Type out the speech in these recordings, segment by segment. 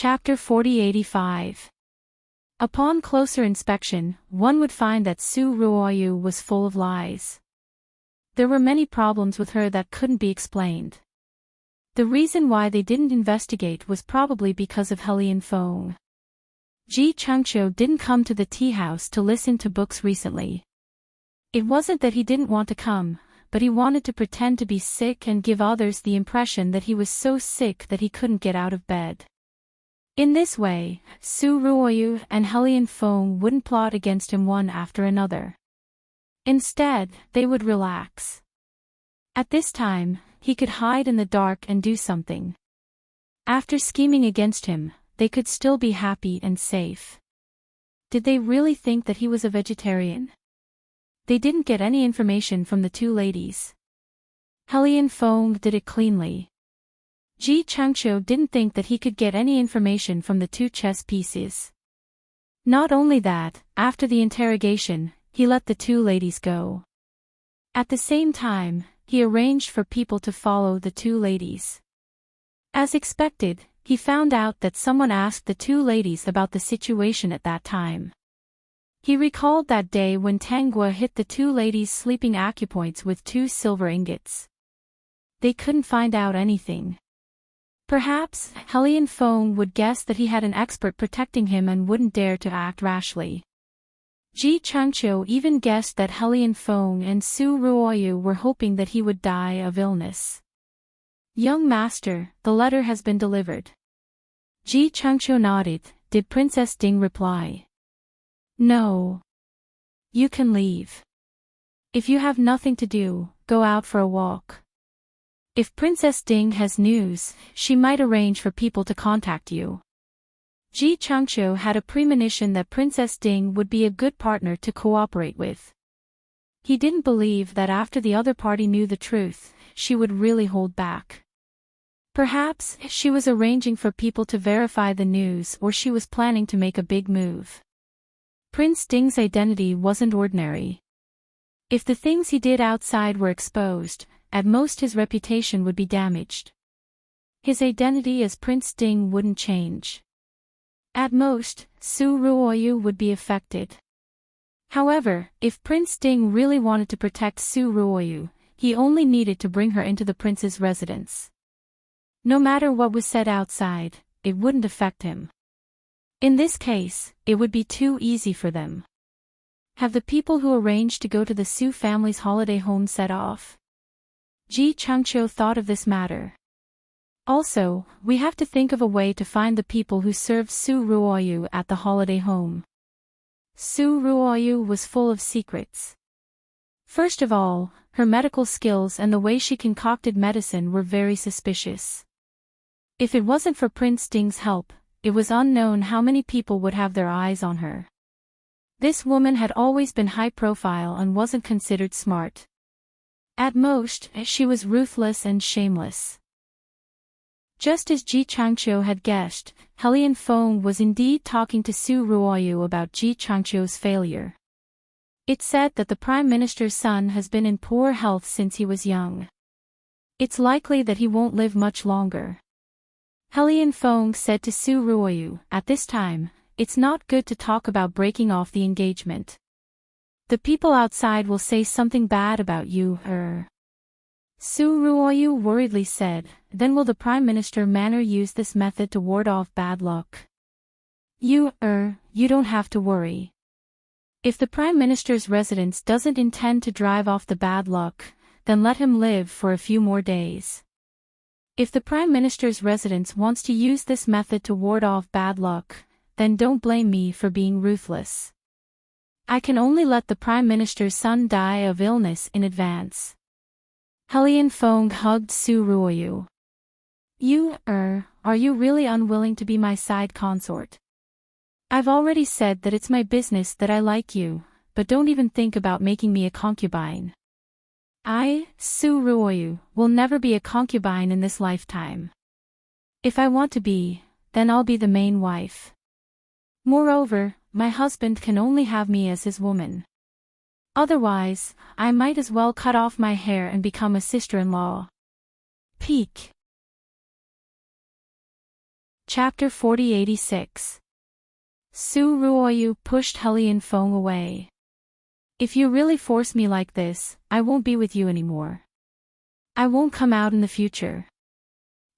Chapter 4085. Upon closer inspection, one would find that Su Ruoyu was full of lies. There were many problems with her that couldn't be explained. The reason why they didn't investigate was probably because of Helian Feng. Ji Changqiu didn't come to the tea house to listen to books recently. It wasn't that he didn't want to come, but he wanted to pretend to be sick and give others the impression that he was so sick that he couldn't get out of bed. In this way, Su Ruoyu and Helian Feng wouldn't plot against him one after another. Instead, they would relax. At this time, he could hide in the dark and do something. After scheming against him, they could still be happy and safe. Did they really think that he was a vegetarian? They didn't get any information from the two ladies. Helian Feng did it cleanly. Ji Changqiu didn't think that he could get any information from the two chess pieces. Not only that, after the interrogation, he let the two ladies go. At the same time, he arranged for people to follow the two ladies. As expected, he found out that someone asked the two ladies about the situation at that time. He recalled that day when Tangua hit the two ladies' sleeping acupoints with 2 silver ingots. They couldn't find out anything. Perhaps, Helian Feng would guess that he had an expert protecting him and wouldn't dare to act rashly. Ji Changqiu even guessed that Helian Feng and Su Ruoyu were hoping that he would die of illness. "Young master, the letter has been delivered." Ji Changqiu nodded. Did Princess Ding reply? "No. You can leave. If you have nothing to do, go out for a walk. If Princess Ding has news, she might arrange for people to contact you." Ji Changqiu had a premonition that Princess Ding would be a good partner to cooperate with. He didn't believe that after the other party knew the truth, she would really hold back. Perhaps, she was arranging for people to verify the news, or she was planning to make a big move. Prince Ding's identity wasn't ordinary. If the things he did outside were exposed, at most his reputation would be damaged. His identity as Prince Ding wouldn't change. At most, Su Ruoyu would be affected. However, if Prince Ding really wanted to protect Su Ruoyu, he only needed to bring her into the prince's residence. No matter what was said outside, it wouldn't affect him. In this case, it would be too easy for them. Have the people who arranged to go to the Su family's holiday home set off? Ji Changqiu thought of this matter. Also, we have to think of a way to find the people who served Su Ruoyu at the holiday home. Su Ruoyu was full of secrets. First of all, her medical skills and the way she concocted medicine were very suspicious. If it wasn't for Prince Ding's help, it was unknown how many people would have their eyes on her. This woman had always been high profile and wasn't considered smart. At most, she was ruthless and shameless. Just as Ji Changqiu had guessed, Helian Feng was indeed talking to Su Ruoyu about Ji Changqiu's failure. It said that the Prime Minister's son has been in poor health since he was young. It's likely that he won't live much longer. Helian Feng said to Su Ruoyu, "At this time, it's not good to talk about breaking off the engagement. The people outside will say something bad about you, Su Ruoyu worriedly said, "Then will the Prime Minister Manor use this method to ward off bad luck?" You don't have to worry. If the Prime Minister's residence doesn't intend to drive off the bad luck, then let him live for a few more days. If the Prime Minister's residence wants to use this method to ward off bad luck, then don't blame me for being ruthless. I can only let the Prime Minister's son die of illness in advance." Helian Feng hugged Su Ruoyu. Are you really unwilling to be my side consort? I've already said that it's my business that I like you, but don't even think about making me a concubine. I, Su Ruoyu, will never be a concubine in this lifetime. If I want to be, then I'll be the main wife. Moreover, my husband can only have me as his woman. Otherwise, I might as well cut off my hair and become a sister-in-law. Peak. Chapter 4086. Su Ruoyu pushed Helian Feng away. If you really force me like this, I won't be with you anymore. I won't come out in the future.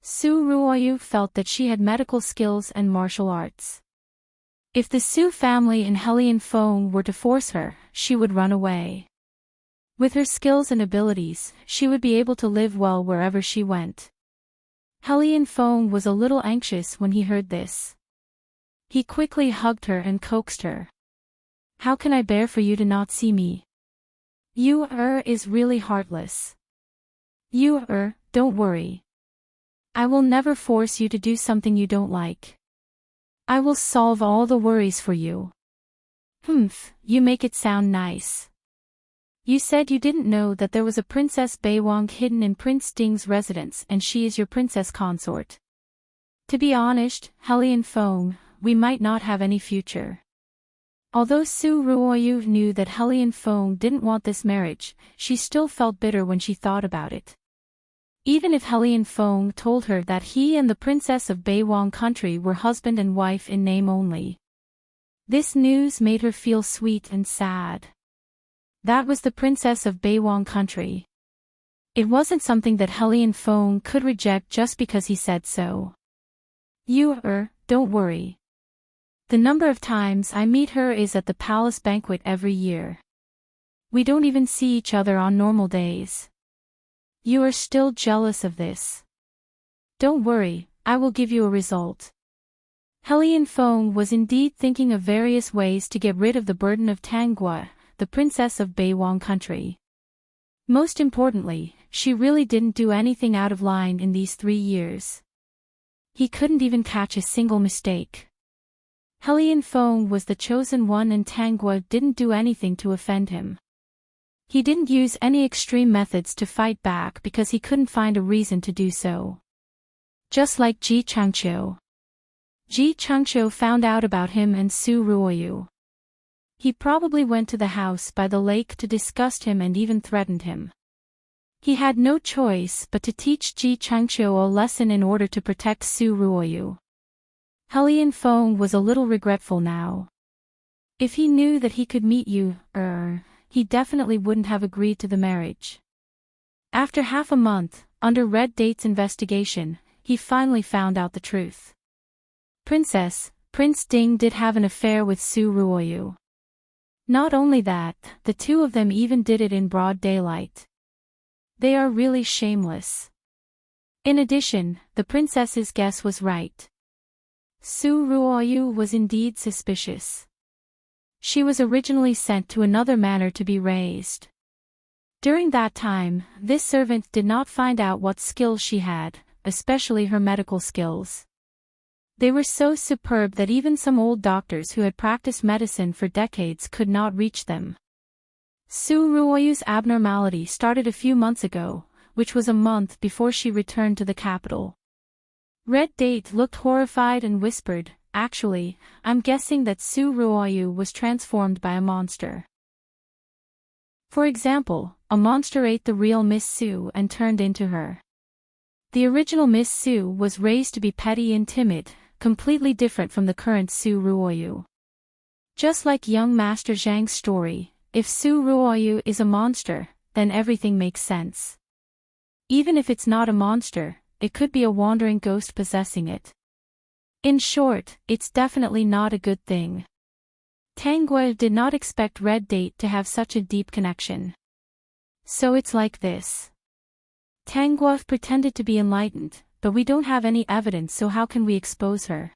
Su Ruoyu felt that she had medical skills and martial arts. If the Su family and Helian Feng were to force her, she would run away. With her skills and abilities, she would be able to live well wherever she went. Helian Feng was a little anxious when he heard this. He quickly hugged her and coaxed her. How can I bear for you to not see me? You is really heartless. You don't worry. I will never force you to do something you don't like. I will solve all the worries for you. You make it sound nice. You said you didn't know that there was a Princess Beiwang hidden in Prince Ding's residence and she is your princess consort. To be honest, Helian Feng, we might not have any future. Although Su Ruoyu knew that Helian Feng didn't want this marriage, she still felt bitter when she thought about it. Even if Helian Feng told her that he and the princess of Beiwang country were husband and wife in name only. This news made her feel sweet and sad. That was the princess of Beiwang country. It wasn't something that Helian Feng could reject just because he said so. You don't worry. The number of times I meet her is at the palace banquet every year. We don't even see each other on normal days. You are still jealous of this. Don't worry, I will give you a result. Helian Feng was indeed thinking of various ways to get rid of the burden of Tanggua, the princess of Beiwang country. Most importantly, she really didn't do anything out of line in these 3 years. He couldn't even catch a single mistake. Helian Feng was the chosen one and Tanggua didn't do anything to offend him. He didn't use any extreme methods to fight back because he couldn't find a reason to do so. Just like Ji Changqiu. Ji Changqiu found out about him and Su Ruoyu. He probably went to the house by the lake to disgust him and even threatened him. He had no choice but to teach Ji Changqiu a lesson in order to protect Su Ruoyu. Helian Feng was a little regretful now. If he knew that he could meet you, he definitely wouldn't have agreed to the marriage. After half a month, under Red Date's investigation, he finally found out the truth. Prince Ding did have an affair with Su Ruoyu. Not only that, the two of them even did it in broad daylight. They are really shameless. In addition, the princess's guess was right. Su Ruoyu was indeed suspicious. She was originally sent to another manor to be raised. During that time, this servant did not find out what skills she had, especially her medical skills. They were so superb that even some old doctors who had practiced medicine for decades could not reach them. Su Ruoyu's abnormality started a few months ago, which was a month before she returned to the capital. Red Date looked horrified and whispered, "Actually, I'm guessing that Su Ruoyu was transformed by a monster. For example, a monster ate the real Miss Su and turned into her. The original Miss Su was raised to be petty and timid, completely different from the current Su Ruoyu. Just like young Master Zhang's story, if Su Ruoyu is a monster, then everything makes sense. Even if it's not a monster, it could be a wandering ghost possessing it. In short, it's definitely not a good thing." Tanggua did not expect Red Date to have such a deep connection. "So it's like this." Tanggua pretended to be enlightened, "But we don't have any evidence, so how can we expose her?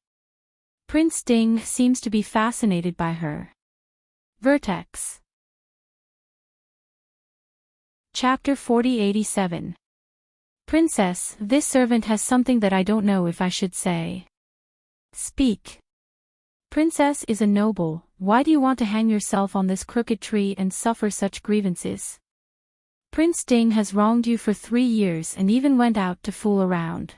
Prince Ding seems to be fascinated by her." Vertex. Chapter 4087. Princess, this servant has something that I don't know if I should say. Speak. Princess is a noble, why do you want to hang yourself on this crooked tree and suffer such grievances? Prince Ding has wronged you for 3 years and even went out to fool around.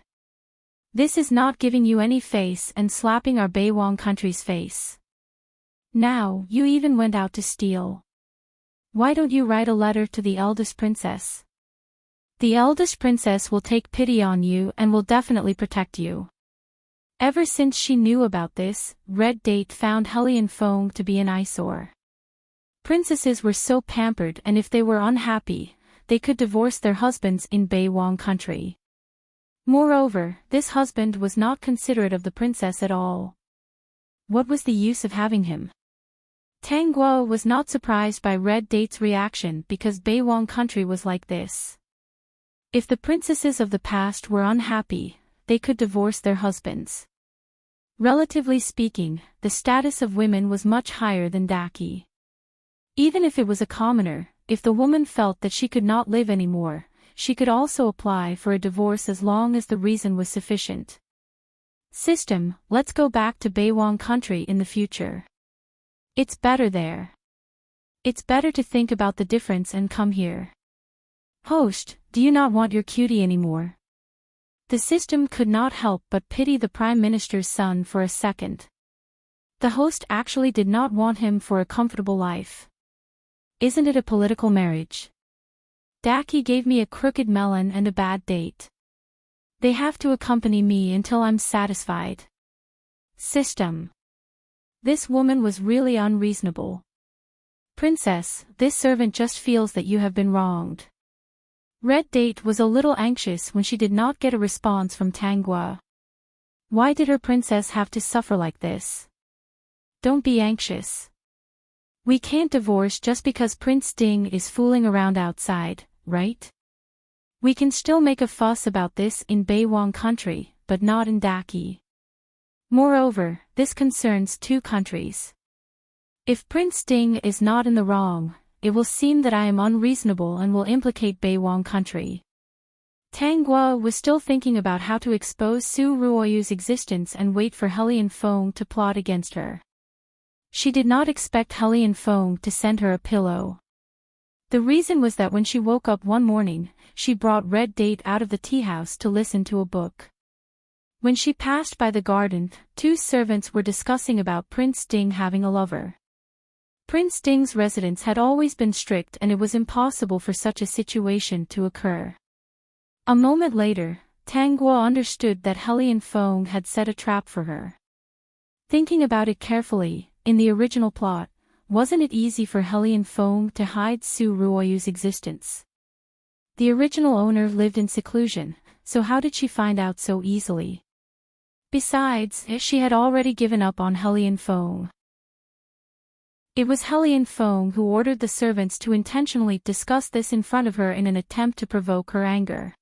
This is not giving you any face and slapping our Beiwang country's face. Now, you even went out to steal. Why don't you write a letter to the eldest princess? The eldest princess will take pity on you and will definitely protect you. Ever since she knew about this, Red Date found Hellion Fong to be an eyesore. Princesses were so pampered, and if they were unhappy, they could divorce their husbands in Beiwang country. Moreover, this husband was not considerate of the princess at all. What was the use of having him? Tang Guo was not surprised by Red Date's reaction because Beiwang country was like this. If the princesses of the past were unhappy, they could divorce their husbands. Relatively speaking, the status of women was much higher than Daki. Even if it was a commoner, if the woman felt that she could not live anymore, she could also apply for a divorce as long as the reason was sufficient. System, let's go back to Beiwang country in the future. It's better there. It's better to think about the difference and come here. Host, do you not want your cutie anymore? The system could not help but pity the Prime Minister's son for a second. The host actually did not want him for a comfortable life. Isn't it a political marriage? Daki gave me a crooked melon and a bad date. They have to accompany me until I'm satisfied. System. This woman was really unreasonable. Princess, this servant just feels that you have been wronged. Red Date was a little anxious when she did not get a response from Tang Guo. Why did her princess have to suffer like this? Don't be anxious. We can't divorce just because Prince Ding is fooling around outside, right? We can still make a fuss about this in Beiwang country, but not in Daki. Moreover, this concerns two countries. If Prince Ding is not in the wrong, it will seem that I am unreasonable and will implicate Beiwang country. Tang Guo was still thinking about how to expose Su Ruoyu's existence and wait for Hellion Fong to plot against her. She did not expect Hellion Fong to send her a pillow. The reason was that when she woke up one morning, she brought Red Date out of the tea house to listen to a book. When she passed by the garden, two servants were discussing about Prince Ding having a lover. Prince Ding's residence had always been strict and it was impossible for such a situation to occur. A moment later, Tang Guo understood that Hellion Fong had set a trap for her. Thinking about it carefully, in the original plot, wasn't it easy for Hellion Fong to hide Su Ruoyu's existence? The original owner lived in seclusion, so how did she find out so easily? Besides, she had already given up on Hellion Fong. It was Hellion Fong who ordered the servants to intentionally discuss this in front of her in an attempt to provoke her anger.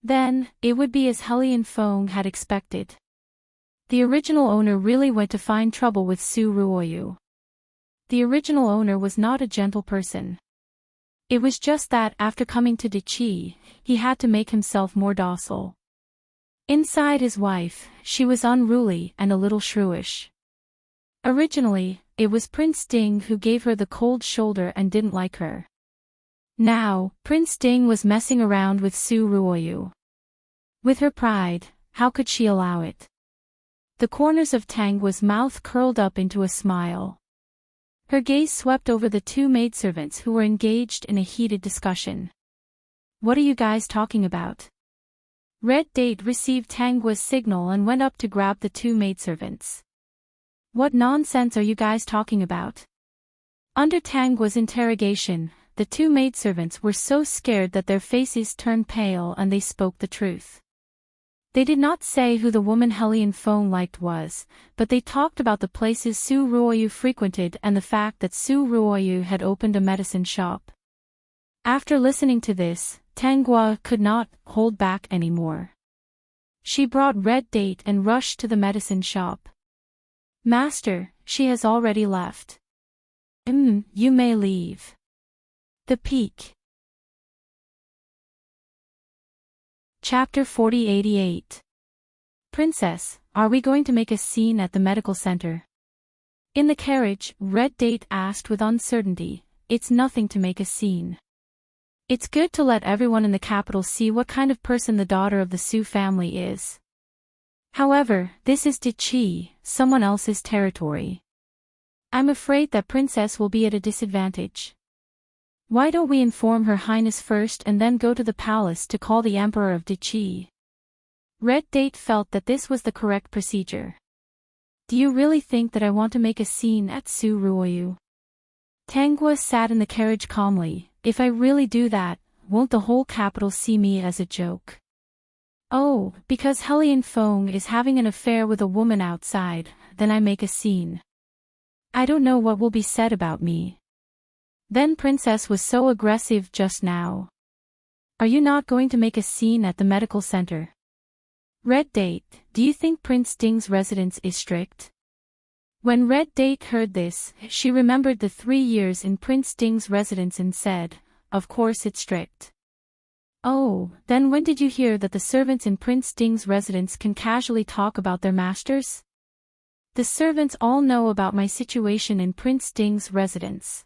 Then, it would be as Hellion Fong had expected. The original owner really went to find trouble with Su Ruoyu. The original owner was not a gentle person. It was just that after coming to Dichi, he had to make himself more docile. Inside his wife, she was unruly and a little shrewish. Originally, it was Prince Ding who gave her the cold shoulder and didn't like her. Now, Prince Ding was messing around with Su Ruoyu. With her pride, how could she allow it? The corners of Tang Guo's mouth curled up into a smile. Her gaze swept over the two maidservants who were engaged in a heated discussion. What are you guys talking about? Red Date received Tang Guo's signal and went up to grab the two maidservants. What nonsense are you guys talking about? Under Tang Guo's interrogation, the two maidservants were so scared that their faces turned pale and they spoke the truth. They did not say who the woman Hellion Fong liked was, but they talked about the places Su Ruoyu frequented and the fact that Su Ruoyu had opened a medicine shop. After listening to this, Tang Guo could not hold back anymore. She brought Red Date and rushed to the medicine shop. Master, she has already left. You may leave. The Peak. Chapter 4088. Princess, are we going to make a scene at the medical center? In the carriage, Red Date asked with uncertainty. It's nothing to make a scene. It's good to let everyone in the capital see what kind of person the daughter of the Su family is. However, this is Dichi, someone else's territory. I'm afraid that Princess will be at a disadvantage. Why don't we inform Her Highness first and then go to the palace to call the Emperor of Dichi? Red Date felt that this was the correct procedure. Do you really think that I want to make a scene at Suruoyu? Tangua sat in the carriage calmly. If I really do that, won't the whole capital see me as a joke? Oh, because Hellion Fong is having an affair with a woman outside, then I make a scene. I don't know what will be said about me. Then Princess was so aggressive just now. Are you not going to make a scene at the medical center? Red Date, do you think Prince Ding's residence is strict? When Red Date heard this, she remembered the 3 years in Prince Ding's residence and said, of course it's strict. Oh, then when did you hear that the servants in Prince Ding's residence can casually talk about their masters? The servants all know about my situation in Prince Ding's residence.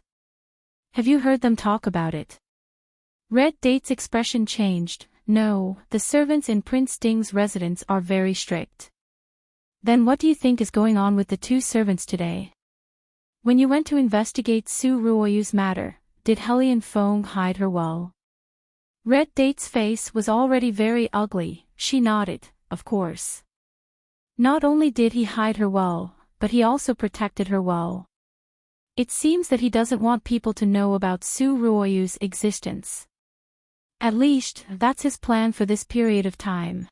Have you heard them talk about it? Red Date's expression changed. No, the servants in Prince Ding's residence are very strict. Then what do you think is going on with the 2 servants today? When you went to investigate Su Ruoyu's matter, did Hellion Fong hide her well? Red Date's face was already very ugly. She nodded, of course. Not only did he hide her well, but he also protected her well. It seems that he doesn't want people to know about Su Ruoyu's existence. At least, that's his plan for this period of time.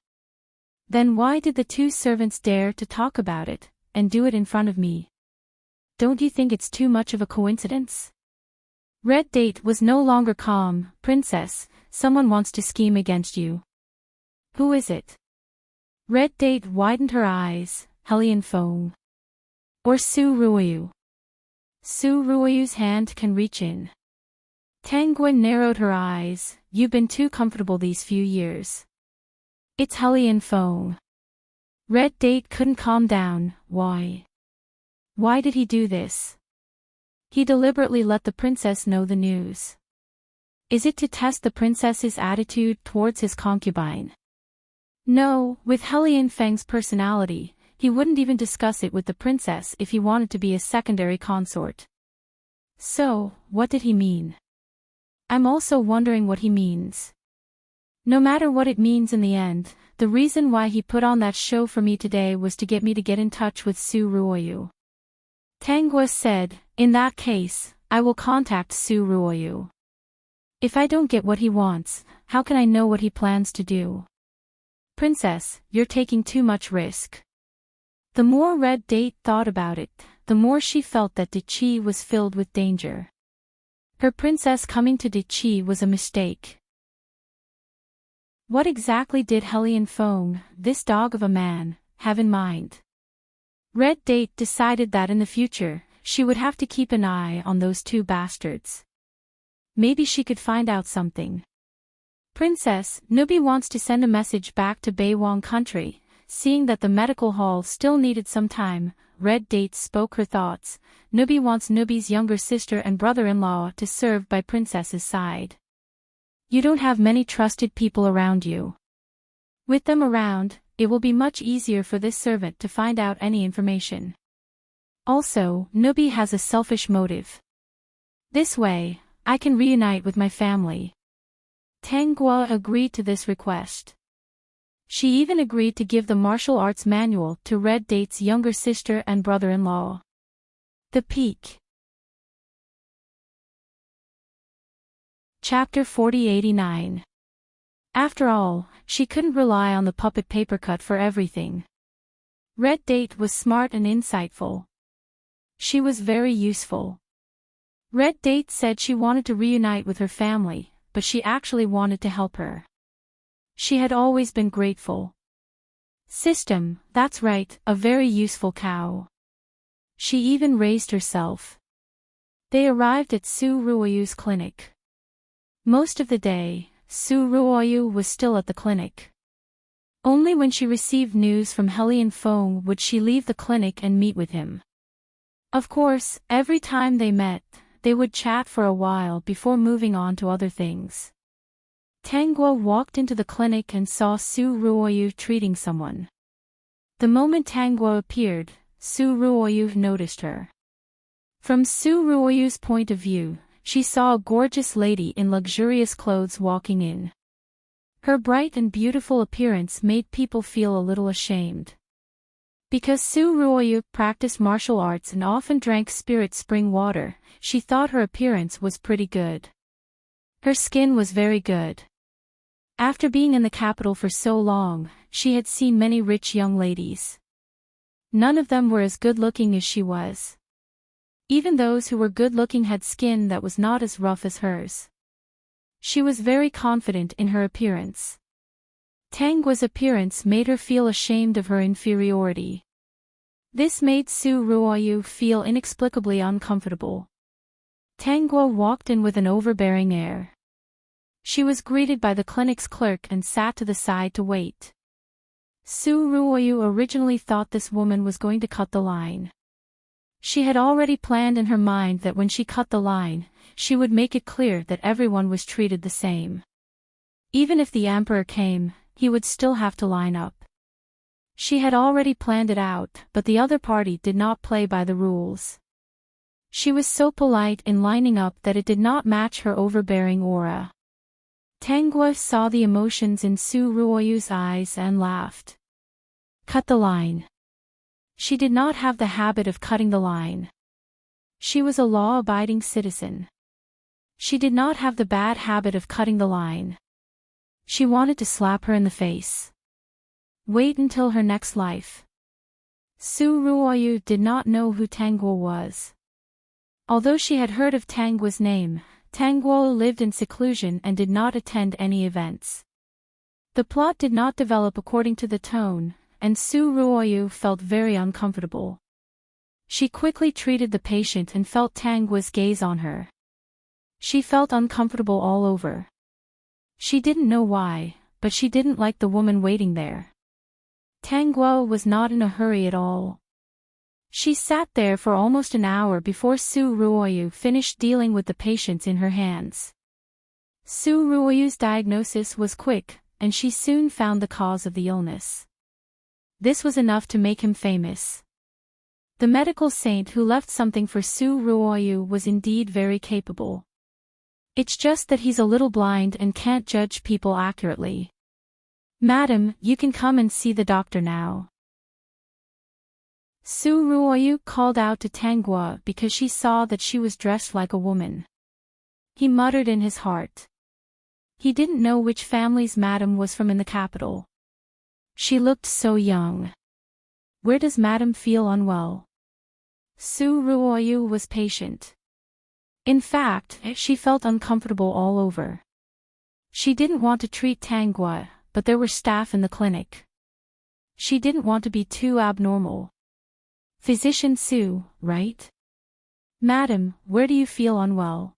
Then why did the 2 servants dare to talk about it, and do it in front of me? Don't you think it's too much of a coincidence? Red Date was no longer calm. Princess, someone wants to scheme against you. Who is it? Red Date widened her eyes. Hellion Fong. Or Su Ruoyu. Su Ruoyu's hand can reach in. Tangua narrowed her eyes. You've been too comfortable these few years. It's Hellion Fong. Red Date couldn't calm down. Why? Why did he do this? He deliberately let the princess know the news. Is it to test the princess's attitude towards his concubine? No, with Hellion Feng's personality, he wouldn't even discuss it with the princess if he wanted to be a secondary consort. So, what did he mean? I'm also wondering what he means. No matter what it means in the end, the reason why he put on that show for me today was to get me to get in touch with Su Ruoyu. Tangua said, in that case, I will contact Su Ruoyu. If I don't get what he wants, how can I know what he plans to do? Princess, you're taking too much risk. The more Red Date thought about it, the more she felt that Dichi was filled with danger. Her princess coming to Dichi was a mistake. What exactly did Hellion Fong, this dog of a man, have in mind? Red Date decided that in the future, she would have to keep an eye on those 2 bastards. Maybe she could find out something. Princess, Nubi wants to send a message back to Beiwang country. Seeing that the medical hall still needed some time, Red Date spoke her thoughts. Nubi wants Nubi's younger sister and brother-in-law to serve by Princess's side. You don't have many trusted people around you. With them around, it will be much easier for this servant to find out any information. Also, Nubi has a selfish motive. This way, I can reunite with my family. Tangua agreed to this request. She even agreed to give the martial arts manual to Red Date's younger sister and brother-in-law. The Peak. Chapter 4089. After all, she couldn't rely on the puppet papercut for everything. Red Date was smart and insightful. She was very useful. Red Date said she wanted to reunite with her family, but she actually wanted to help her. She had always been grateful. System, that's right, a very useful cow. She even raised herself. They arrived at Su Ruoyu's clinic. Most of the day, Su Ruoyu was still at the clinic. Only when she received news from Hellion Fong would she leave the clinic and meet with him. Of course, every time they met, they would chat for a while before moving on to other things. Tangua walked into the clinic and saw Su Ruoyu treating someone. The moment Tangua appeared, Su Ruoyu noticed her. From Su Ruoyu's point of view, she saw a gorgeous lady in luxurious clothes walking in. Her bright and beautiful appearance made people feel a little ashamed. Because Su Ruoyu practiced martial arts and often drank spirit spring water, she thought her appearance was pretty good. Her skin was very good. After being in the capital for so long, she had seen many rich young ladies. None of them were as good-looking as she was. Even those who were good-looking had skin that was not as rough as hers. She was very confident in her appearance. Tangua's appearance made her feel ashamed of her inferiority. This made Su Ruoyu feel inexplicably uncomfortable. Tangua walked in with an overbearing air. She was greeted by the clinic's clerk and sat to the side to wait. Su Ruoyu originally thought this woman was going to cut the line. She had already planned in her mind that when she cut the line, she would make it clear that everyone was treated the same. Even if the emperor came, he would still have to line up. She had already planned it out, but the other party did not play by the rules. She was so polite in lining up that it did not match her overbearing aura. Tangua saw the emotions in Su Ruoyu's eyes and laughed. Cut the line. She did not have the habit of cutting the line. She was a law-abiding citizen. She did not have the bad habit of cutting the line. She wanted to slap her in the face. Wait until her next life. Su Ruoyu did not know who Tangua was. Although she had heard of Tangua's name, Tangua lived in seclusion and did not attend any events. The plot did not develop according to the tone, and Su Ruoyu felt very uncomfortable. She quickly treated the patient and felt Tangua's gaze on her. She felt uncomfortable all over. She didn't know why, but she didn't like the woman waiting there. Tangua was not in a hurry at all. She sat there for almost an hour before Su Ruoyu finished dealing with the patients in her hands. Su Ruoyu's diagnosis was quick, and she soon found the cause of the illness. This was enough to make him famous. The medical saint who left something for Su Ruoyu was indeed very capable. It's just that he's a little blind and can't judge people accurately. Madam, you can come and see the doctor now. Su Ruoyu called out to Tangua because she saw that she was dressed like a woman. He muttered in his heart. He didn't know which family's madam was from in the capital. She looked so young. Where does madam feel unwell? Su Ruoyu was patient. In fact, she felt uncomfortable all over. She didn't want to treat Tangua, but there were staff in the clinic. She didn't want to be too abnormal. Physician Su, right? Madam, where do you feel unwell?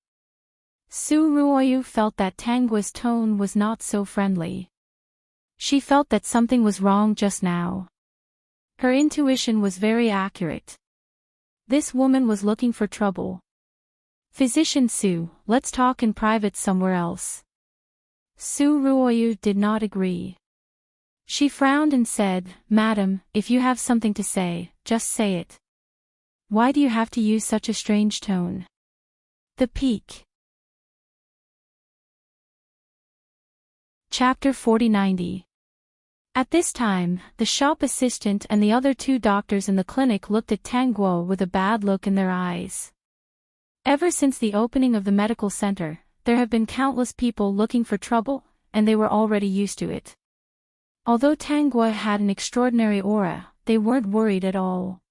Su Ruoyu felt that Tangua's tone was not so friendly. She felt that something was wrong just now. Her intuition was very accurate. This woman was looking for trouble. Physician Su, let's talk in private somewhere else. Su Ruoyu did not agree. She frowned and said, Madam, if you have something to say, just say it. Why do you have to use such a strange tone? The Peak. Chapter 4090. At this time, the shop assistant and the other two doctors in the clinic looked at Tangua with a bad look in their eyes. Ever since the opening of the medical center, there have been countless people looking for trouble, and they were already used to it. Although Tangua had an extraordinary aura, they weren't worried at all.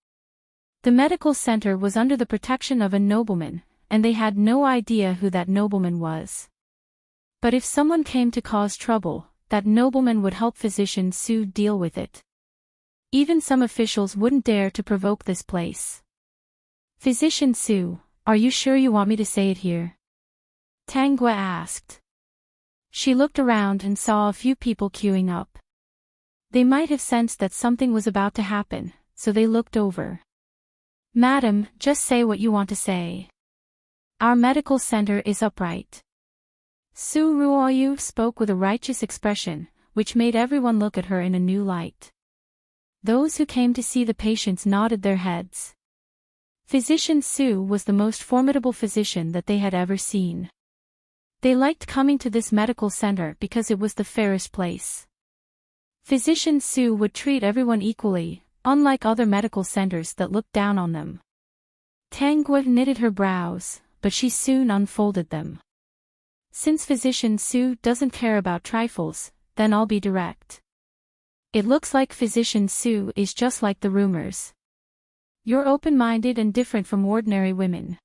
The medical center was under the protection of a nobleman, and they had no idea who that nobleman was. But if someone came to cause trouble, that nobleman would help Physician Su deal with it. Even some officials wouldn't dare to provoke this place. Physician Su, are you sure you want me to say it here? Tangua asked. She looked around and saw a few people queuing up. They might have sensed that something was about to happen, so they looked over. Madam, just say what you want to say. Our medical center is upright. Su Ruoyu spoke with a righteous expression, which made everyone look at her in a new light. Those who came to see the patients nodded their heads. Physician Su was the most formidable physician that they had ever seen. They liked coming to this medical center because it was the fairest place. Physician Su would treat everyone equally, unlike other medical centers that looked down on them. Tang Guo knitted her brows, but she soon unfolded them. Since Physician Su doesn't care about trifles, then I'll be direct. It looks like Physician Su is just like the rumors. You're open-minded and different from ordinary women.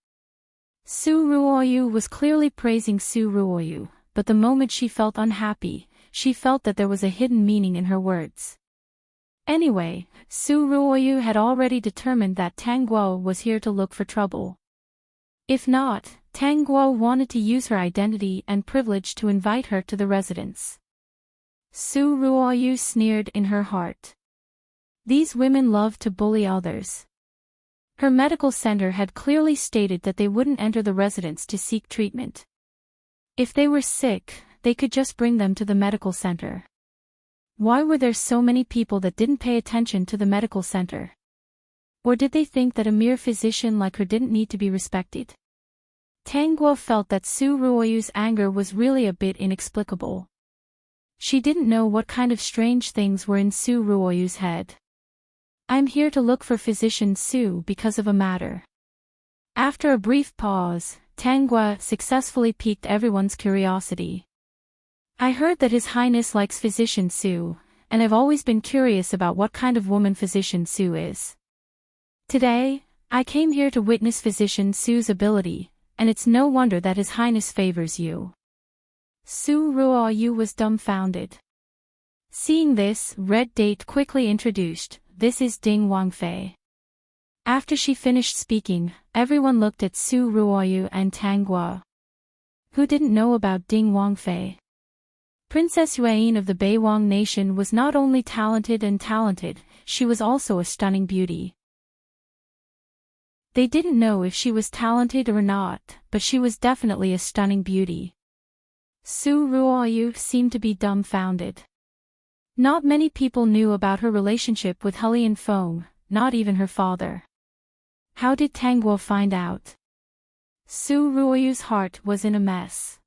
Su Ruoyu was clearly praising Su Ruoyu, but the moment she felt unhappy, she felt that there was a hidden meaning in her words. Anyway, Su Ruoyu had already determined that Tang Guo was here to look for trouble. If not, Tang Guo wanted to use her identity and privilege to invite her to the residence. Su Ruoyu sneered in her heart. These women love to bully others. Her medical center had clearly stated that they wouldn't enter the residence to seek treatment. If they were sick, they could just bring them to the medical center. Why were there so many people that didn't pay attention to the medical center? Or did they think that a mere physician like her didn't need to be respected? Tang Guo felt that Su Ruoyu's anger was really a bit inexplicable. She didn't know what kind of strange things were in Su Ruoyu's head. I'm here to look for Physician Su because of a matter. After a brief pause, Tang Guo successfully piqued everyone's curiosity. I heard that His Highness likes Physician Su, and I've always been curious about what kind of woman Physician Su is. Today, I came here to witness Physician Su's ability, and it's no wonder that His Highness favors you. Su Ruoyu was dumbfounded. Seeing this, Red Date quickly introduced, this is Ding Wangfei. After she finished speaking, everyone looked at Su Ruoyu and Tang Guo. Who didn't know about Ding Wangfei? Princess Yuan of the Beiwang nation was not only talented, she was also a stunning beauty. They didn't know if she was talented or not, but she was definitely a stunning beauty. Su Ruoyu seemed to be dumbfounded. Not many people knew about her relationship with Helian Feng, not even her father. How did Tang Guo find out? Su Ruoyu's heart was in a mess.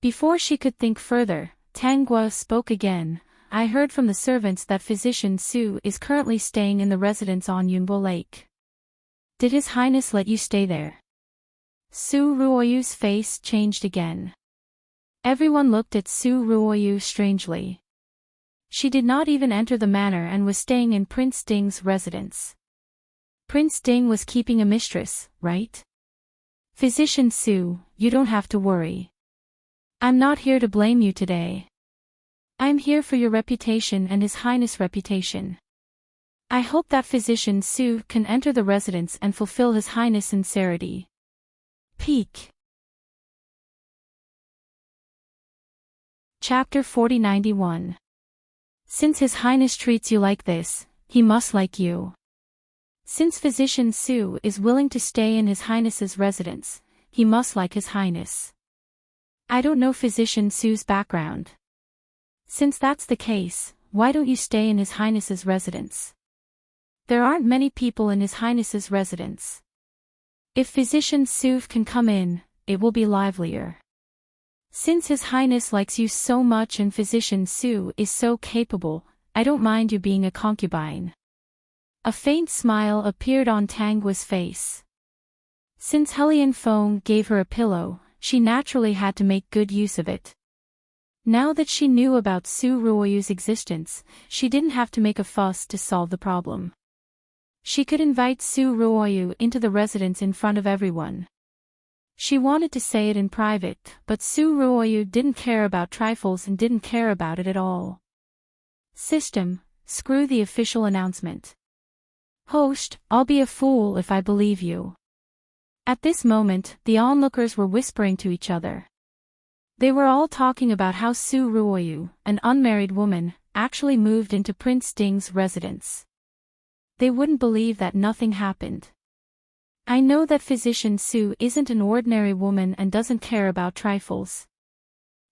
Before she could think further, Tang Guo spoke again. I heard from the servants that Physician Su is currently staying in the residence on Yunbo Lake. Did His Highness let you stay there? Su Ruoyu's face changed again. Everyone looked at Su Ruoyu strangely. She did not even enter the manor and was staying in Prince Ding's residence. Prince Ding was keeping a mistress, right? Physician Su, you don't have to worry. I'm not here to blame you today. I'm here for your reputation and His Highness' reputation. I hope that Physician Su can enter the residence and fulfill His Highness' sincerity. Peak. Chapter 4091. Since His Highness treats you like this, he must like you. Since Physician Su is willing to stay in His Highness's residence, he must like His Highness. I don't know Physician Su's background. Since that's the case, why don't you stay in His Highness's residence? There aren't many people in His Highness's residence. If Physician Su can come in, it will be livelier. Since His Highness likes you so much and Physician Su is so capable, I don't mind you being a concubine. A faint smile appeared on Tang Guo's face. Since Helian Feng gave her a pillow, she naturally had to make good use of it. Now that she knew about Su Ruoyu's existence, she didn't have to make a fuss to solve the problem. She could invite Su Ruoyu into the residence in front of everyone. She wanted to say it in private, but Su Ruoyu didn't care about trifles and didn't care about it at all. System, screw the official announcement. Host, I'll be a fool if I believe you. At this moment, the onlookers were whispering to each other. They were all talking about how Su Ruoyu, an unmarried woman, actually moved into Prince Ding's residence. They wouldn't believe that nothing happened. I know that Physician Su isn't an ordinary woman and doesn't care about trifles.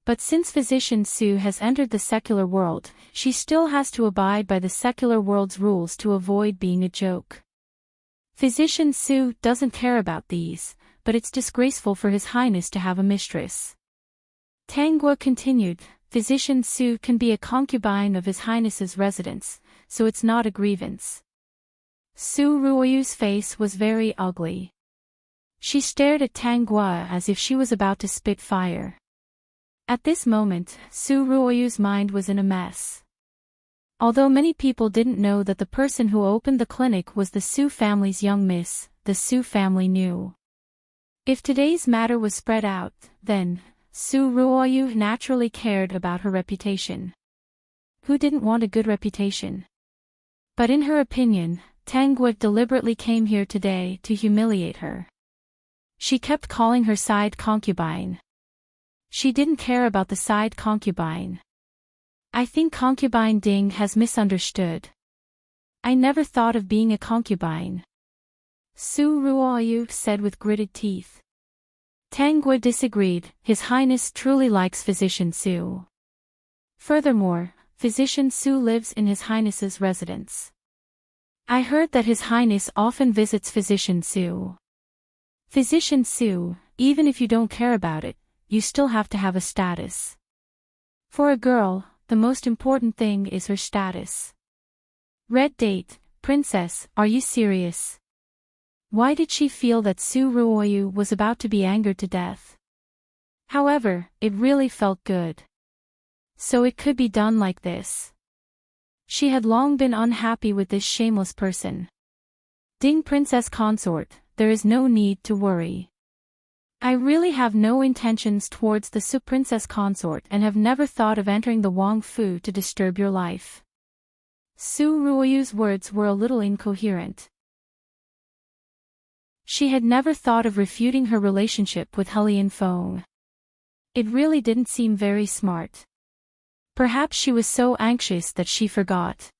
But since Physician Su has entered the secular world, she still has to abide by the secular world's rules to avoid being a joke. Physician Su doesn't care about these, but it's disgraceful for His Highness to have a mistress. Tangguo continued, Physician Su can be a concubine of His Highness's residence, so it's not a grievance. Su Ruoyu's face was very ugly. She stared at Tangguo as if she was about to spit fire. At this moment, Su Ruoyu's mind was in a mess. Although many people didn't know that the person who opened the clinic was the Su family's young miss, the Su family knew. If today's matter was spread out, then Su Ruoyu naturally cared about her reputation. Who didn't want a good reputation? But in her opinion, Tangguo deliberately came here today to humiliate her. She kept calling her side concubine. She didn't care about the side concubine. I think concubine Ding has misunderstood. I never thought of being a concubine. Su Ruoyu said with gritted teeth. Tangguo disagreed, His Highness truly likes Physician Su. Furthermore, Physician Su lives in His Highness's residence. I heard that His Highness often visits Physician Su. Physician Su, even if you don't care about it, you still have to have a status. For a girl, the most important thing is her status. Red date, Princess, are you serious? Why did she feel that Su Ruoyu was about to be angered to death? However, it really felt good. So it could be done like this. She had long been unhappy with this shameless person. Ding Princess Consort, there is no need to worry. I really have no intentions towards the Su Princess Consort and have never thought of entering the Wang Fu to disturb your life. Su Ruoyu's words were a little incoherent. She had never thought of refuting her relationship with Helian Feng. It really didn't seem very smart. Perhaps she was so anxious that she forgot.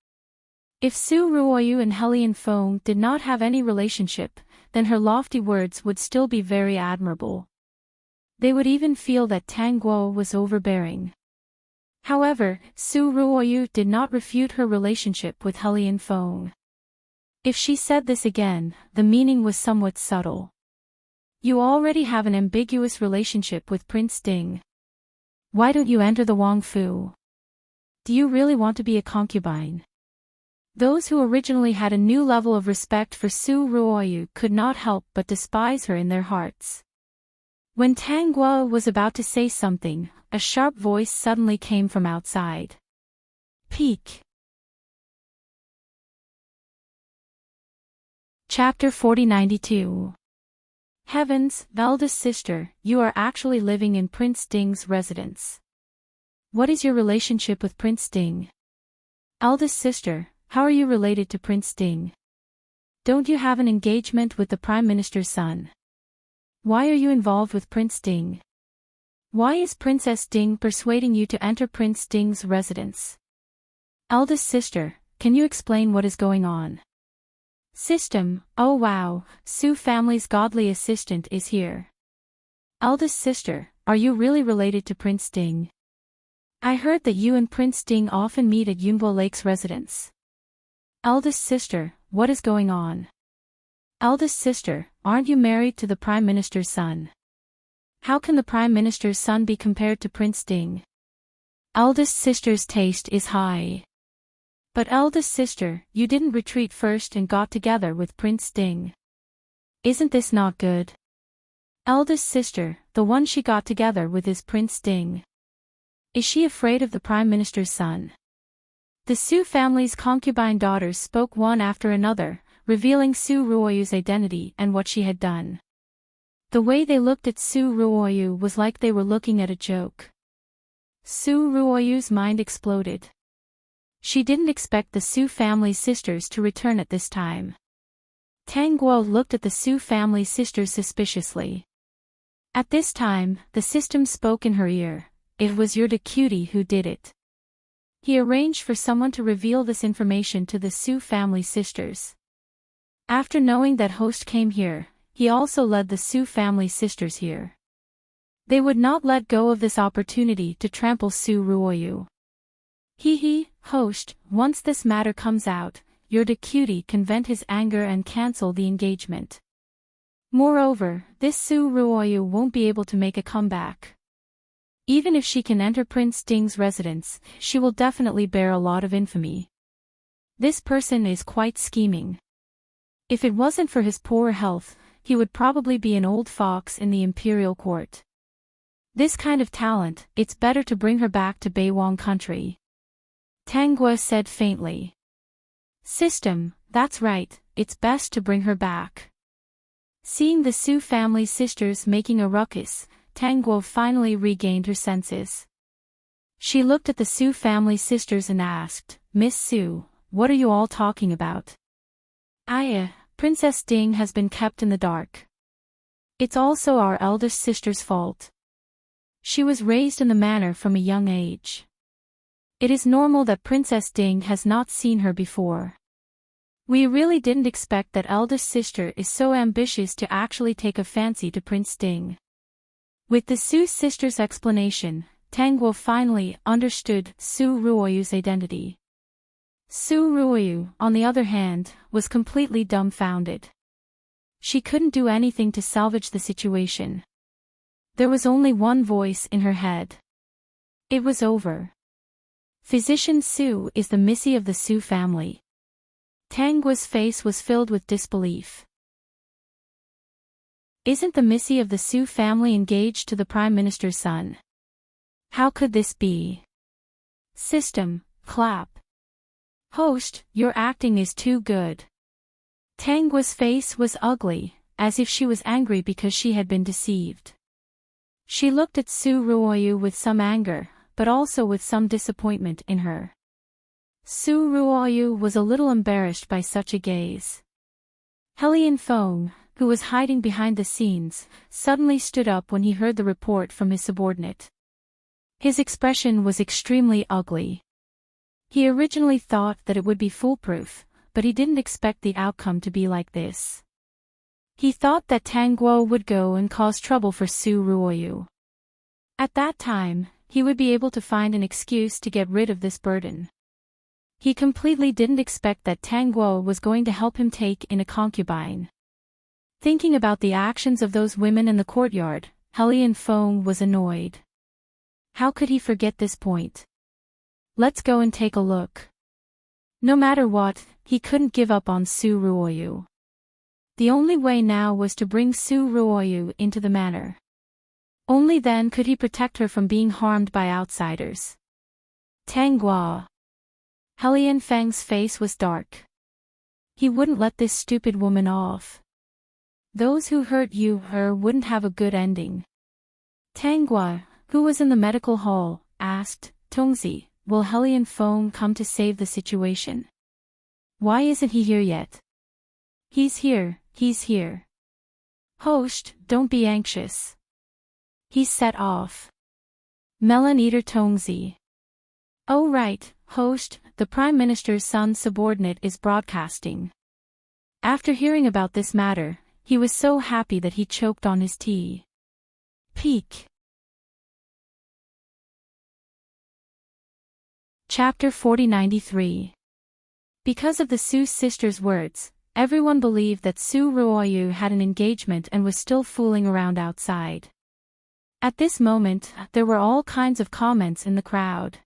If Su Ruoyu and Helian Feng did not have any relationship, then her lofty words would still be very admirable. They would even feel that Tangguo was overbearing. However, Su Ruoyu did not refute her relationship with Helian Feng. If she said this again, the meaning was somewhat subtle. You already have an ambiguous relationship with Prince Ding. Why don't you enter the Wang Fu? Do you really want to be a concubine? Those who originally had a new level of respect for Su Ruoyu could not help but despise her in their hearts. When Tangguo was about to say something, a sharp voice suddenly came from outside. Peek. Chapter 4092. Heavens, eldest sister, you are actually living in Prince Ding's residence. What is your relationship with Prince Ding? Eldest sister, how are you related to Prince Ding? Don't you have an engagement with the Prime Minister's son? Why are you involved with Prince Ding? Why is Princess Ding persuading you to enter Prince Ding's residence? Eldest sister, can you explain what is going on? System, oh wow, Su family's godly assistant is here. Eldest sister, are you really related to Prince Ding? I heard that you and Prince Ding often meet at Yunbo Lake's residence. Eldest sister, what is going on? Eldest sister, aren't you married to the Prime Minister's son? How can the Prime Minister's son be compared to Prince Ding? Eldest sister's taste is high. But eldest sister, you didn't retreat first and got together with Prince Ding. Isn't this not good? Eldest sister, the one she got together with is Prince Ding. Is she afraid of the Prime Minister's son? The Su family's concubine daughters spoke one after another, revealing Su Ruoyu's identity and what she had done. The way they looked at Su Ruoyu was like they were looking at a joke. Su Ruoyu's mind exploded. She didn't expect the Su family sisters to return at this time. Tangguo looked at the Su family sisters suspiciously. At this time, the system spoke in her ear. It was your cutie who did it. He arranged for someone to reveal this information to the Su family sisters. After knowing that host came here, he also led the Su family sisters here. They would not let go of this opportunity to trample Su Ruoyu. Host, once this matter comes out, your cutie can vent his anger and cancel the engagement. Moreover, this Su Ruoyu won't be able to make a comeback. Even if she can enter Prince Ding's residence, she will definitely bear a lot of infamy. This person is quite scheming. If it wasn't for his poor health, he would probably be an old fox in the imperial court. This kind of talent, it's better to bring her back to Beiwang country. Tang Guo said faintly. System, that's right, it's best to bring her back. Seeing the Su family sisters making a ruckus, Tang Guo finally regained her senses. She looked at the Su family sisters and asked, Miss Su, what are you all talking about? Princess Ding has been kept in the dark. It's also our eldest sister's fault. She was raised in the manor from a young age. It is normal that Princess Ding has not seen her before. We really didn't expect that eldest sister is so ambitious to actually take a fancy to Prince Ding. With the Su sisters' explanation, Tang Guo finally understood Su Ruoyu's identity. Su Ruoyu, on the other hand, was completely dumbfounded. She couldn't do anything to salvage the situation. There was only one voice in her head. It was over. Physician Su is the Missy of the Su family. Tang Guo's face was filled with disbelief. Isn't the Missy of the Su family engaged to the Prime Minister's son? How could this be? System, clap. Host, your acting is too good. Tang Guo's face was ugly, as if she was angry because she had been deceived. She looked at Su Ruoyu with some anger, but also with some disappointment in her. Su Ruoyu was a little embarrassed by such a gaze. Helian Feng, who was hiding behind the scenes, suddenly stood up when he heard the report from his subordinate. His expression was extremely ugly. He originally thought that it would be foolproof, but he didn't expect the outcome to be like this. He thought that Tang Guo would go and cause trouble for Su Ruoyu. At that time, he would be able to find an excuse to get rid of this burden. He completely didn't expect that Tang Guo was going to help him take in a concubine. Thinking about the actions of those women in the courtyard, Helian Feng was annoyed. How could he forget this point? Let's go and take a look. No matter what, he couldn't give up on Su Ruoyu. The only way now was to bring Su Ruoyu into the manor. Only then could he protect her from being harmed by outsiders. Tang Guo. Helian Feng's face was dark. He wouldn't let this stupid woman off. Those who hurt her wouldn't have a good ending. Tang Guo, who was in the medical hall, asked, Tongzi, will Helian Feng come to save the situation? Why isn't he here yet? He's here, he's here. Host, don't be anxious. He's set off. Melon Eater Tongzi. Oh right, host, the Prime Minister's son's subordinate is broadcasting. After hearing about this matter, he was so happy that he choked on his tea. Peak. Chapter 4093. Because of the Su sisters' words, everyone believed that Su Ruoyu had an engagement and was still fooling around outside. At this moment, there were all kinds of comments in the crowd.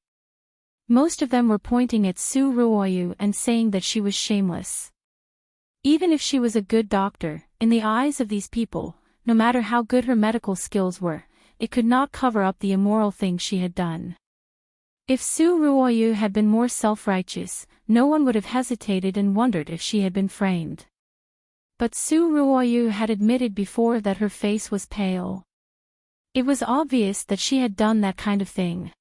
Most of them were pointing at Su Ruoyu and saying that she was shameless. Even if she was a good doctor, in the eyes of these people, no matter how good her medical skills were, it could not cover up the immoral things she had done. If Su Ruoyu had been more self-righteous, no one would have hesitated and wondered if she had been framed. But Su Ruoyu had admitted before that her face was pale. It was obvious that she had done that kind of thing.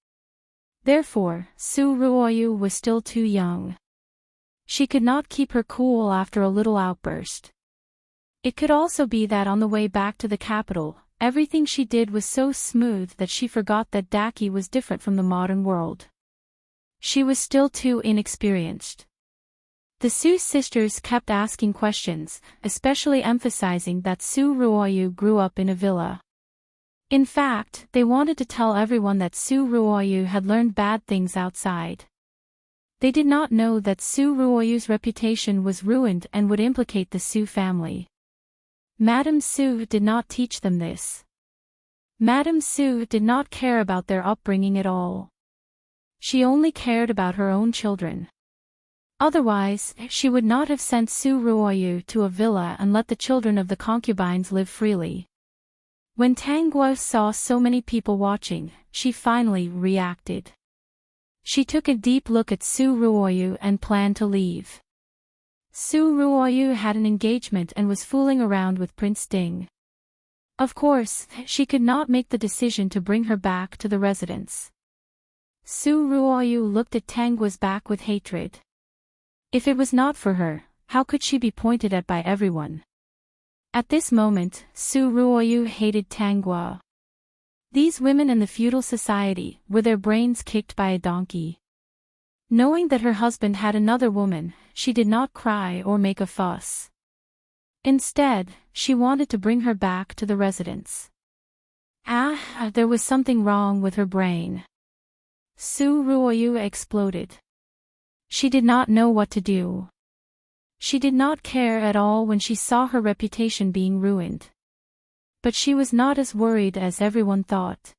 Therefore, Su Ruoyu was still too young. She could not keep her cool after a little outburst. It could also be that on the way back to the capital, everything she did was so smooth that she forgot that Daki was different from the modern world. She was still too inexperienced. The Su sisters kept asking questions, especially emphasizing that Su Ruoyu grew up in a villa. In fact, they wanted to tell everyone that Su Ruoyu had learned bad things outside. They did not know that Su Ruoyu's reputation was ruined and would implicate the Su family. Madame Su did not teach them this. Madame Su did not care about their upbringing at all. She only cared about her own children. Otherwise, she would not have sent Su Ruoyu to a villa and let the children of the concubines live freely. When Tang Guo saw so many people watching, she finally reacted. She took a deep look at Su Ruoyu and planned to leave. Su Ruoyu had an engagement and was fooling around with Prince Ding. Of course, she could not make the decision to bring her back to the residence. Su Ruoyu looked at Tang Guo's back with hatred. If it was not for her, how could she be pointed at by everyone? At this moment, Su Ruoyu hated Tang Guo. These women in the feudal society were their brains kicked by a donkey. Knowing that her husband had another woman, she did not cry or make a fuss. Instead, she wanted to bring her back to the residence. There was something wrong with her brain. Su Ruoyu exploded. She did not know what to do. She did not care at all when she saw her reputation being ruined. But she was not as worried as everyone thought.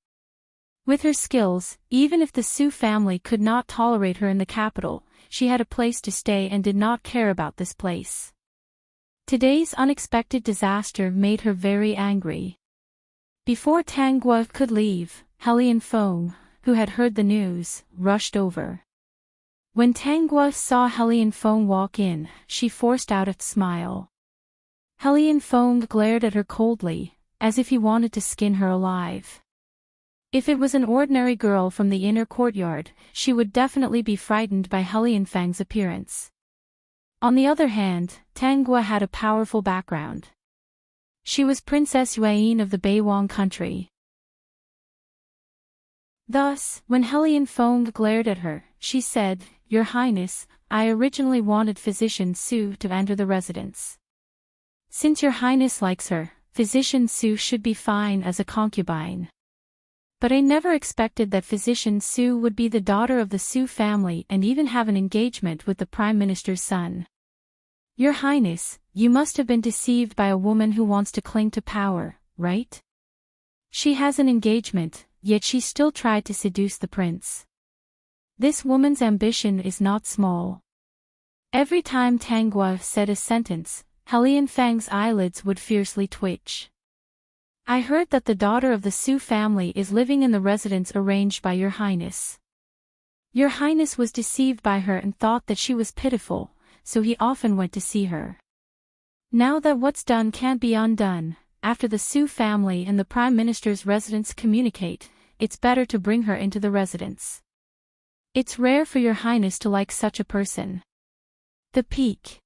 With her skills, even if the Su family could not tolerate her in the capital, she had a place to stay and did not care about this place. Today's unexpected disaster made her very angry. Before Tang Guo could leave, Helian Feng, who had heard the news, rushed over. When Tang Guo saw Helian Feng walk in, she forced out a smile. Helian Feng glared at her coldly, as if he wanted to skin her alive. If it was an ordinary girl from the inner courtyard, she would definitely be frightened by Helian Feng's appearance. On the other hand, Tang Guo had a powerful background. She was Princess Yuan of the Beiwang country. Thus, when Helian Feng glared at her, she said, "Your Highness, I originally wanted Physician Su to enter the residence. Since Your Highness likes her, Physician Su should be fine as a concubine. But I never expected that Physician Su would be the daughter of the Su family and even have an engagement with the Prime Minister's son. Your Highness, you must have been deceived by a woman who wants to cling to power, right? She has an engagement, yet she still tried to seduce the prince. This woman's ambition is not small." Every time Tang Guo said a sentence, Helian Feng's eyelids would fiercely twitch. "I heard that the daughter of the Su family is living in the residence arranged by Your Highness. Your Highness was deceived by her and thought that she was pitiful, so he often went to see her. Now that what's done can't be undone, after the Su family and the Prime Minister's residence communicate, it's better to bring her into the residence. It's rare for Your Highness to like such a person." The Peak.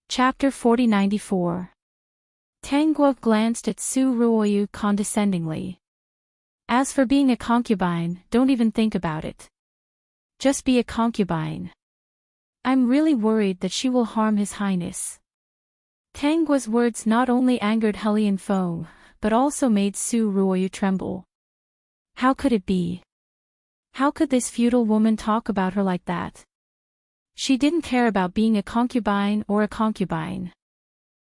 Chapter 4094. Tang Guo glanced at Su Ruoyu condescendingly. "As for being a concubine, don't even think about it. Just be a concubine. I'm really worried that she will harm His Highness." Tang Guo's words not only angered Helian Feng, but also made Su Ruoyu tremble. How could it be? How could this feudal woman talk about her like that? She didn't care about being a concubine or a concubine.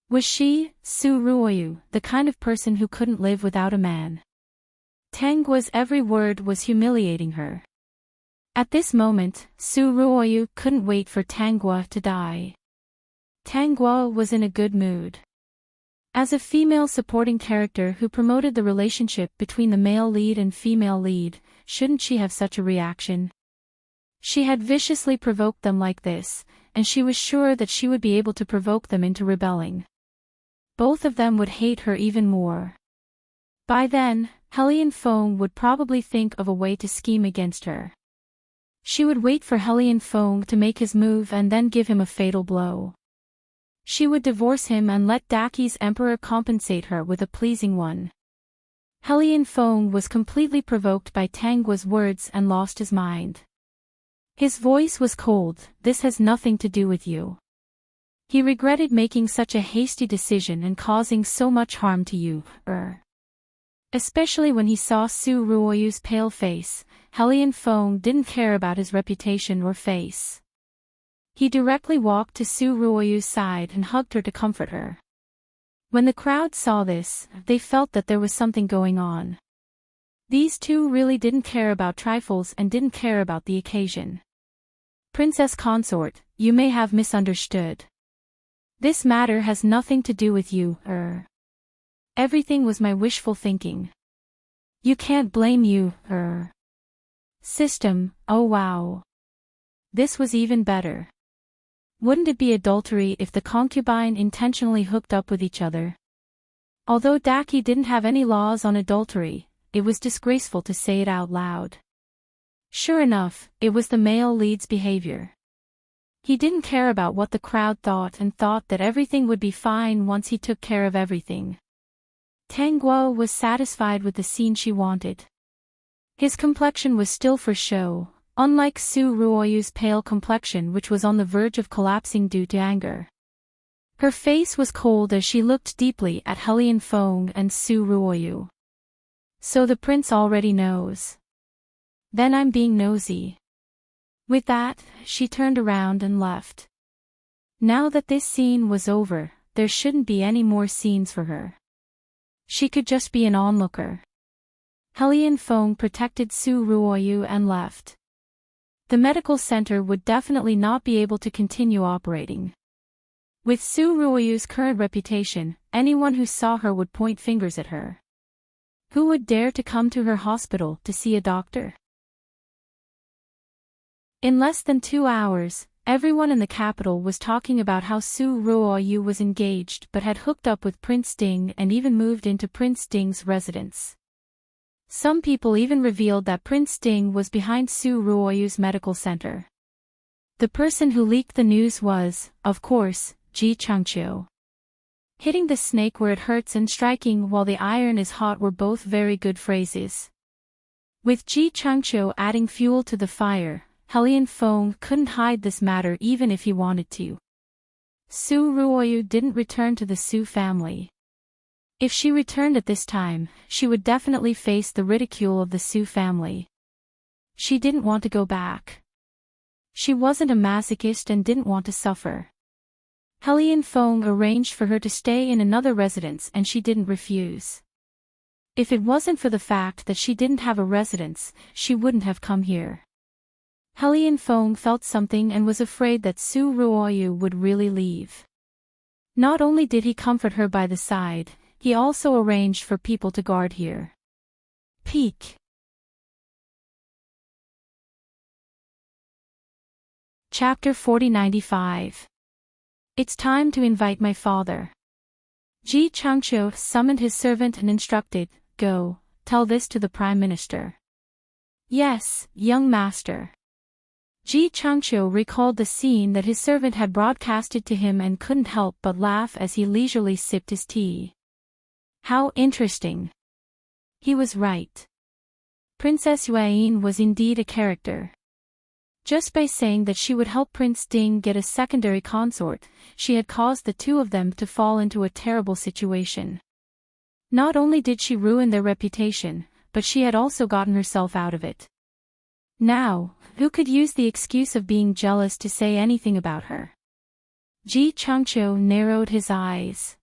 Was she, Su Ruoyu, the kind of person who couldn't live without a man? Tang Guo's every word was humiliating her. At this moment, Su Ruoyu couldn't wait for Tang Guo to die. Tang Guo was in a good mood. As a female supporting character who promoted the relationship between the male lead and female lead, shouldn't she have such a reaction? She had viciously provoked them like this, and she was sure that she would be able to provoke them into rebelling. Both of them would hate her even more. By then, Helian Feng would probably think of a way to scheme against her. She would wait for Helian Feng to make his move and then give him a fatal blow. She would divorce him and let Daki's emperor compensate her with a pleasing one. Helian Feng was completely provoked by Tang Guo's words and lost his mind. His voice was cold. "This has nothing to do with you." He regretted making such a hasty decision and causing so much harm to you, Especially when he saw Su Ruoyu's pale face, Helian Feng didn't care about his reputation or face. He directly walked to Su Ruoyu's side and hugged her to comfort her. When the crowd saw this, they felt that there was something going on. These two really didn't care about trifles and didn't care about the occasion. Princess consort, you may have misunderstood. This matter has nothing to do with you, Everything was my wishful thinking. You can't blame you, System, oh wow. This was even better. Wouldn't it be adultery if the concubine intentionally hooked up with each other? Although Daki didn't have any laws on adultery, it was disgraceful to say it out loud. Sure enough, it was the male lead's behavior. He didn't care about what the crowd thought and thought that everything would be fine once he took care of everything. Tang Guo was satisfied with the scene she wanted. His complexion was still for show, unlike Su Ruoyu's pale complexion which was on the verge of collapsing due to anger. Her face was cold as she looked deeply at Helian Feng and Su Ruoyu. So the prince already knows. Then I'm being nosy. With that, she turned around and left. Now that this scene was over, there shouldn't be any more scenes for her. She could just be an onlooker. Helian Feng protected Su Ruoyu and left. The medical center would definitely not be able to continue operating. With Su Ruoyu's current reputation, anyone who saw her would point fingers at her. Who would dare to come to her hospital to see a doctor? In less than 2 hours, everyone in the capital was talking about how Su Ruoyu was engaged but had hooked up with Prince Ding and even moved into Prince Ding's residence. Some people even revealed that Prince Ding was behind Su Ruoyu's medical center. The person who leaked the news was, of course, Ji Changqiu. Hitting the snake where it hurts and striking while the iron is hot were both very good phrases. With Ji Changqiu adding fuel to the fire, Helian Feng couldn't hide this matter even if he wanted to. Su Ruoyu didn't return to the Su family. If she returned at this time, she would definitely face the ridicule of the Su family. She didn't want to go back. She wasn't a masochist and didn't want to suffer. Helian Feng arranged for her to stay in another residence and she didn't refuse. If it wasn't for the fact that she didn't have a residence, she wouldn't have come here. Helian Feng felt something and was afraid that Su Ruoyu would really leave. Not only did he comfort her by the side, he also arranged for people to guard here. Peak. Chapter 4095. It's time to invite my father. Ji Changqiu summoned his servant and instructed, "Go, tell this to the Prime Minister." "Yes, young master." Ji Changqiu recalled the scene that his servant had broadcasted to him and couldn't help but laugh as he leisurely sipped his tea. How interesting. He was right. Princess Yuan was indeed a character. Just by saying that she would help Prince Ding get a secondary consort, she had caused the two of them to fall into a terrible situation. Not only did she ruin their reputation, but she had also gotten herself out of it. Now, who could use the excuse of being jealous to say anything about her? Ji Changqiu narrowed his eyes.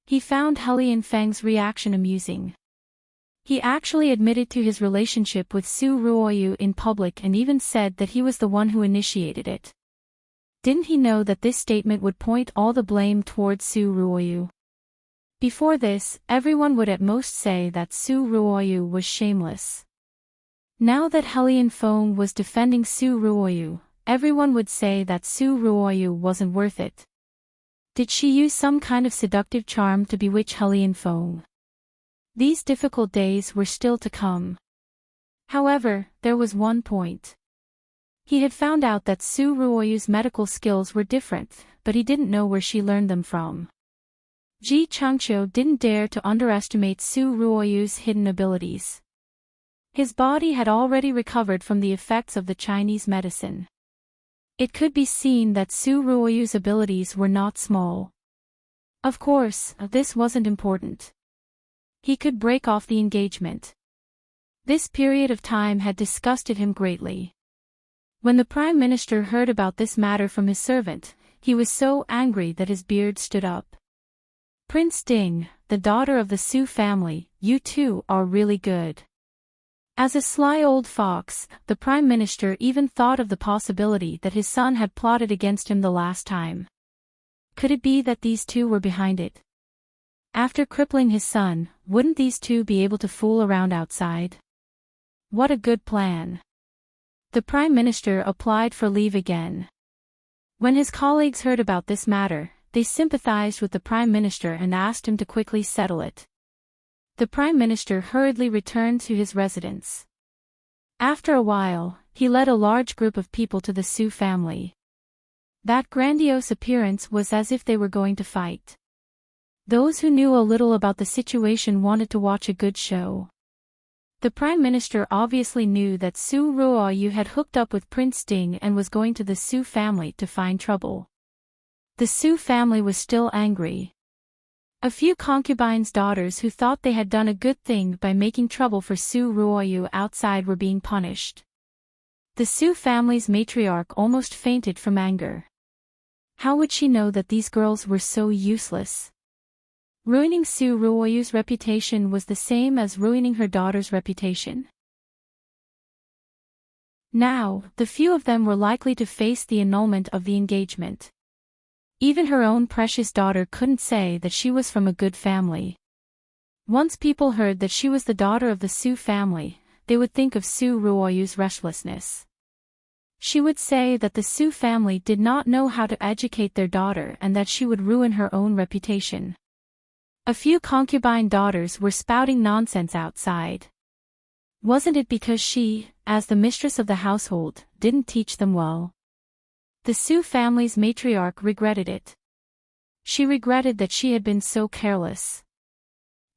He found Helian Feng's reaction amusing. He actually admitted to his relationship with Su Ruoyu in public and even said that he was the one who initiated it. Didn't he know that this statement would point all the blame towards Su Ruoyu? Before this, everyone would at most say that Su Ruoyu was shameless. Now that Helian Feng was defending Su Ruoyu, everyone would say that Su Ruoyu wasn't worth it. Did she use some kind of seductive charm to bewitch Helian Feng? These difficult days were still to come. However, there was one point. He had found out that Su Ruoyu's medical skills were different, but he didn't know where she learned them from. Ji Changqiu didn't dare to underestimate Su Ruoyu's hidden abilities. His body had already recovered from the effects of the Chinese medicine. It could be seen that Su Ruoyu's abilities were not small. Of course, this wasn't important. He could break off the engagement. This period of time had disgusted him greatly. When the Prime Minister heard about this matter from his servant, he was so angry that his beard stood up. Prince Ding, the daughter of the Su family, you two are really good. As a sly old fox, the Prime Minister even thought of the possibility that his son had plotted against him the last time. Could it be that these two were behind it? After crippling his son, wouldn't these two be able to fool around outside? What a good plan. The Prime Minister applied for leave again. When his colleagues heard about this matter, they sympathized with the Prime Minister and asked him to quickly settle it. The Prime Minister hurriedly returned to his residence. After a while, he led a large group of people to the Su family. That grandiose appearance was as if they were going to fight. Those who knew a little about the situation wanted to watch a good show. The Prime Minister obviously knew that Su Ruoyu had hooked up with Prince Ding and was going to the Su family to find trouble. The Su family was still angry. A few concubines' daughters who thought they had done a good thing by making trouble for Su Ruoyu outside were being punished. The Su family's matriarch almost fainted from anger. How would she know that these girls were so useless? Ruining Su Ruoyu's reputation was the same as ruining her daughter's reputation. Now, the few of them were likely to face the annulment of the engagement. Even her own precious daughter couldn't say that she was from a good family. Once people heard that she was the daughter of the Su family, they would think of Su Ruoyu's restlessness. She would say that the Su family did not know how to educate their daughter and that she would ruin her own reputation. A few concubine daughters were spouting nonsense outside. Wasn't it because she, as the mistress of the household, didn't teach them well? The Su family's matriarch regretted it. She regretted that she had been so careless.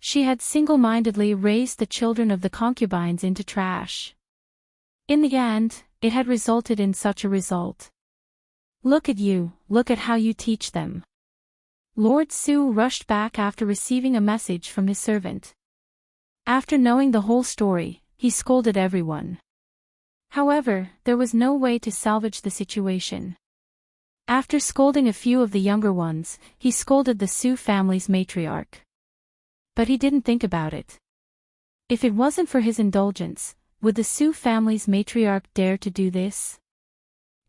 She had single-mindedly raised the children of the concubines into trash. In the end, it had resulted in such a result. Look at you, look at how you teach them. Lord Su rushed back after receiving a message from his servant. After knowing the whole story, he scolded everyone. However, there was no way to salvage the situation. After scolding a few of the younger ones, he scolded the Su family's matriarch. But he didn't think about it. If it wasn't for his indulgence, would the Su family's matriarch dare to do this?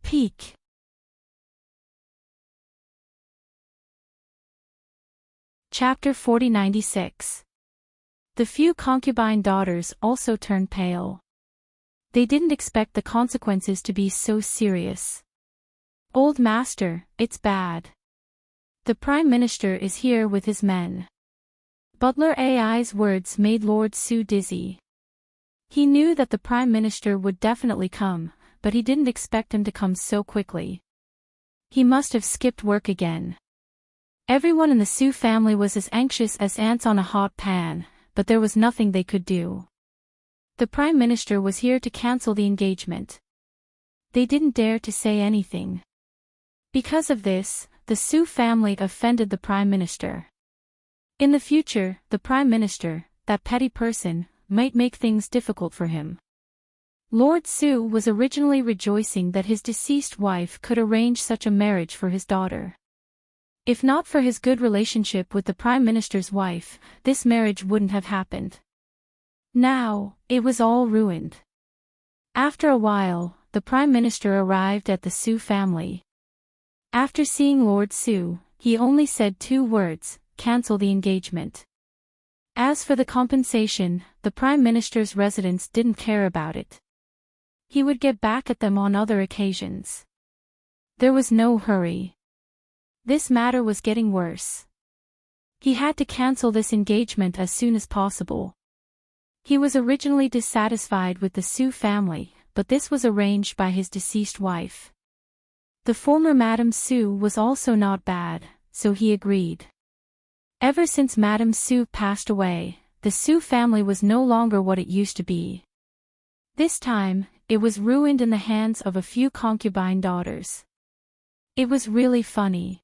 Peak. Chapter 4096. The few concubine daughters also turned pale. They didn't expect the consequences to be so serious. Old master, it's bad. The Prime Minister is here with his men. Butler Ai's words made Lord Su dizzy. He knew that the Prime Minister would definitely come, but he didn't expect him to come so quickly. He must have skipped work again. Everyone in the Su family was as anxious as ants on a hot pan, but there was nothing they could do. The Prime Minister was here to cancel the engagement. They didn't dare to say anything. Because of this, the Su family offended the Prime Minister. In the future, the Prime Minister, that petty person, might make things difficult for him. Lord Su was originally rejoicing that his deceased wife could arrange such a marriage for his daughter. If not for his good relationship with the Prime Minister's wife, this marriage wouldn't have happened. Now, it was all ruined. After a while, the Prime Minister arrived at the Su family. After seeing Lord Su, he only said 2 words, cancel the engagement. As for the compensation, the Prime Minister's residents didn't care about it. He would get back at them on other occasions. There was no hurry. This matter was getting worse. He had to cancel this engagement as soon as possible. He was originally dissatisfied with the Su family, but this was arranged by his deceased wife. The former Madame Su was also not bad, so he agreed. Ever since Madame Su passed away, the Su family was no longer what it used to be. This time, it was ruined in the hands of a few concubine daughters. It was really funny.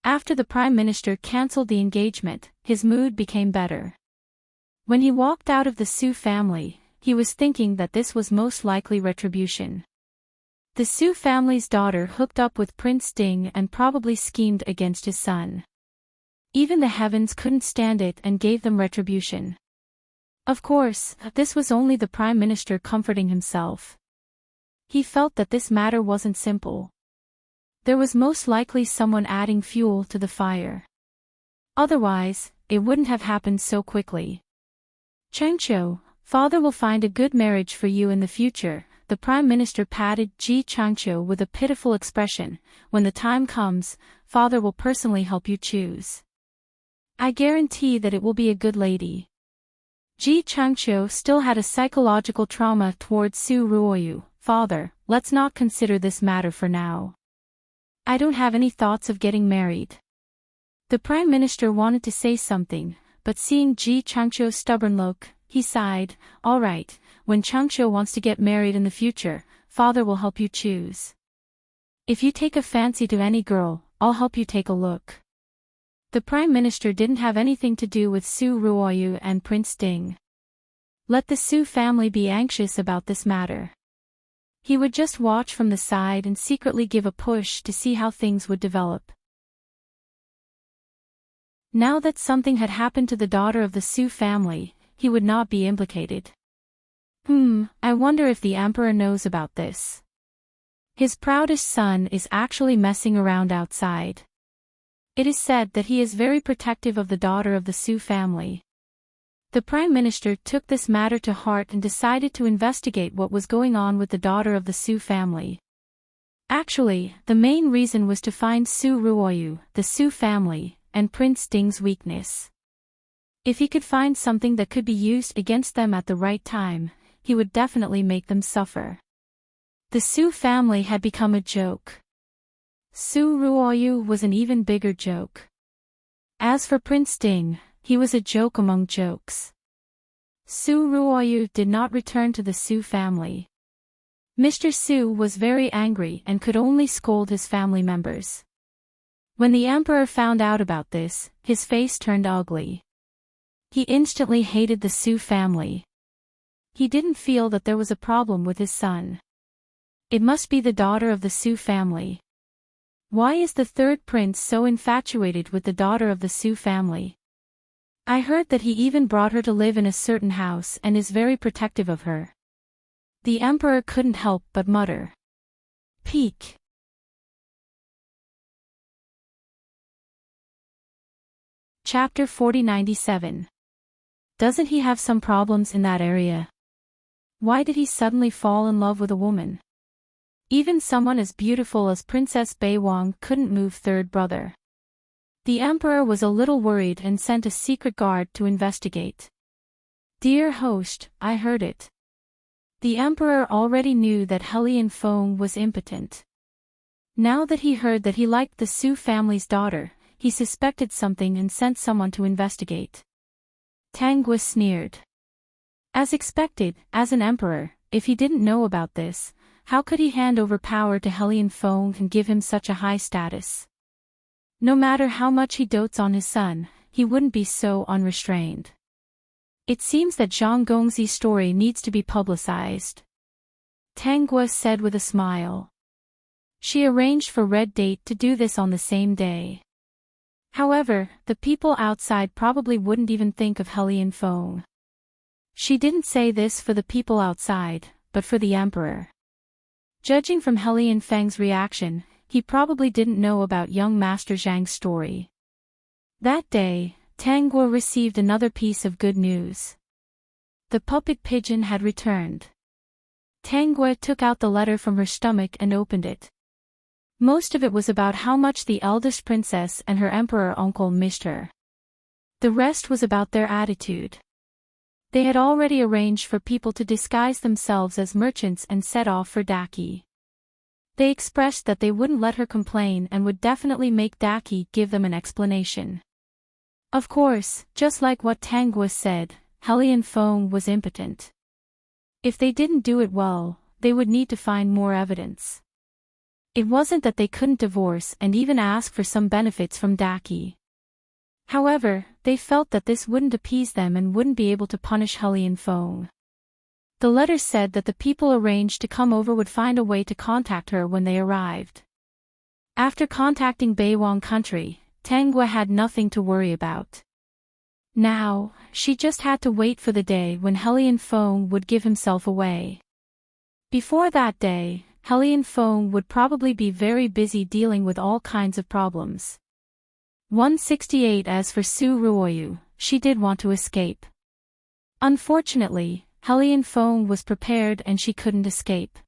After the Prime Minister cancelled the engagement, his mood became better. When he walked out of the Su family, he was thinking that this was most likely retribution. The Su family's daughter hooked up with Prince Ding and probably schemed against his son. Even the heavens couldn't stand it and gave them retribution. Of course, this was only the Prime Minister comforting himself. He felt that this matter wasn't simple. There was most likely someone adding fuel to the fire. Otherwise, it wouldn't have happened so quickly. Changqiu, father will find a good marriage for you in the future. The Prime Minister patted Ji Changqiu with a pitiful expression. When the time comes, father will personally help you choose. I guarantee that it will be a good lady. Ji Changqiu still had a psychological trauma towards Su Ruoyu. Father, let's not consider this matter for now. I don't have any thoughts of getting married. The Prime Minister wanted to say something, but seeing Ji Changqiu's stubborn look, he sighed. All right, when Changqiu wants to get married in the future, father will help you choose. If you take a fancy to any girl, I'll help you take a look. The Prime Minister didn't have anything to do with Su Ruoyu and Prince Ding. Let the Su family be anxious about this matter. He would just watch from the side and secretly give a push to see how things would develop. Now that something had happened to the daughter of the Su family, he would not be implicated. I wonder if the emperor knows about this. His proudest son is actually messing around outside. It is said that he is very protective of the daughter of the Su family. The Prime Minister took this matter to heart and decided to investigate what was going on with the daughter of the Su family. Actually, the main reason was to find Su Ruoyu, the Su family, and Prince Ding's weakness. If he could find something that could be used against them at the right time, he would definitely make them suffer. The Su family had become a joke. Su Ruoyu was an even bigger joke. As for Prince Ding, he was a joke among jokes. Su Ruoyu did not return to the Su family. Mr. Su was very angry and could only scold his family members. When the emperor found out about this, his face turned ugly. He instantly hated the Su family. He didn't feel that there was a problem with his son. It must be the daughter of the Su family. Why is the third prince so infatuated with the daughter of the Su family? I heard that he even brought her to live in a certain house and is very protective of her. The emperor couldn't help but mutter. Peak. Chapter 4097. Doesn't he have some problems in that area? Why did he suddenly fall in love with a woman? Even someone as beautiful as Princess Beiwang couldn't move third brother. The emperor was a little worried and sent a secret guard to investigate. Dear host, I heard it. The emperor already knew that Helian Feng was impotent. Now that he heard that he liked the Su family's daughter, he suspected something and sent someone to investigate. Tang Gui sneered. As expected, as an emperor, if he didn't know about this, how could he hand over power to Helian Feng and give him such a high status? No matter how much he dotes on his son, he wouldn't be so unrestrained. It seems that Zhang Gongzi's story needs to be publicized. Tang Gui said with a smile. She arranged for Red Date to do this on the same day. However, the people outside probably wouldn't even think of Helian Feng. She didn't say this for the people outside, but for the emperor. Judging from Helian Feng's reaction, he probably didn't know about young Master Zhang's story. That day, Tang Gui received another piece of good news. The puppet pigeon had returned. Tang Gui took out the letter from her stomach and opened it. Most of it was about how much the eldest princess and her emperor uncle missed her. The rest was about their attitude. They had already arranged for people to disguise themselves as merchants and set off for Daki. They expressed that they wouldn't let her complain and would definitely make Daki give them an explanation. Of course, just like what Tang Gui said, Helian Feng was impotent. If they didn't do it well, they would need to find more evidence. It wasn't that they couldn't divorce and even ask for some benefits from Daki. However, they felt that this wouldn't appease them and wouldn't be able to punish Helian Feng. The letter said that the people arranged to come over would find a way to contact her when they arrived. After contacting Beiwang country, Tangwa had nothing to worry about. Now, she just had to wait for the day when Helion Fong would give himself away. Before that day, Helion Fong would probably be very busy dealing with all kinds of problems. 168. As for Su Ruoyu, she did want to escape. Unfortunately, Helion Fong was prepared and she couldn't escape.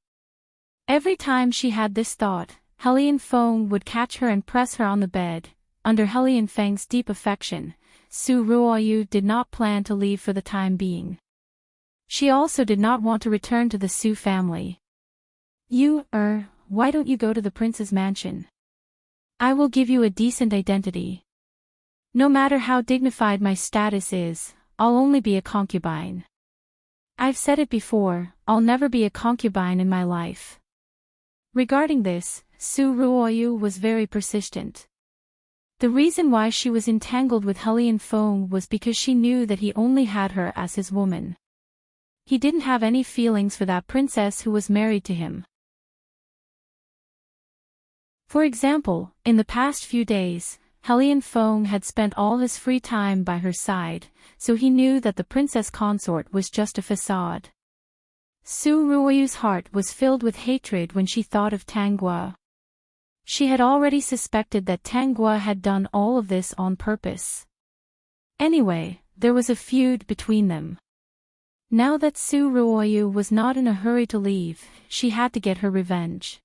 Every time she had this thought, Helion Fong would catch her and press her on the bed. Under Helion Feng's deep affection, Su Ruoyu did not plan to leave for the time being. She also did not want to return to the Su family. Why don't you go to the prince's mansion? I will give you a decent identity. No matter how dignified my status is, I'll only be a concubine. I've said it before, I'll never be a concubine in my life. Regarding this, Su Ruoyu was very persistent. The reason why she was entangled with Helion Fong was because she knew that he only had her as his woman. He didn't have any feelings for that princess who was married to him. For example, in the past few days, Helion Fong had spent all his free time by her side, so he knew that the princess consort was just a facade. Su Ruoyu's heart was filled with hatred when she thought of Tangwa. She had already suspected that Tangwa had done all of this on purpose. Anyway, there was a feud between them. Now that Su Ruoyu was not in a hurry to leave, she had to get her revenge.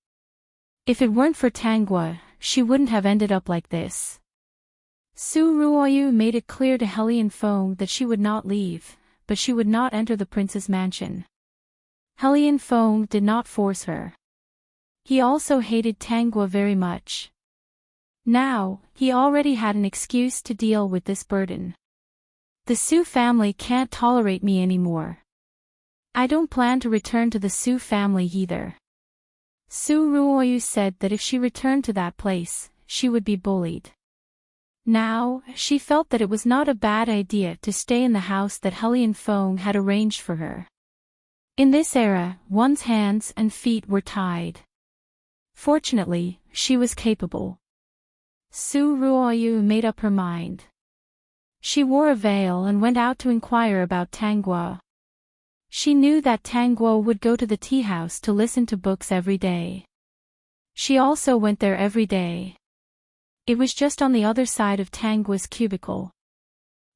If it weren't for Tangwa, she wouldn't have ended up like this. Su Ruoyu made it clear to Helion Fong that she would not leave, but she would not enter the prince's mansion. Helion Fong did not force her. He also hated Tangwa very much. Now, he already had an excuse to deal with this burden. The Su family can't tolerate me anymore. I don't plan to return to the Su family either. Su Ruoyu said that if she returned to that place, she would be bullied. Now, she felt that it was not a bad idea to stay in the house that Helion Fong had arranged for her. In this era, one's hands and feet were tied. Fortunately, she was capable. Su Ruoyu made up her mind. She wore a veil and went out to inquire about Tangwa. She knew that Tangwa would go to the tea house to listen to books every day. She also went there every day. It was just on the other side of Tangwa's cubicle.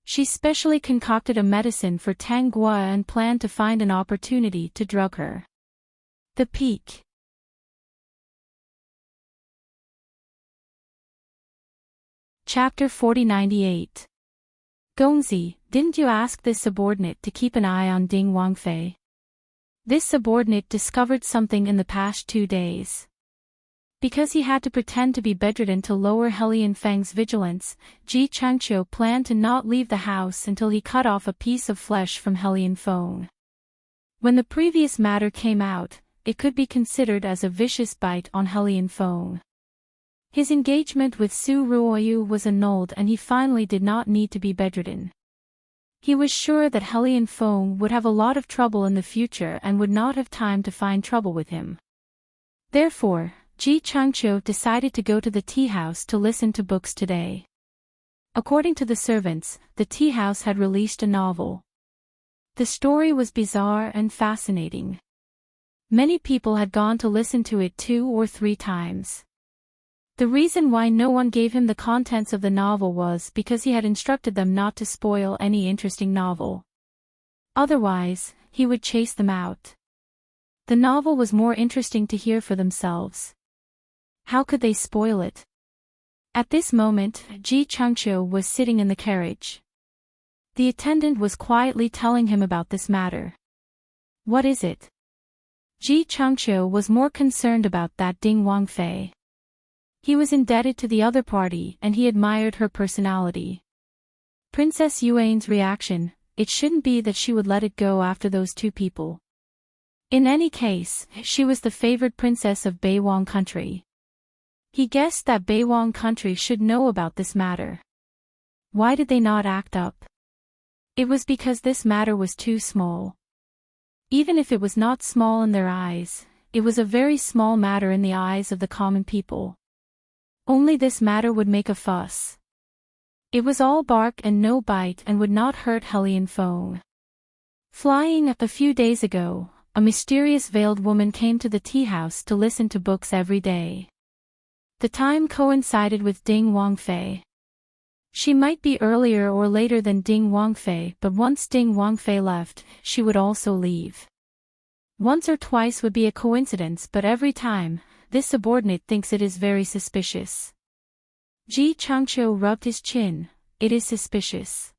She specially concocted a medicine for Tangwa and planned to find an opportunity to drug her. The Peak. Chapter 4098. Gongzi, didn't you ask this subordinate to keep an eye on Ding Wangfei? This subordinate discovered something in the past 2 days. Because he had to pretend to be bedridden to lower Helion Feng's vigilance, Ji Changqiu planned to not leave the house until he cut off a piece of flesh from Helion Feng. When the previous matter came out, it could be considered as a vicious bite on Helion Feng. His engagement with Su Ruoyu was annulled and he finally did not need to be bedridden. He was sure that Helion Feng would have a lot of trouble in the future and would not have time to find trouble with him. Therefore, Ji Changqiu decided to go to the tea house to listen to books today. According to the servants, the tea house had released a novel. The story was bizarre and fascinating. Many people had gone to listen to it 2 or 3 times. The reason why no one gave him the contents of the novel was because he had instructed them not to spoil any interesting novel. Otherwise, he would chase them out. The novel was more interesting to hear for themselves. How could they spoil it? At this moment, Ji Changqiu was sitting in the carriage. The attendant was quietly telling him about this matter. What is it? Ji Changqiu was more concerned about that Ding Wangfei. He was indebted to the other party and he admired her personality. Princess Yuan's reaction, it shouldn't be that she would let it go after those 2 people. In any case, she was the favored princess of Beiwang country. He guessed that Beiwang country should know about this matter. Why did they not act up? It was because this matter was too small. Even if it was not small in their eyes, it was a very small matter in the eyes of the common people. Only this matter would make a fuss. It was all bark and no bite and would not hurt Hellion Fong. Flying a few days ago, a mysterious veiled woman came to the tea house to listen to books every day. The time coincided with Ding Wangfei. She might be earlier or later than Ding Wangfei, but once Ding Wangfei left, she would also leave. Once or twice would be a coincidence, but every time, this subordinate thinks it is very suspicious. Ji Changqiu rubbed his chin. It is suspicious.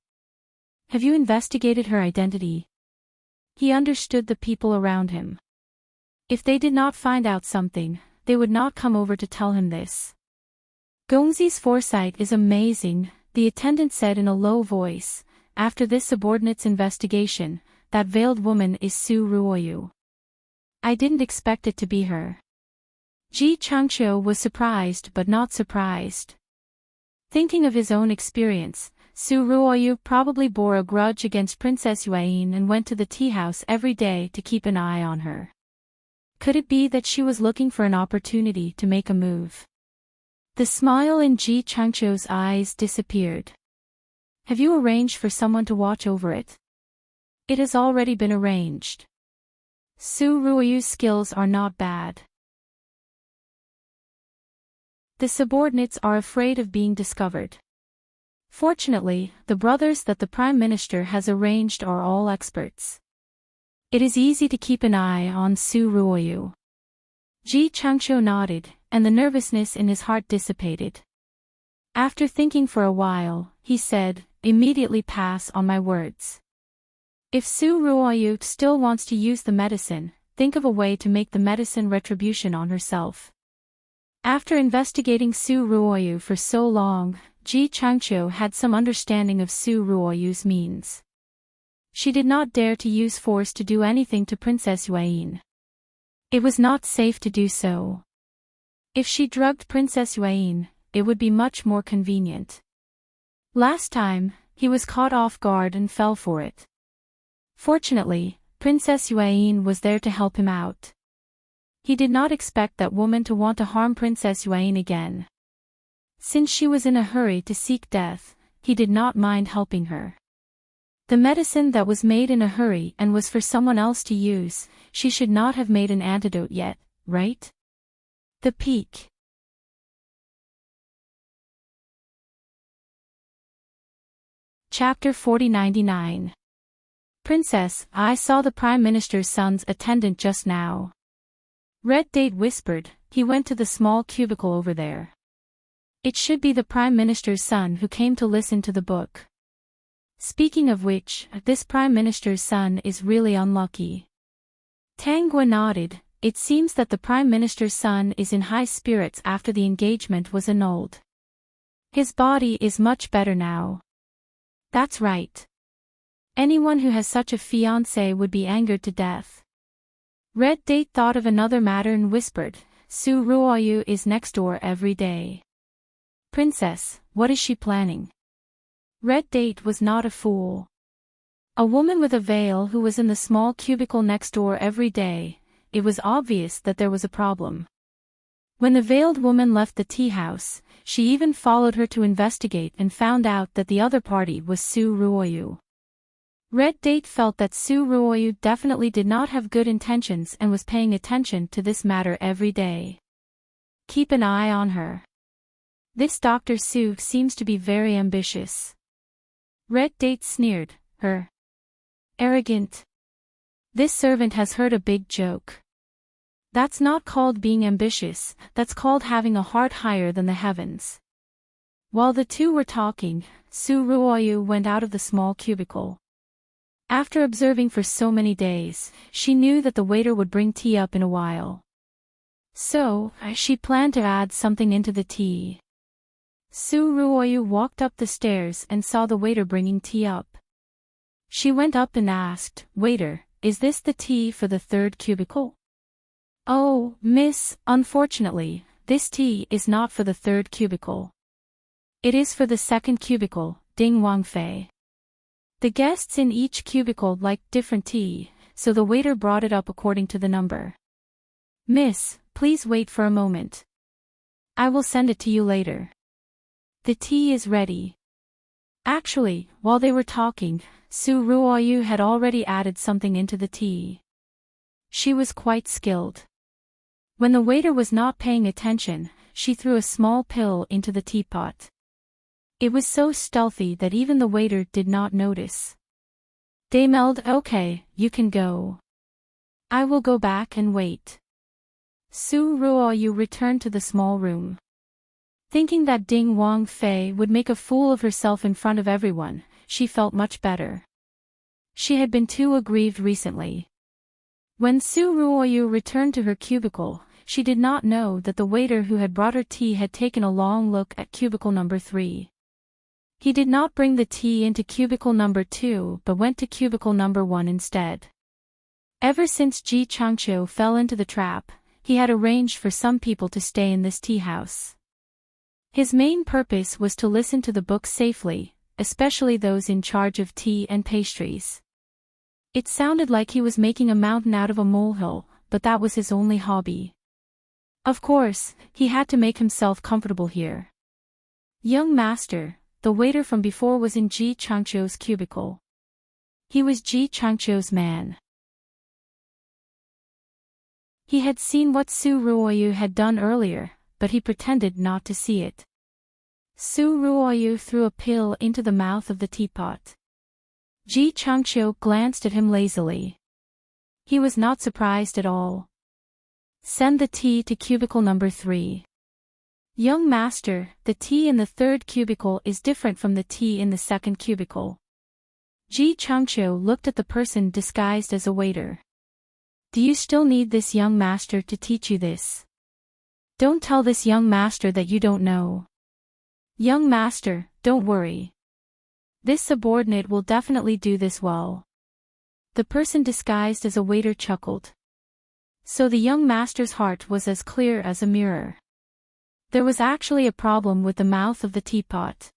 Have you investigated her identity? He understood the people around him. If they did not find out something, they would not come over to tell him this. Gongzi's foresight is amazing, the attendant said in a low voice. After this subordinate's investigation, that veiled woman is Su Ruoyu. I didn't expect it to be her. Ji Changqiu was surprised but not surprised. Thinking of his own experience, Su Ruoyu probably bore a grudge against Princess Yuan and went to the tea house every day to keep an eye on her. Could it be that she was looking for an opportunity to make a move? The smile in Ji Changqiu's eyes disappeared. Have you arranged for someone to watch over it? It has already been arranged. Su Ruoyu's skills are not bad. The subordinates are afraid of being discovered. Fortunately, the brothers that the Prime Minister has arranged are all experts. It is easy to keep an eye on Su Ruoyu. Ji Changqiu nodded, and the nervousness in his heart dissipated. After thinking for a while, he said, immediately pass on my words. If Su Ruoyu still wants to use the medicine, think of a way to make the medicine retribution on herself. After investigating Su Ruoyu for so long, Ji Changqiu had some understanding of Su Ruoyu's means. She did not dare to use force to do anything to Princess Yuan. It was not safe to do so. If she drugged Princess Yuan, it would be much more convenient. Last time, he was caught off guard and fell for it. Fortunately, Princess Yuan was there to help him out. He did not expect that woman to want to harm Princess Yuan again. Since she was in a hurry to seek death, he did not mind helping her. The medicine that was made in a hurry and was for someone else to use, she should not have made an antidote yet, right? The Peak. Chapter 4099. Princess, I saw the Prime Minister's son's attendant just now. Red Date whispered. He went to the small cubicle over there. It should be the Prime Minister's son who came to listen to the book. Speaking of which, this Prime Minister's son is really unlucky. Tangua nodded. It seems that the Prime Minister's son is in high spirits after the engagement was annulled. His body is much better now. That's right. Anyone who has such a fiancé would be angered to death. Red Date thought of another matter and whispered, Su Ruoyu is next door every day. Princess, what is she planning? Red Date was not a fool. A woman with a veil who was in the small cubicle next door every day, it was obvious that there was a problem. When the veiled woman left the tea house, she even followed her to investigate and found out that the other party was Su Ruoyu. Red Date felt that Su Ruoyu definitely did not have good intentions and was paying attention to this matter every day. Keep an eye on her. This Dr. Su seems to be very ambitious. Red Date sneered, her. Arrogant. This servant has heard a big joke. That's not called being ambitious, that's called having a heart higher than the heavens. While the two were talking, Su Ruoyu went out of the small cubicle. After observing for so many days, she knew that the waiter would bring tea up in a while. So, she planned to add something into the tea. Su Ruoyu walked up the stairs and saw the waiter bringing tea up. She went up and asked, Waiter, is this the tea for the third cubicle? Oh, miss, unfortunately, this tea is not for the third cubicle. It is for the second cubicle, Ding Wangfei. The guests in each cubicle liked different tea, so the waiter brought it up according to the number. Miss, please wait for a moment. I will send it to you later. The tea is ready. Actually, while they were talking, Su Ruoyu had already added something into the tea. She was quite skilled. When the waiter was not paying attention, she threw a small pill into the teapot. It was so stealthy that even the waiter did not notice. Daimeld, okay, you can go. I will go back and wait. Su Ruoyu returned to the small room. Thinking that Ding Wangfei would make a fool of herself in front of everyone, she felt much better. She had been too aggrieved recently. When Su Ruoyu returned to her cubicle, she did not know that the waiter who had brought her tea had taken a long look at cubicle number 3. He did not bring the tea into cubicle number 2 but went to cubicle number 1 instead. Ever since Ji Changqiu fell into the trap, he had arranged for some people to stay in this tea house. His main purpose was to listen to the books safely, especially those in charge of tea and pastries. It sounded like he was making a mountain out of a molehill, but that was his only hobby. Of course, he had to make himself comfortable here. Young master, the waiter from before was in Ji Changqiu's cubicle. He was Ji Changqiu's man. He had seen what Su Ruoyu had done earlier, but he pretended not to see it. Su Ruoyu threw a pill into the mouth of the teapot. Ji Changqiu glanced at him lazily. He was not surprised at all. Send the tea to cubicle number 3. Young master, the tea in the 3rd cubicle is different from the tea in the 2nd cubicle. Ji Changqiu looked at the person disguised as a waiter. Do you still need this young master to teach you this? Don't tell this young master that you don't know. Young master, don't worry. This subordinate will definitely do this well. The person disguised as a waiter chuckled. So the young master's heart was as clear as a mirror. There was actually a problem with the mouth of the teapot.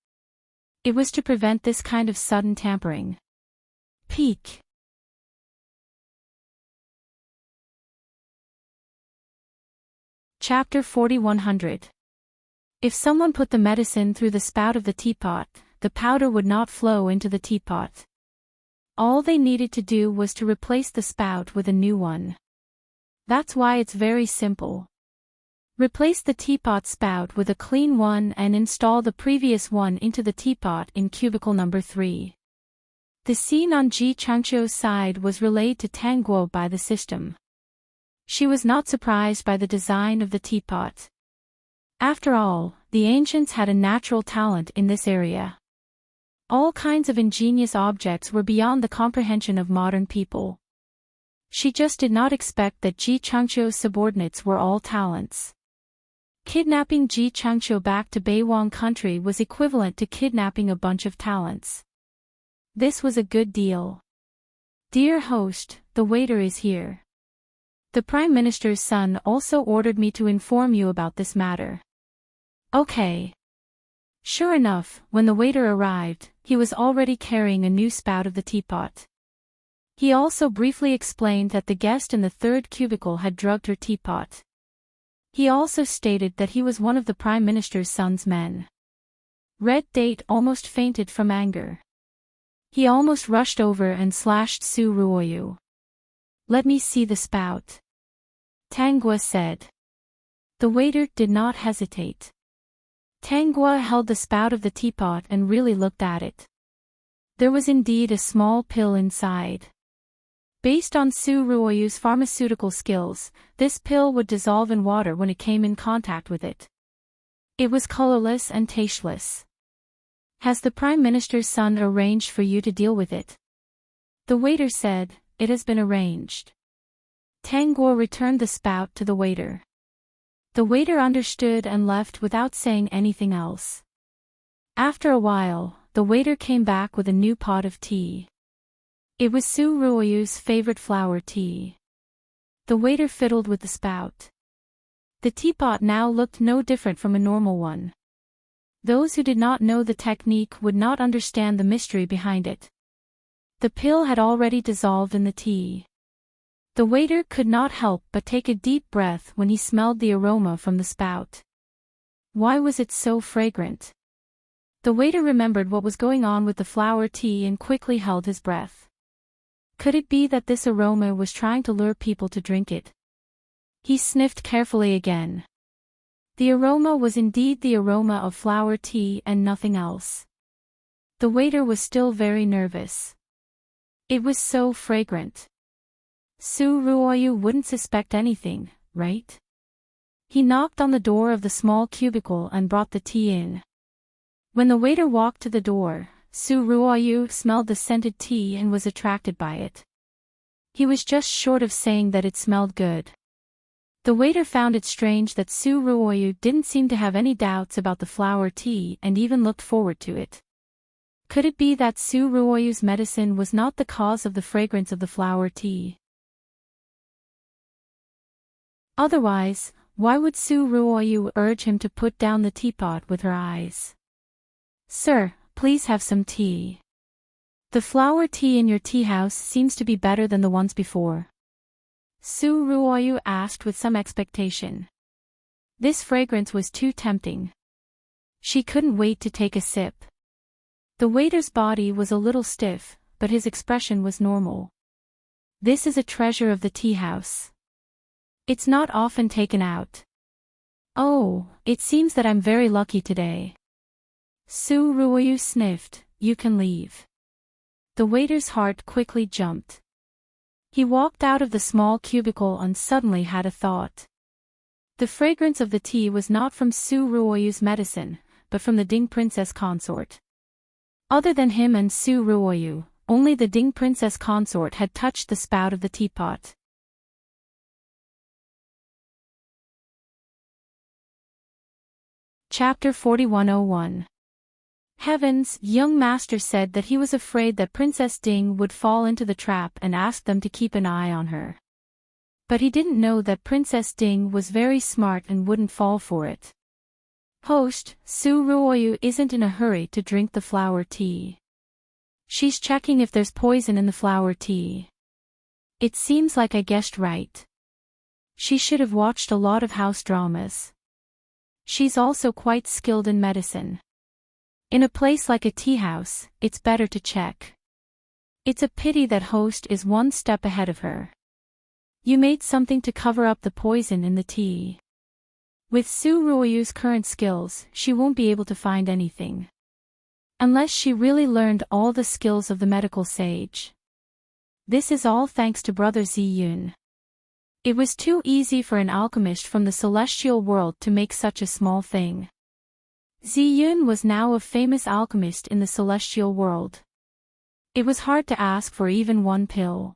It was to prevent this kind of sudden tampering. Peek. Chapter 4100. If someone put the medicine through the spout of the teapot, the powder would not flow into the teapot. All they needed to do was to replace the spout with a new one. That's why it's very simple. Replace the teapot spout with a clean one and install the previous one into the teapot in cubicle number 3. The scene on Ji Changqiu's side was relayed to Tang Guo by the system. She was not surprised by the design of the teapot. After all, the ancients had a natural talent in this area. All kinds of ingenious objects were beyond the comprehension of modern people. She just did not expect that Ji Changqiu's subordinates were all talents. Kidnapping Ji Changqiu back to Beiwang country was equivalent to kidnapping a bunch of talents. This was a good deal. Dear host, the waiter is here. The Prime Minister's son also ordered me to inform you about this matter. Okay. Sure enough, when the waiter arrived, he was already carrying a new spout of the teapot. He also briefly explained that the guest in the 3rd cubicle had drugged her teapot. He also stated that he was one of the Prime Minister's son's men. Red Date almost fainted from anger. He almost rushed over and slashed Su Ruoyu. Let me see the spout. Tang Guo said. The waiter did not hesitate. Tang Guo held the spout of the teapot and really looked at it. There was indeed a small pill inside. Based on Su Ruoyu's pharmaceutical skills, this pill would dissolve in water when it came in contact with it. It was colorless and tasteless. Has the Prime Minister's son arranged for you to deal with it? The waiter said, it has been arranged. Tang Guo returned the spout to the waiter. The waiter understood and left without saying anything else. After a while, the waiter came back with a new pot of tea. It was Su Ruoyu's favorite flower tea. The waiter fiddled with the spout. The teapot now looked no different from a normal one. Those who did not know the technique would not understand the mystery behind it. The pill had already dissolved in the tea. The waiter could not help but take a deep breath when he smelled the aroma from the spout. Why was it so fragrant? The waiter remembered what was going on with the flower tea and quickly held his breath. Could it be that this aroma was trying to lure people to drink it? He sniffed carefully again. The aroma was indeed the aroma of flower tea and nothing else. The waiter was still very nervous. It was so fragrant. Su Ruoyu wouldn't suspect anything, right? He knocked on the door of the small cubicle and brought the tea in. When the waiter walked to the door, Su Ruoyu smelled the scented tea and was attracted by it. He was just short of saying that it smelled good. The waiter found it strange that Su Ruoyu didn't seem to have any doubts about the flower tea and even looked forward to it. Could it be that Su Ruoyu's medicine was not the cause of the fragrance of the flower tea? Otherwise, why would Su Ruoyu urge him to put down the teapot with her eyes? "Sir, please have some tea. The flower tea in your tea house seems to be better than the ones before." Su Ruoyu asked with some expectation. This fragrance was too tempting. She couldn't wait to take a sip. The waiter's body was a little stiff, but his expression was normal. "This is a treasure of the tea house. It's not often taken out. Oh, it seems that I'm very lucky today." Su Ruoyu sniffed. "You can leave." The waiter's heart quickly jumped. He walked out of the small cubicle and suddenly had a thought. The fragrance of the tea was not from Su Ruoyu's medicine, but from the Ding princess consort. Other than him and Su Ruoyu, only the Ding princess consort had touched the spout of the teapot. Chapter 4101. Heavens, young master said that he was afraid that Princess Ding would fall into the trap and asked them to keep an eye on her. But he didn't know that Princess Ding was very smart and wouldn't fall for it. "Host, Su Ruoyu isn't in a hurry to drink the flower tea. She's checking if there's poison in the flower tea. It seems like I guessed right. She should have watched a lot of house dramas. She's also quite skilled in medicine. In a place like a tea house, it's better to check. It's a pity that host is one step ahead of her. You made something to cover up the poison in the tea. With Su Ruoyu's current skills, she won't be able to find anything. Unless she really learned all the skills of the medical sage. This is all thanks to Brother Ziyun. It was too easy for an alchemist from the celestial world to make such a small thing. Ziyun was now a famous alchemist in the celestial world. It was hard to ask for even one pill.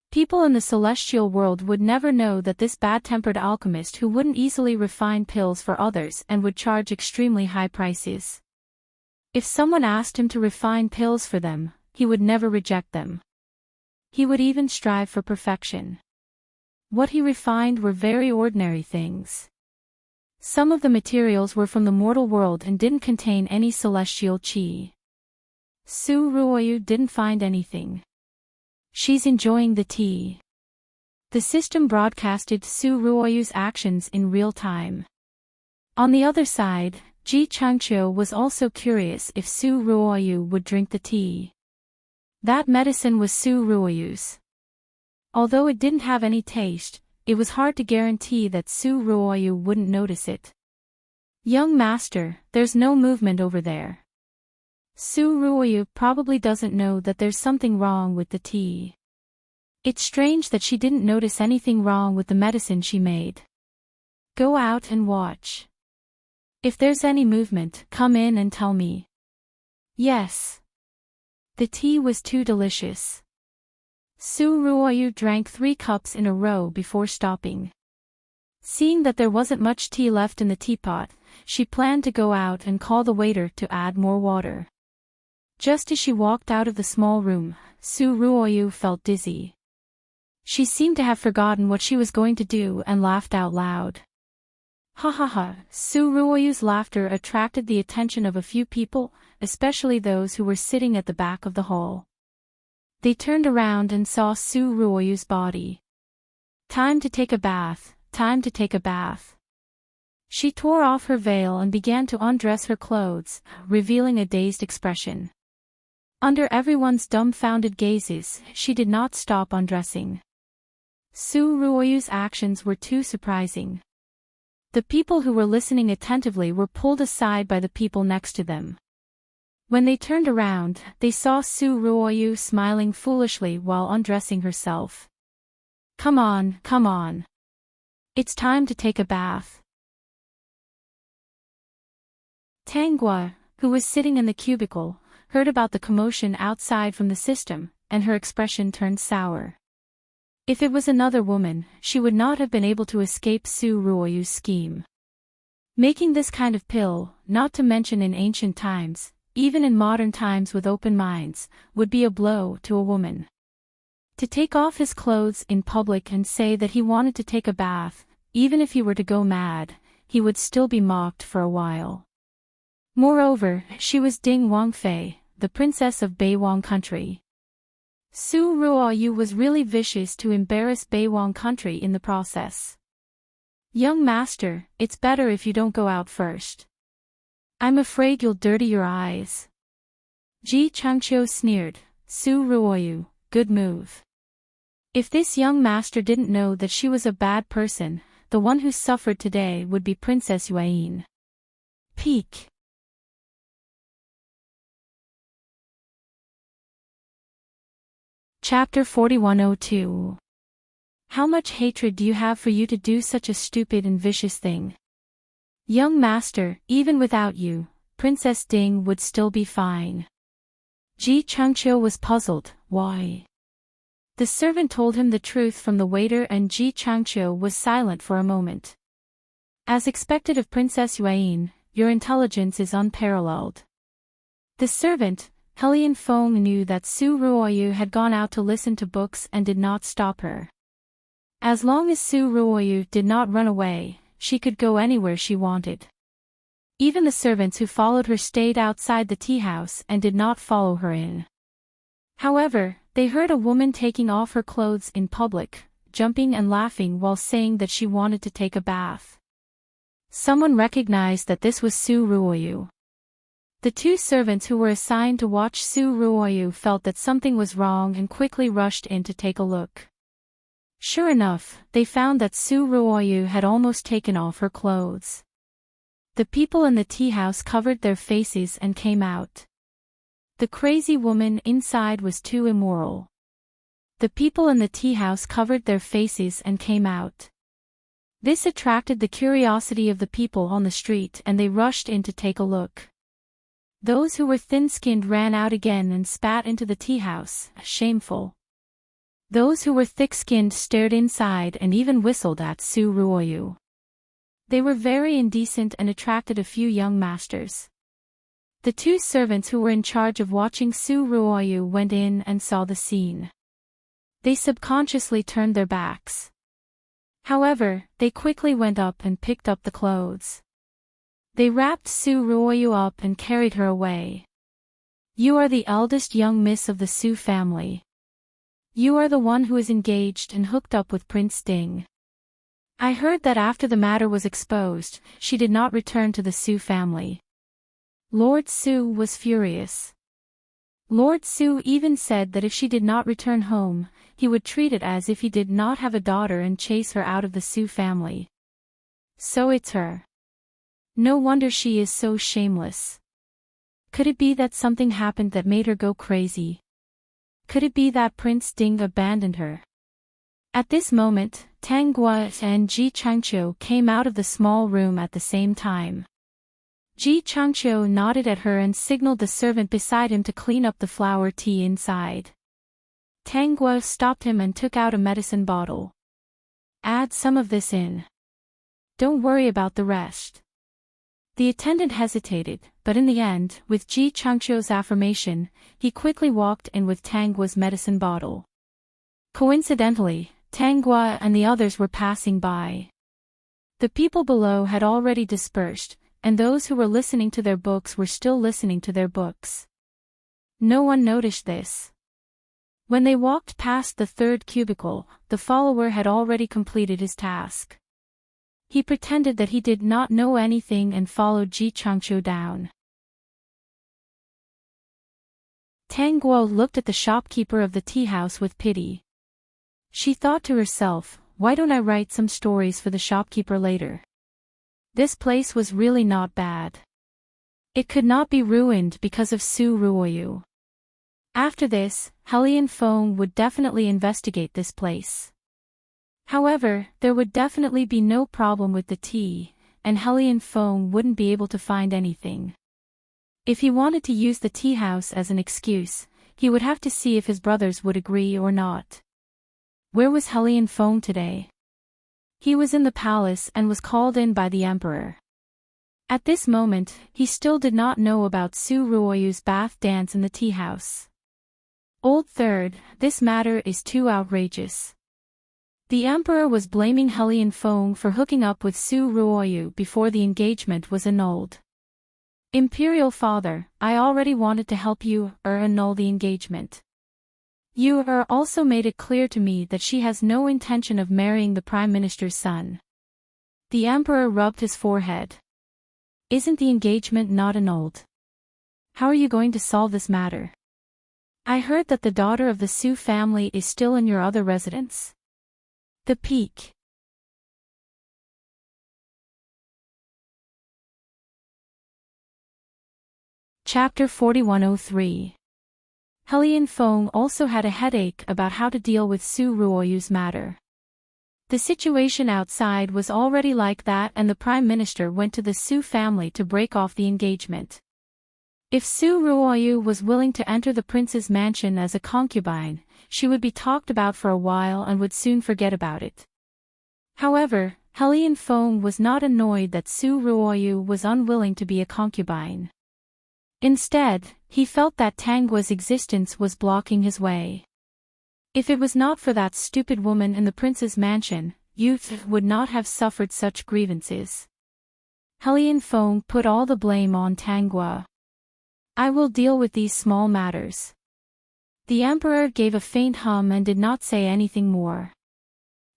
People in the celestial world would never know that this bad-tempered alchemist who wouldn't easily refine pills for others and would charge extremely high prices. If someone asked him to refine pills for them, he would never reject them. He would even strive for perfection. What he refined were very ordinary things. Some of the materials were from the mortal world and didn't contain any celestial qi. Su Ruoyu didn't find anything. She's enjoying the tea. The system broadcasted Su Ruoyu's actions in real time. On the other side, Ji Changqiu was also curious if Su Ruoyu would drink the tea. That medicine was Su Ruoyu's. Although it didn't have any taste, it was hard to guarantee that Su Ruoyu wouldn't notice it. "Young master, there's no movement over there. Su Ruoyu probably doesn't know that there's something wrong with the tea. It's strange that she didn't notice anything wrong with the medicine she made. Go out and watch. If there's any movement, come in and tell me." "Yes." The tea was too delicious. Su Ruoyu drank 3 cups in a row before stopping. Seeing that there wasn't much tea left in the teapot, she planned to go out and call the waiter to add more water. Just as she walked out of the small room, Su Ruoyu felt dizzy. She seemed to have forgotten what she was going to do and laughed out loud. Ha ha ha! Su Ruoyu's laughter attracted the attention of a few people, especially those who were sitting at the back of the hall. They turned around and saw Su Ruoyu's body. "Time to take a bath, time to take a bath." She tore off her veil and began to undress her clothes, revealing a dazed expression. Under everyone's dumbfounded gazes, she did not stop undressing. Su Ruoyu's actions were too surprising. The people who were listening attentively were pulled aside by the people next to them. When they turned around, they saw Su Ruoyu smiling foolishly while undressing herself. Come on, come on. It's time to take a bath. Tanggua, who was sitting in the cubicle, heard about the commotion outside from the system, and her expression turned sour. If it was another woman, she would not have been able to escape Su Ruoyu's scheme. Making this kind of pill, not to mention in ancient times, even in modern times with open minds, would be a blow to a woman. To take off his clothes in public and say that he wanted to take a bath, even if he were to go mad, he would still be mocked for a while. Moreover, she was Ding Wangfei, the princess of Beiwang country. Su Ruoyu was really vicious to embarrass Beiwang country in the process. Young master, it's better if you don't go out first. I'm afraid you'll dirty your eyes. Ji Changqiu sneered. Su Ruoyu, good move. If this young master didn't know that she was a bad person, the one who suffered today would be Princess Yuan. Peak. Chapter 4102. How much hatred do you have for you to do such a stupid and vicious thing? Young master, even without you, Princess Ding would still be fine. Ji Changqiu was puzzled. Why? The servant told him the truth from the waiter and Ji Changqiu was silent for a moment. As expected of Princess Yuan, your intelligence is unparalleled. The servant, Helian Feng, knew that Su Ruoyu had gone out to listen to books and did not stop her. As long as Su Ruoyu did not run away, she could go anywhere she wanted. Even the servants who followed her stayed outside the tea house and did not follow her in. However, they heard a woman taking off her clothes in public, jumping and laughing while saying that she wanted to take a bath. Someone recognized that this was Su Ruoyu. The two servants who were assigned to watch Su Ruoyu felt that something was wrong and quickly rushed in to take a look. Sure enough, they found that Su Ruoyu had almost taken off her clothes. The people in the tea house covered their faces and came out. The crazy woman inside was too immoral. The people in the tea house covered their faces and came out. This attracted the curiosity of the people on the street and they rushed in to take a look. Those who were thin-skinned ran out again and spat into the tea house, shameful. Those who were thick-skinned stared inside and even whistled at Su Ruoyu. They were very indecent and attracted a few young masters. The two servants who were in charge of watching Su Ruoyu went in and saw the scene. They subconsciously turned their backs. However, they quickly went up and picked up the clothes. They wrapped Su Ruoyu up and carried her away. You are the eldest young miss of the Su family. You are the one who is engaged and hooked up with Prince Ding. I heard that after the matter was exposed, she did not return to the Su family. Lord Su was furious. Lord Su even said that if she did not return home, he would treat it as if he did not have a daughter and chase her out of the Su family. So it's her. No wonder she is so shameless. Could it be that something happened that made her go crazy? Could it be that Prince Ding abandoned her? At this moment, Tanggua and Ji Changqiu came out of the small room at the same time. Ji Changqiu nodded at her and signaled the servant beside him to clean up the flower tea inside. Tanggua stopped him and took out a medicine bottle. Add some of this in. Don't worry about the rest. The attendant hesitated, but in the end, with Ji Changqiu's affirmation, he quickly walked in with Tanggua's medicine bottle. Coincidentally, Tanggua and the others were passing by. The people below had already dispersed, and those who were listening to their books were still listening to their books. No one noticed this. When they walked past the third cubicle, the follower had already completed his task. He pretended that he did not know anything and followed Ji Changqiu down. Tang Guo looked at the shopkeeper of the tea house with pity. She thought to herself, why don't I write some stories for the shopkeeper later? This place was really not bad. It could not be ruined because of Su Ruoyu. After this, Helian Feng would definitely investigate this place. However, there would definitely be no problem with the tea, and Helian Feng wouldn't be able to find anything. If he wanted to use the tea house as an excuse, he would have to see if his brothers would agree or not. Where was Helian Feng today? He was in the palace and was called in by the emperor. At this moment, he still did not know about Su Ruoyu's bath dance in the tea house. Old Third, this matter is too outrageous. The emperor was blaming Helian Feng for hooking up with Su Ruoyu before the engagement was annulled. Imperial Father, I already wanted to help you annul the engagement. You also made it clear to me that she has no intention of marrying the Prime Minister's son. The emperor rubbed his forehead. Isn't the engagement not annulled? How are you going to solve this matter? I heard that the daughter of the Su family is still in your other residence. The Peak. Chapter 4103. Helian Feng also had a headache about how to deal with Su Ruoyu's matter. The situation outside was already like that, and the Prime Minister went to the Su family to break off the engagement. If Su Ruoyu was willing to enter the prince's mansion as a concubine, she would be talked about for a while and would soon forget about it. However, Helian Feng was not annoyed that Su Ruoyu was unwilling to be a concubine. Instead, he felt that Tangguo's existence was blocking his way. If it was not for that stupid woman in the prince's mansion, youth would not have suffered such grievances. Helian Feng put all the blame on Tangguo. I will deal with these small matters. The emperor gave a faint hum and did not say anything more.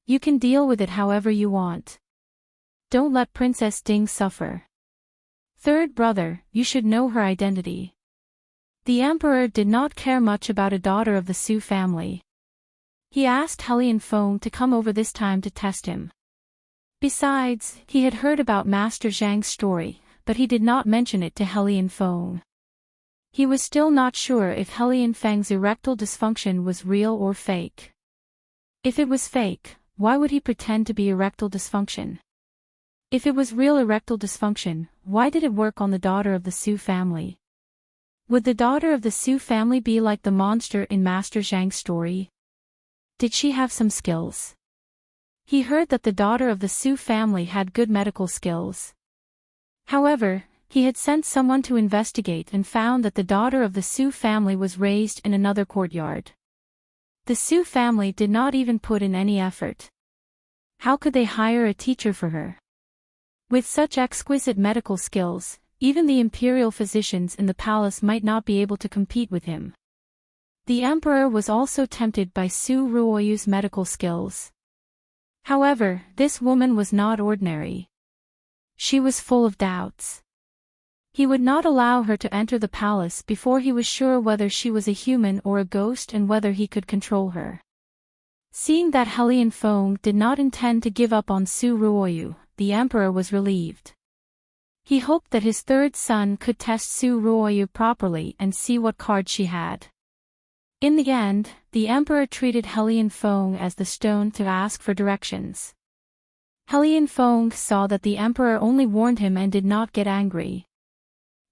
You can deal with it however you want. Don't let Princess Ding suffer. Third brother, you should know her identity. The emperor did not care much about a daughter of the Su family. He asked Helian Feng to come over this time to test him. Besides, he had heard about Master Zhang's story, but he did not mention it to Helian Feng. He was still not sure if Helian Feng's erectile dysfunction was real or fake. If it was fake, why would he pretend to be erectile dysfunction? If it was real erectile dysfunction, why did it work on the daughter of the Su family? Would the daughter of the Su family be like the monster in Master Zhang's story? Did she have some skills? He heard that the daughter of the Su family had good medical skills. However, he had sent someone to investigate and found that the daughter of the Su family was raised in another courtyard. The Su family did not even put in any effort. How could they hire a teacher for her? With such exquisite medical skills, even the imperial physicians in the palace might not be able to compete with him. The emperor was also tempted by Su Ruoyu's medical skills. However, this woman was not ordinary. She was full of doubts. He would not allow her to enter the palace before he was sure whether she was a human or a ghost and whether he could control her. Seeing that Helian Feng did not intend to give up on Su Ruoyu, the emperor was relieved. He hoped that his third son could test Su Ruoyu properly and see what cards she had. In the end, the emperor treated Helian Feng as the stone to ask for directions. Helian Feng saw that the emperor only warned him and did not get angry.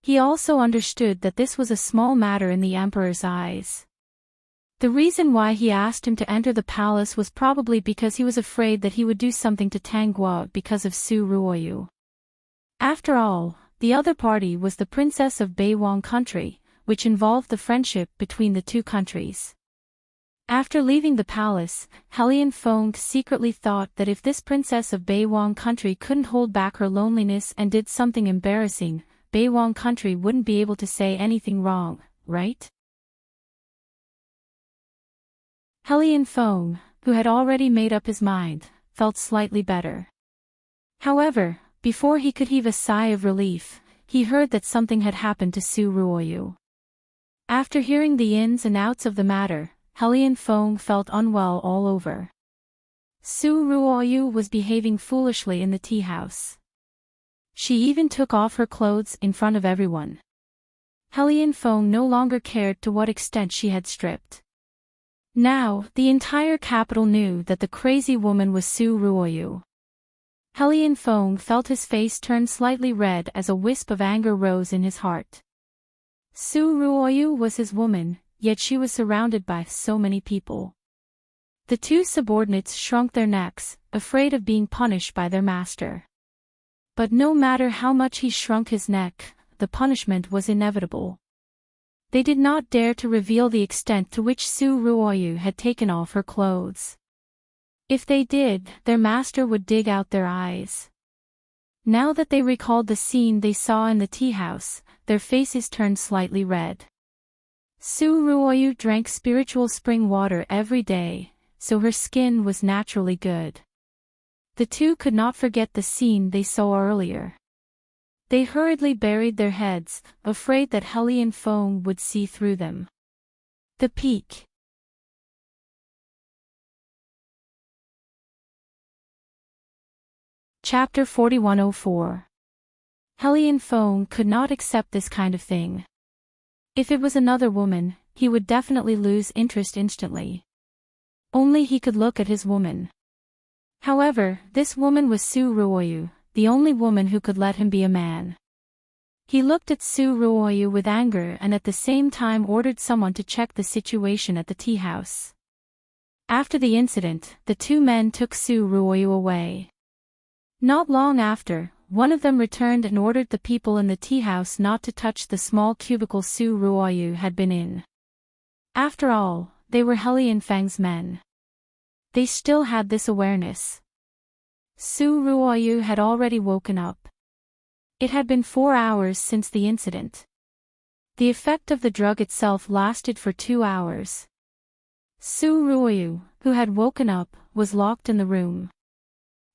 He also understood that this was a small matter in the emperor's eyes. The reason why he asked him to enter the palace was probably because he was afraid that he would do something to Tangguo because of Su Ruoyu. After all, the other party was the princess of Beiwang country, which involved the friendship between the two countries. After leaving the palace, Helian Feng secretly thought that if this princess of Beiwang country couldn't hold back her loneliness and did something embarrassing, Beiwang country wouldn't be able to say anything wrong, right? Helian Feng, who had already made up his mind, felt slightly better. However, before he could heave a sigh of relief, he heard that something had happened to Su Ruoyu. After hearing the ins and outs of the matter, Helian Feng felt unwell all over. Su Ruoyu was behaving foolishly in the tea house. She even took off her clothes in front of everyone. Helian Feng no longer cared to what extent she had stripped. Now, the entire capital knew that the crazy woman was Su Ruoyu. Helian Feng felt his face turn slightly red as a wisp of anger rose in his heart. Su Ruoyu was his woman, yet she was surrounded by so many people. The two subordinates shrunk their necks, afraid of being punished by their master. But no matter how much he shrunk his neck, the punishment was inevitable. They did not dare to reveal the extent to which Su Ruoyu had taken off her clothes. If they did, their master would dig out their eyes. Now that they recalled the scene they saw in the tea house, their faces turned slightly red. Su Ruoyu drank spiritual spring water every day, so her skin was naturally good. The two could not forget the scene they saw earlier. They hurriedly buried their heads, afraid that Helian Feng would see through them. The Peak. Chapter 4104. Helian Feng could not accept this kind of thing. If it was another woman, he would definitely lose interest instantly. Only he could look at his woman. However, this woman was Su Ruoyu, the only woman who could let him be a man. He looked at Su Ruoyu with anger and at the same time ordered someone to check the situation at the tea house. After the incident, the two men took Su Ruoyu away. Not long after, one of them returned and ordered the people in the tea house not to touch the small cubicle Su Ruoyu had been in. After all, they were Helian Feng's men. They still had this awareness. Su Ruoyu had already woken up. It had been 4 hours since the incident. The effect of the drug itself lasted for 2 hours. Su Ruoyu, who had woken up, was locked in the room.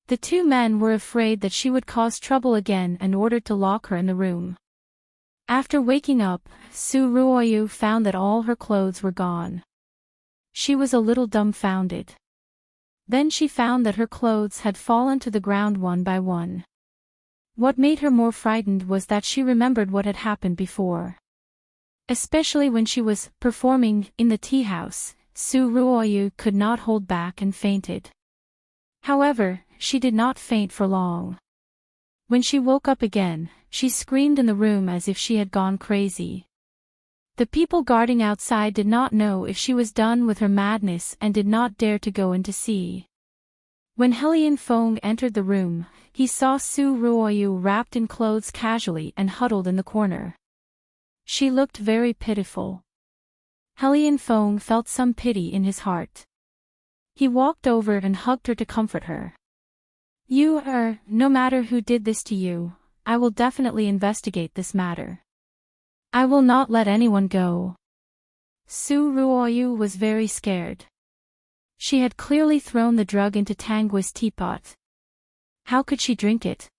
The two men were afraid that she would cause trouble again and ordered to lock her in the room. After waking up, Su Ruoyu found that all her clothes were gone. She was a little dumbfounded. Then she found that her clothes had fallen to the ground one by one. What made her more frightened was that she remembered what had happened before. Especially when she was performing in the tea house, Su Ruoyu could not hold back and fainted. However, she did not faint for long. When she woke up again, she screamed in the room as if she had gone crazy. The people guarding outside did not know if she was done with her madness and did not dare to go in to see. When Helian Feng entered the room, he saw Su Ruoyu wrapped in clothes casually and huddled in the corner. She looked very pitiful. Helian Feng felt some pity in his heart. He walked over and hugged her to comfort her. No matter who did this to you, I will definitely investigate this matter. I will not let anyone go. Su Ruoyu was very scared. She had clearly thrown the drug into Tangua's teapot. How could she drink it?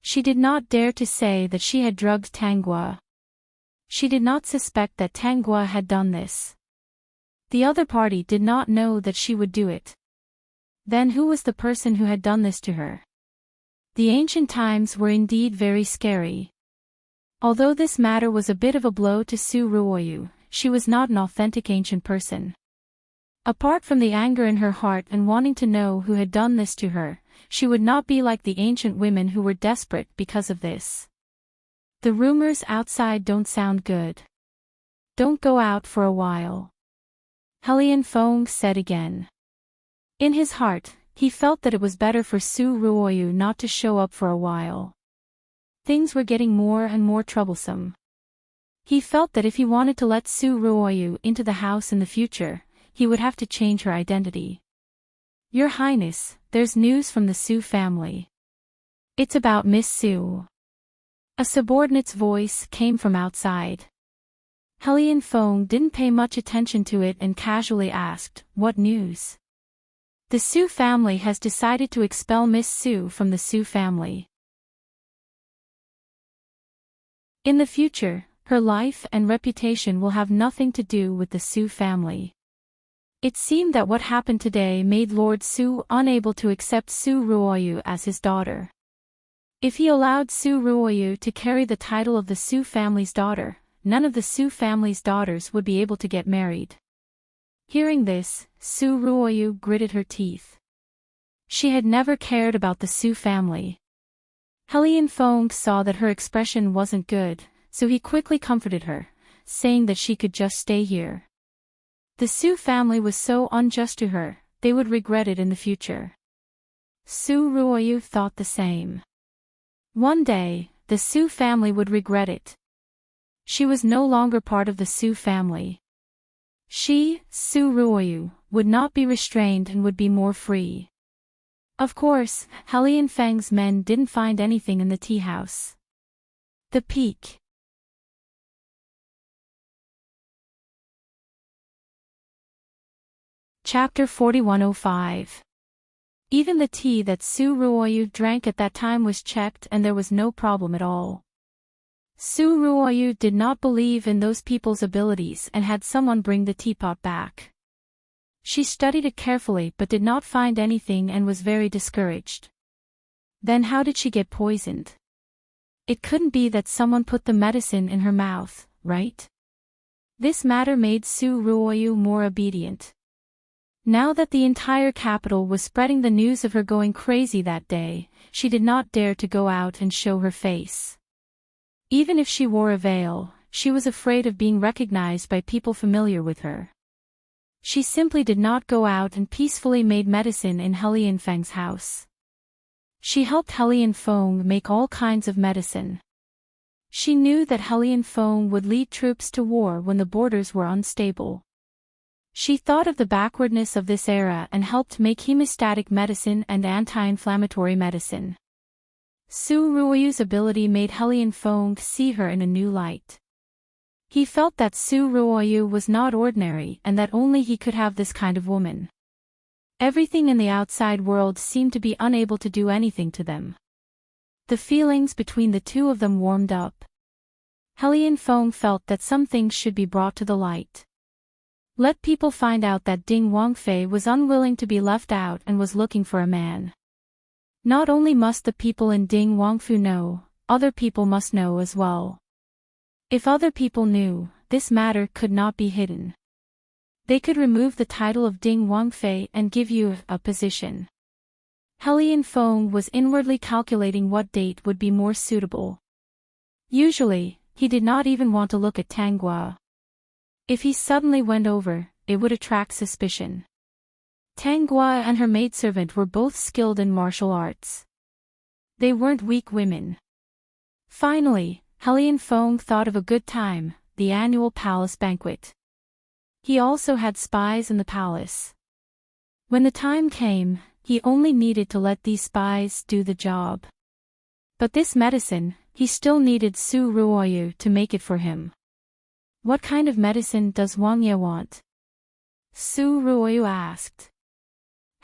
She did not dare to say that she had drugged Tangua. She did not suspect that Tangua had done this. The other party did not know that she would do it. Then who was the person who had done this to her? The ancient times were indeed very scary. Although this matter was a bit of a blow to Su Ruoyu, she was not an authentic ancient person. Apart from the anger in her heart and wanting to know who had done this to her, she would not be like the ancient women who were desperate because of this. The rumors outside don't sound good. Don't go out for a while. Helian Feng said again. In his heart, he felt that it was better for Su Ruoyu not to show up for a while. Things were getting more and more troublesome. He felt that if he wanted to let Su Ruoyu into the house in the future, he would have to change her identity. Your Highness, there's news from the Su family. It's about Miss Su. A subordinate's voice came from outside. Helian Feng didn't pay much attention to it and casually asked, "What news?" The Su family has decided to expel Miss Su from the Su family. In the future, her life and reputation will have nothing to do with the Su family. It seemed that what happened today made Lord Su unable to accept Su Ruoyu as his daughter. If he allowed Su Ruoyu to carry the title of the Su family's daughter, none of the Su family's daughters would be able to get married. Hearing this, Su Ruoyu gritted her teeth. She had never cared about the Su family. Helian Fong saw that her expression wasn't good, so he quickly comforted her, saying that she could just stay here. The Su family was so unjust to her, they would regret it in the future. Su Ruoyu thought the same. One day, the Su family would regret it. She was no longer part of the Su family. She, Su Ruoyu, would not be restrained and would be more free. Of course, Helian Feng's men didn't find anything in the tea house. The Peak. Chapter 4105. Even the tea that Su Ruoyu drank at that time was checked and there was no problem at all. Su Ruoyu did not believe in those people's abilities and had someone bring the teapot back. She studied it carefully but did not find anything and was very discouraged. Then how did she get poisoned? It couldn't be that someone put the medicine in her mouth, right? This matter made Su Ruoyu more obedient. Now that the entire capital was spreading the news of her going crazy that day, she did not dare to go out and show her face. Even if she wore a veil, she was afraid of being recognized by people familiar with her. She simply did not go out and peacefully made medicine in Helian Feng's house. She helped Helian Feng make all kinds of medicine. She knew that Helian Feng would lead troops to war when the borders were unstable. She thought of the backwardness of this era and helped make hemostatic medicine and anti-inflammatory medicine. Su Ruoyu's ability made Helian Feng see her in a new light. He felt that Su Ruoyu was not ordinary and that only he could have this kind of woman. Everything in the outside world seemed to be unable to do anything to them. The feelings between the two of them warmed up. Helian Feng felt that some things should be brought to the light. Let people find out that Ding Wangfei was unwilling to be left out and was looking for a man. Not only must the people in Ding Wangfu know, other people must know as well. If other people knew, this matter could not be hidden. They could remove the title of Ding Wangfei and give you a position. Helian Feng was inwardly calculating what date would be more suitable. Usually, he did not even want to look at Tanghua. If he suddenly went over, it would attract suspicion. Tanghua and her maidservant were both skilled in martial arts. They weren't weak women. Finally, Helian Feng thought of a good time, the annual palace banquet. He also had spies in the palace. When the time came, he only needed to let these spies do the job. But this medicine, he still needed Su Ruoyu to make it for him. What kind of medicine does Wang Ye want? Su Ruoyu asked.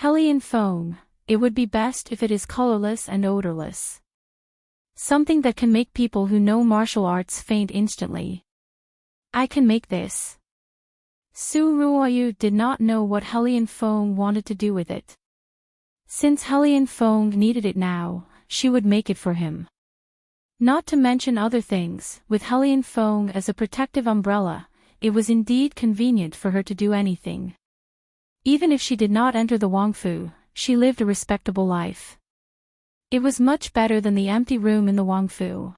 Helian Feng, it would be best if it is colorless and odorless. Something that can make people who know martial arts faint instantly. I can make this. Su Ruoyu did not know what Helian Feng wanted to do with it. Since Helian Feng needed it now, she would make it for him. Not to mention other things, with Helian Feng as a protective umbrella, it was indeed convenient for her to do anything. Even if she did not enter the Wangfu, she lived a respectable life. It was much better than the empty room in the Wangfu.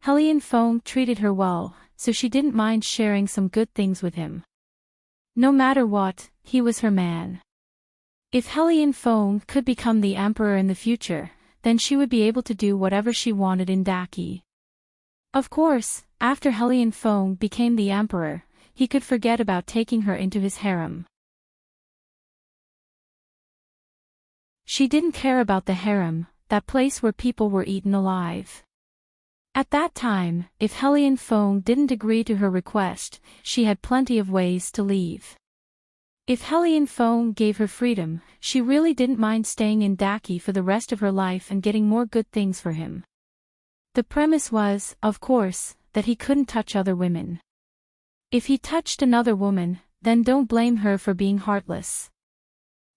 Helian Feng treated her well, so she didn't mind sharing some good things with him. No matter what, he was her man. If Helian Feng could become the emperor in the future, then she would be able to do whatever she wanted in Daki. Of course, after Helian Feng became the emperor, he could forget about taking her into his harem. She didn't care about the harem, that place where people were eaten alive. At that time, if Helian Feng didn't agree to her request, she had plenty of ways to leave. If Hellion Feng gave her freedom, she really didn't mind staying in Daki for the rest of her life and getting more good things for him. The premise was, of course, that he couldn't touch other women. If he touched another woman, then don't blame her for being heartless.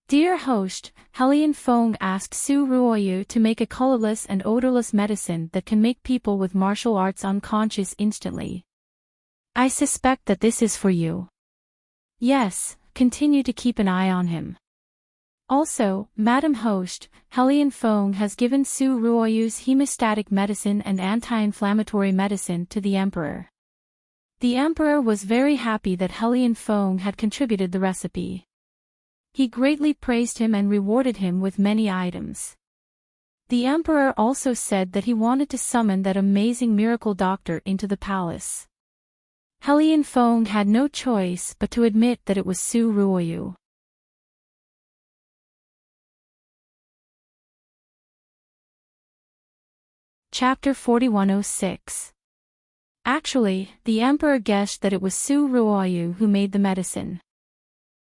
Dear host, Hellion Feng asked Su Ruoyu to make a colorless and odorless medicine that can make people with martial arts unconscious instantly. I suspect that this is for you. Yes, continue to keep an eye on him. Also, Madam Host, Hellion Feng has given Su Ruoyu's hemostatic medicine and anti-inflammatory medicine to the Emperor. The Emperor was very happy that Hellion Feng had contributed the recipe. He greatly praised him and rewarded him with many items. The Emperor also said that he wanted to summon that amazing miracle doctor into the palace. Hellion Feng had no choice but to admit that it was Su Ruoyu. Chapter 4106. Actually, the Emperor guessed that it was Su Ruoyu who made the medicine.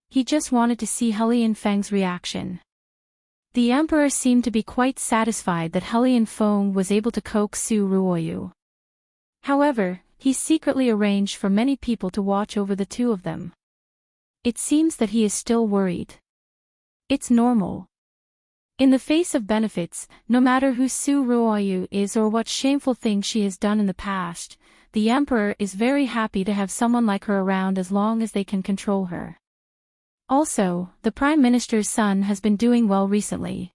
He just wanted to see Hellion Feng's reaction. The Emperor seemed to be quite satisfied that Hellion Feng was able to coax Su Ruoyu. However, he secretly arranged for many people to watch over the two of them. It seems that he is still worried. It's normal. In the face of benefits, no matter who Su Ruoyu is or what shameful thing she has done in the past, the Emperor is very happy to have someone like her around as long as they can control her. Also, the Prime Minister's son has been doing well recently.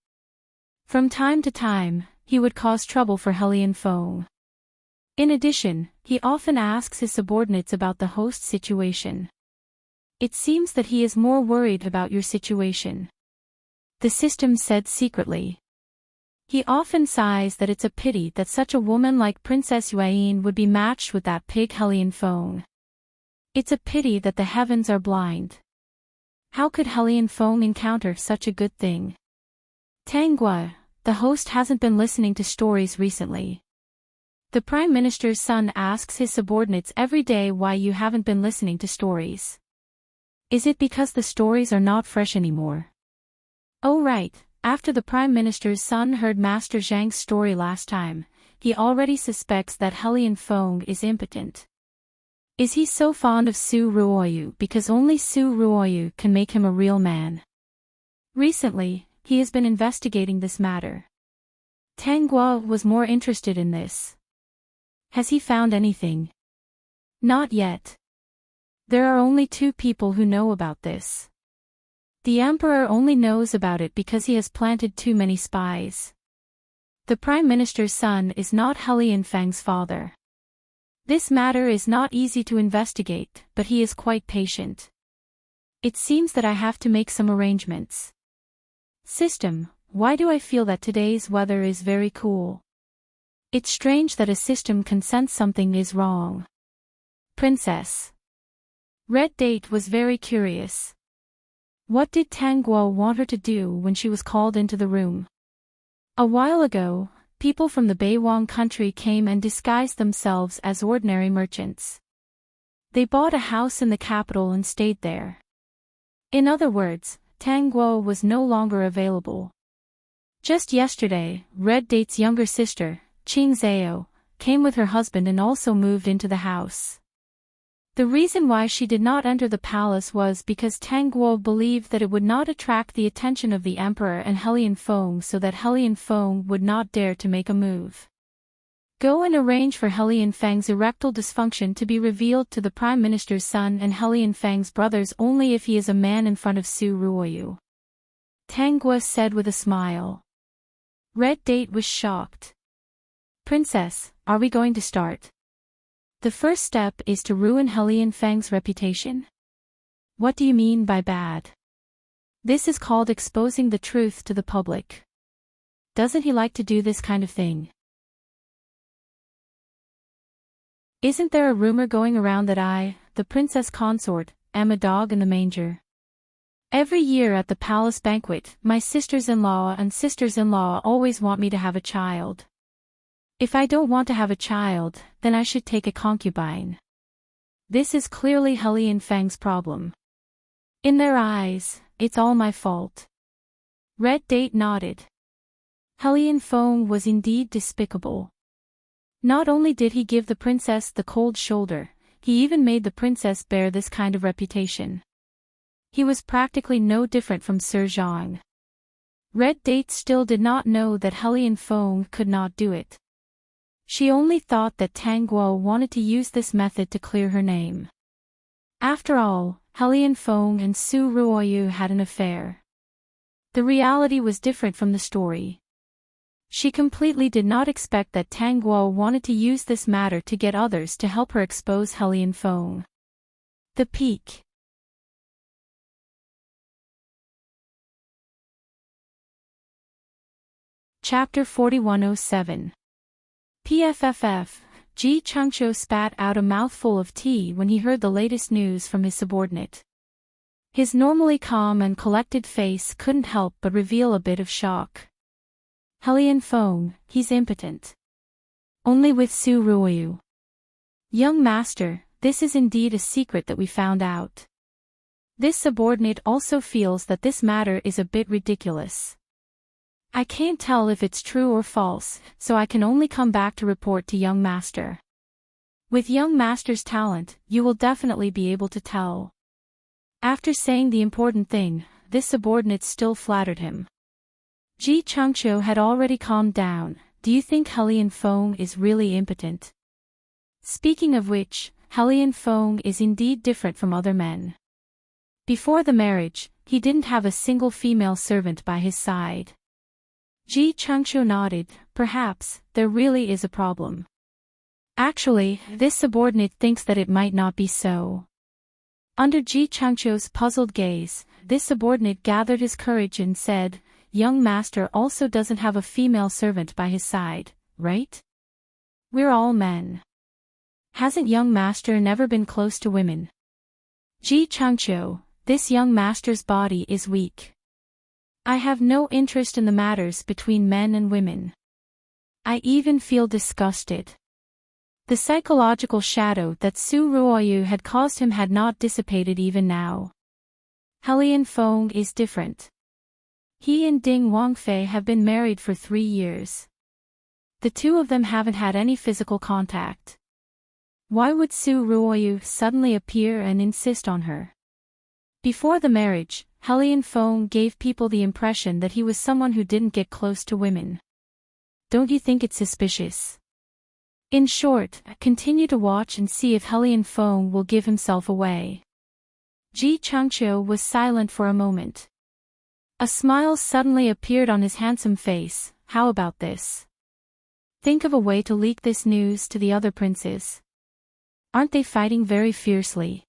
From time to time, he would cause trouble for Hellion Feng. In addition, he often asks his subordinates about the host situation. It seems that he is more worried about your situation. The system said secretly. He often sighs that it's a pity that such a woman like Princess Yuan would be matched with that pig Hellion Feng. It's a pity that the heavens are blind. How could Hellion Feng encounter such a good thing? Tanghua, the host hasn't been listening to stories recently. The Prime Minister's son asks his subordinates every day why you haven't been listening to stories. Is it because the stories are not fresh anymore? Oh right, after the Prime Minister's son heard Master Zhang's story last time, he already suspects that Hellion Feng is impotent. Is he so fond of Su Ruoyu because only Su Ruoyu can make him a real man? Recently, he has been investigating this matter. Tanghua was more interested in this. Has he found anything? Not yet. There are only 2 people who know about this. The Emperor only knows about it because he has planted too many spies. The Prime Minister's son is not Hellion Feng's father. This matter is not easy to investigate, but he is quite patient. It seems that I have to make some arrangements. System, why do I feel that today's weather is very cool? It's strange that a system can sense something is wrong. Princess. Red Date was very curious. What did Tanghua want her to do when she was called into the room? A while ago, people from the Beiwang country came and disguised themselves as ordinary merchants. They bought a house in the capital and stayed there. In other words, Tanghua was no longer available. Just yesterday, Red Date's younger sister, Qing Zhao, came with her husband and also moved into the house. The reason why she did not enter the palace was because Tanghua believed that it would not attract the attention of the Emperor and Hellion Feng, so that Hellion Feng would not dare to make a move. Go and arrange for Hellion Feng's erectile dysfunction to be revealed to the Prime Minister's son and Hellion Feng's brothers only if he is a man in front of Su Ruoyu. Tanghua said with a smile. Red Date was shocked. Princess, are we going to start? The first step is to ruin Hellion Feng's reputation? What do you mean by bad? This is called exposing the truth to the public. Doesn't he like to do this kind of thing? Isn't there a rumor going around that I, the princess consort, am a dog in the manger? Every year at the palace banquet, my sisters-in-law and sisters-in-law always want me to have a child. If I don't want to have a child, then I should take a concubine. This is clearly Hellion Feng's problem. In their eyes, it's all my fault. Red Date nodded. Hellion Fong was indeed despicable. Not only did he give the princess the cold shoulder, he even made the princess bear this kind of reputation. He was practically no different from Sir Zhang. Red Date still did not know that Hellion Fong could not do it. She only thought that Tang Guo wanted to use this method to clear her name. After all, Hellion Fong and Su Ruoyu had an affair. The reality was different from the story. She completely did not expect that Tang Guo wanted to use this matter to get others to help her expose Hellion Fong. The Peak. Chapter 4107. PFFF. Ji Changqiu spat out a mouthful of tea when he heard the latest news from his subordinate. His normally calm and collected face couldn't help but reveal a bit of shock. Hellion Fong, he's impotent. Only with Su Ruoyu. Young master, this is indeed a secret that we found out. This subordinate also feels that this matter is a bit ridiculous. I can't tell if it's true or false, so I can only come back to report to young master. With young master's talent, you will definitely be able to tell. After saying the important thing, this subordinate still flattered him. Ji Changqiu had already calmed down. Do you think Hellion Fong is really impotent? Speaking of which, Hellion Fong is indeed different from other men. Before the marriage, he didn't have a single female servant by his side. Ji Changqiu nodded. Perhaps, there really is a problem. Actually, this subordinate thinks that it might not be so. Under Ji Changqiu's puzzled gaze, this subordinate gathered his courage and said, young master also doesn't have a female servant by his side, right? We're all men. Hasn't young master never been close to women? Ji Changqiu, this young master's body is weak. I have no interest in the matters between men and women. I even feel disgusted. The psychological shadow that Su Ruoyu had caused him had not dissipated even now. Hellion Fong is different. He and Ding Wangfei have been married for 3 years. The two of them haven't had any physical contact. Why would Su Ruoyu suddenly appear and insist on her? Before the marriage, Hellion Fong gave people the impression that he was someone who didn't get close to women. Don't you think it's suspicious? In short, continue to watch and see if Hellion Fong will give himself away. Ji Changqiu was silent for a moment. A smile suddenly appeared on his handsome face. How about this? Think of a way to leak this news to the other princes. Aren't they fighting very fiercely?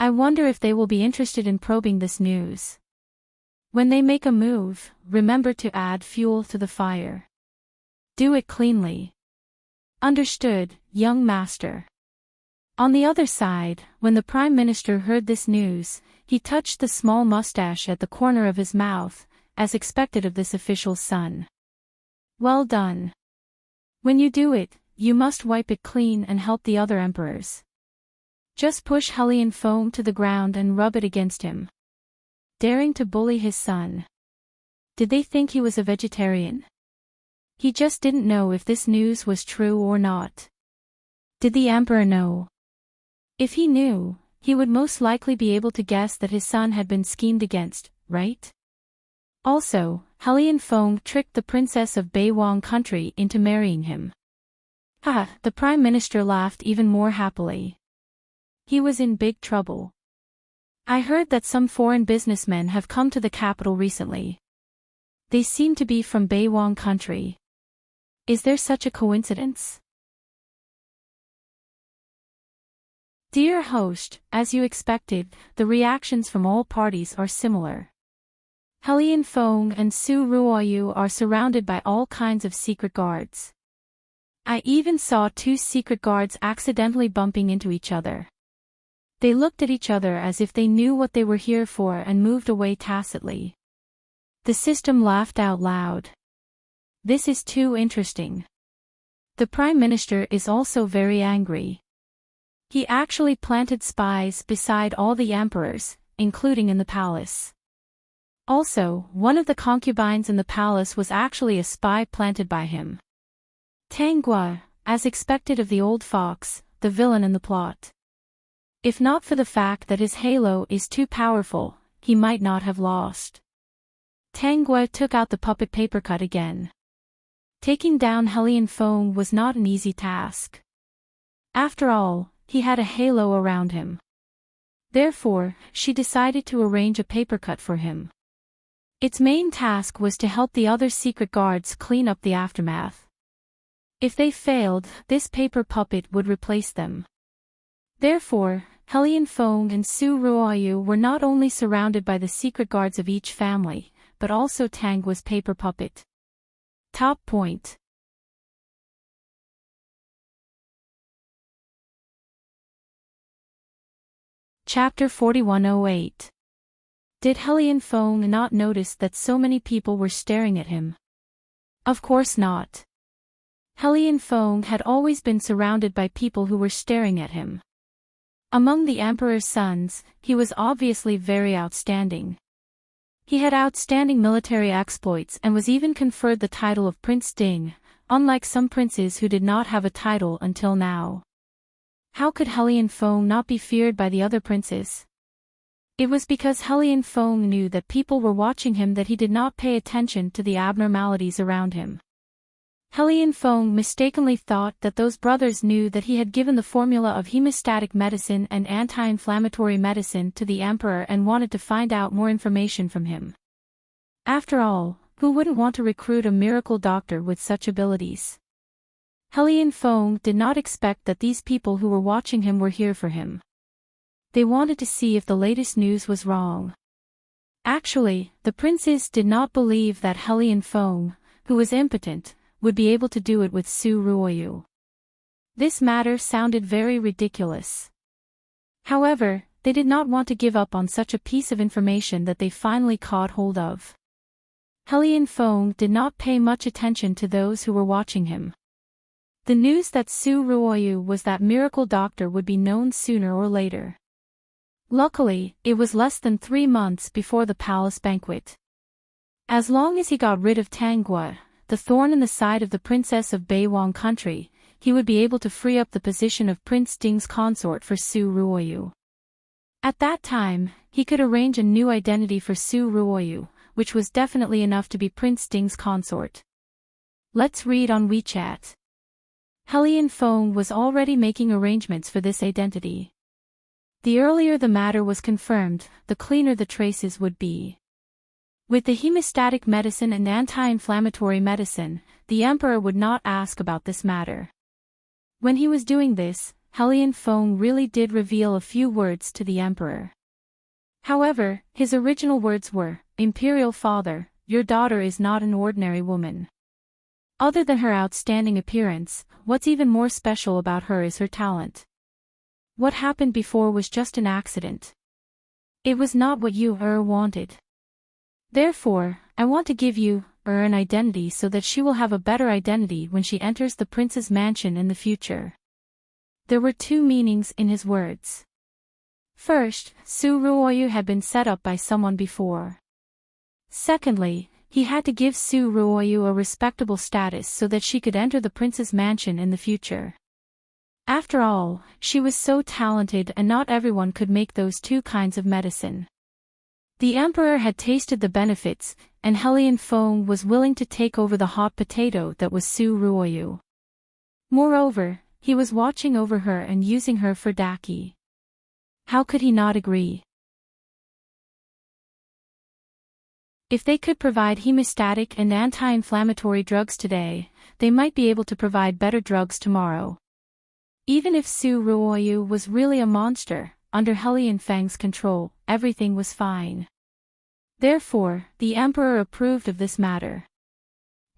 I wonder if they will be interested in probing this news. When they make a move, remember to add fuel to the fire. Do it cleanly. Understood, young master. On the other side, when the Prime Minister heard this news, he touched the small mustache at the corner of his mouth, as expected of this official's son. Well done. When you do it, you must wipe it clean and help the other emperors. Just push Hellion Fong to the ground and rub it against him. Daring to bully his son. Did they think he was a vegetarian? He just didn't know if this news was true or not. Did the emperor know? If he knew, he would most likely be able to guess that his son had been schemed against, right? Also, Hellion Fong tricked the princess of Beiwang country into marrying him. Haha, the Prime Minister laughed even more happily. He was in big trouble. I heard that some foreign businessmen have come to the capital recently. They seem to be from Beiwang country. Is there such a coincidence? Dear host, as you expected, the reactions from all parties are similar. Hellion Fong and Su Ruoyu are surrounded by all kinds of secret guards. I even saw 2 secret guards accidentally bumping into each other. They looked at each other as if they knew what they were here for and moved away tacitly. The system laughed out loud. This is too interesting. The Prime Minister is also very angry. He actually planted spies beside all the emperors, including in the palace. Also, one of the concubines in the palace was actually a spy planted by him. Tanguy, as expected of the old fox, the villain in the plot. If not for the fact that his halo is too powerful, he might not have lost. Tanguy took out the puppet paper cut again. Taking down Hellion Fong was not an easy task. After all, he had a halo around him. Therefore, she decided to arrange a paper cut for him. Its main task was to help the other secret guards clean up the aftermath. If they failed, this paper puppet would replace them. Therefore, Hellion Fong and Su Ruoyu were not only surrounded by the secret guards of each family, but also Tangwa's paper puppet. Top point. Chapter 4108. Did Hellion Fong not notice that so many people were staring at him? Of course not. Hellion Fong had always been surrounded by people who were staring at him. Among the Emperor's sons, he was obviously very outstanding. He had outstanding military exploits and was even conferred the title of Prince Ding, unlike some princes who did not have a title until now. How could Hellion Fong not be feared by the other princes? It was because Hellion Fong knew that people were watching him that he did not pay attention to the abnormalities around him. Hellion Fong mistakenly thought that those brothers knew that he had given the formula of hemostatic medicine and anti-inflammatory medicine to the Emperor and wanted to find out more information from him. After all, who wouldn't want to recruit a miracle doctor with such abilities? Hellion Fong did not expect that these people who were watching him were here for him. They wanted to see if the latest news was wrong. Actually, the princes did not believe that Hellion Fong, who was impotent, would be able to do it with Su Ruoyu. This matter sounded very ridiculous. However, they did not want to give up on such a piece of information that they finally caught hold of. Hellion Fong did not pay much attention to those who were watching him. The news that Su Ruoyu was that miracle doctor would be known sooner or later. Luckily, it was less than 3 months before the palace banquet. As long as he got rid of Tanguy, the thorn in the side of the princess of Beiwang country, he would be able to free up the position of Prince Ding's consort for Su Ruoyu. At that time, he could arrange a new identity for Su Ruoyu, which was definitely enough to be Prince Ding's consort. Let's read on WeChat. Hellion Fong was already making arrangements for this identity. The earlier the matter was confirmed, the cleaner the traces would be. With the hemostatic medicine and anti-inflammatory medicine, the Emperor would not ask about this matter. When he was doing this, Hellion Fong really did reveal a few words to the Emperor. However, his original words were, "Imperial Father, your daughter is not an ordinary woman. Other than her outstanding appearance, what's even more special about her is her talent. What happened before was just an accident. It was not what you wanted. Therefore, I want to give you an identity so that she will have a better identity when she enters the prince's mansion in the future." There were 2 meanings in his words. First, Su Ruoyu had been set up by someone before. Secondly, he had to give Su Ruoyu a respectable status so that she could enter the prince's mansion in the future. After all, she was so talented and not everyone could make those 2 kinds of medicine. The Emperor had tasted the benefits, and Hellion Fong was willing to take over the hot potato that was Su Ruoyu. Moreover, he was watching over her and using her for Daki. How could he not agree? If they could provide hemostatic and anti-inflammatory drugs today, they might be able to provide better drugs tomorrow. Even if Su Ruoyu was really a monster, under Hellion Fang's control, everything was fine. Therefore, the Emperor approved of this matter.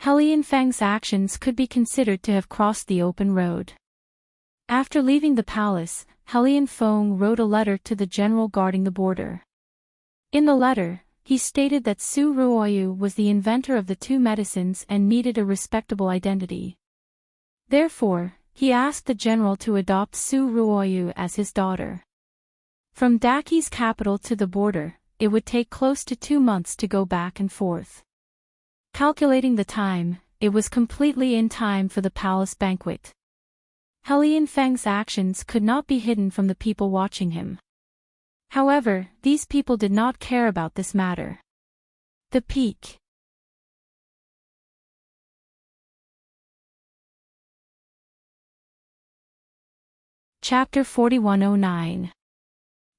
Hellion Fang's actions could be considered to have crossed the open road. After leaving the palace, Hellion Fong wrote a letter to the general guarding the border. In the letter, he stated that Su Ruoyu was the inventor of the 2 medicines and needed a respectable identity. Therefore, he asked the general to adopt Su Ruoyu as his daughter. From Daki's capital to the border, it would take close to 2 months to go back and forth. Calculating the time, it was completely in time for the palace banquet. Helian Feng's actions could not be hidden from the people watching him. However, these people did not care about this matter. The peak. Chapter 4109.